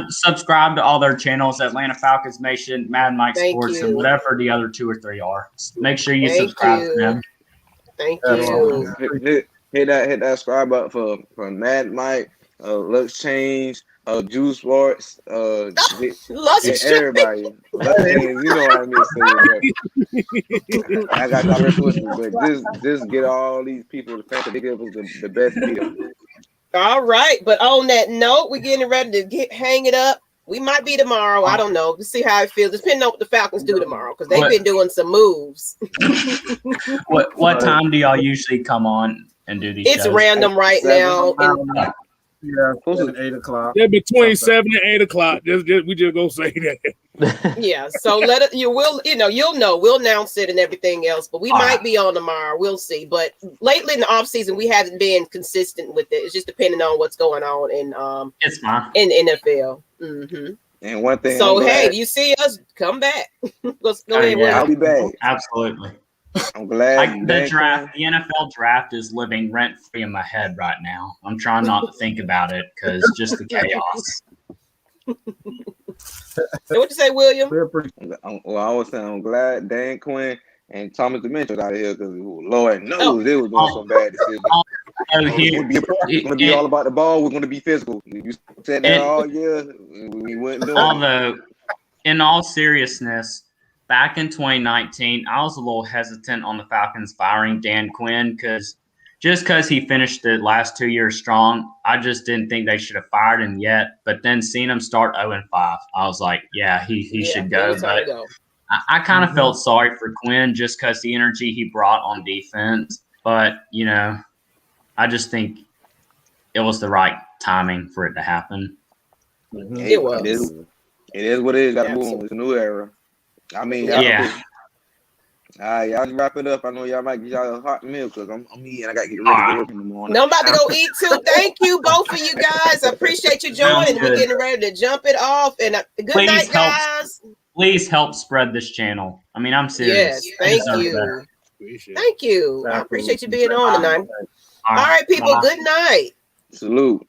Subscribe to all their channels: Atlanta Falcons Nation, Mad Mike Sports, and whatever the other 2 or 3 are. Make sure you subscribe to them. Thank you. Hit that subscribe button for Mad Mike, Let's Change, Juice Sports, everybody. You know what I mean? I got but just get all these people to think they give us the best video. All right, but on that note, we're getting ready to hang it up. We might be tomorrow. I don't know. We'll see how it feels. Depending on what the Falcons do tomorrow, because they've been doing some moves. What time do y'all usually come on and do these It's shows? random right now. At 8 o'clock. They're between 7 and 8 o'clock. We just gonna say that. Yeah. So you'll know. We'll announce it and everything else. But we might be on tomorrow. We'll see. But lately in the off season, we haven't been consistent with it. It's just depending on what's going on in it's fine. in NFL. Mm-hmm. And one thing. So hey, if you see us, come back. Go ahead. Yeah. I'll be back. Absolutely. I'm glad. Like the draft, the NFL draft is living rent free in my head right now. I'm trying not to think about it because just the chaos. What you say, William? Well, I was saying I'm glad Dan Quinn and Thomas Dementia out of here because Lord knows they was doing some bad decisions. It's going to be all about the ball. We're going to be physical. You said that all year. We wouldn't do it. Although, in all seriousness, back in 2019, I was a little hesitant on the Falcons firing Dan Quinn because he finished the last 2 years strong, I just didn't think they should have fired him yet. But then seeing him start 0-5, I was like, yeah, he should go. But I kind of felt sorry for Quinn just because the energy he brought on defense. But, you know, I just think it was the right timing for it to happen. It was. It is what it is. Got to move on. It's a new era. I mean, yeah. All right, y'all just wrap it up. I know y'all might get y'all a hot meal because I'm eating. I got to get ready to work in the morning. No, I'm about to go eat too. Thank you, both of you guys. I appreciate you joining. We're getting ready to jump it off. And good night, guys. Please help spread this channel. I mean, I'm serious. Yes, thank you. Thank you. I appreciate you being on tonight. All right, people. Good night. Salute.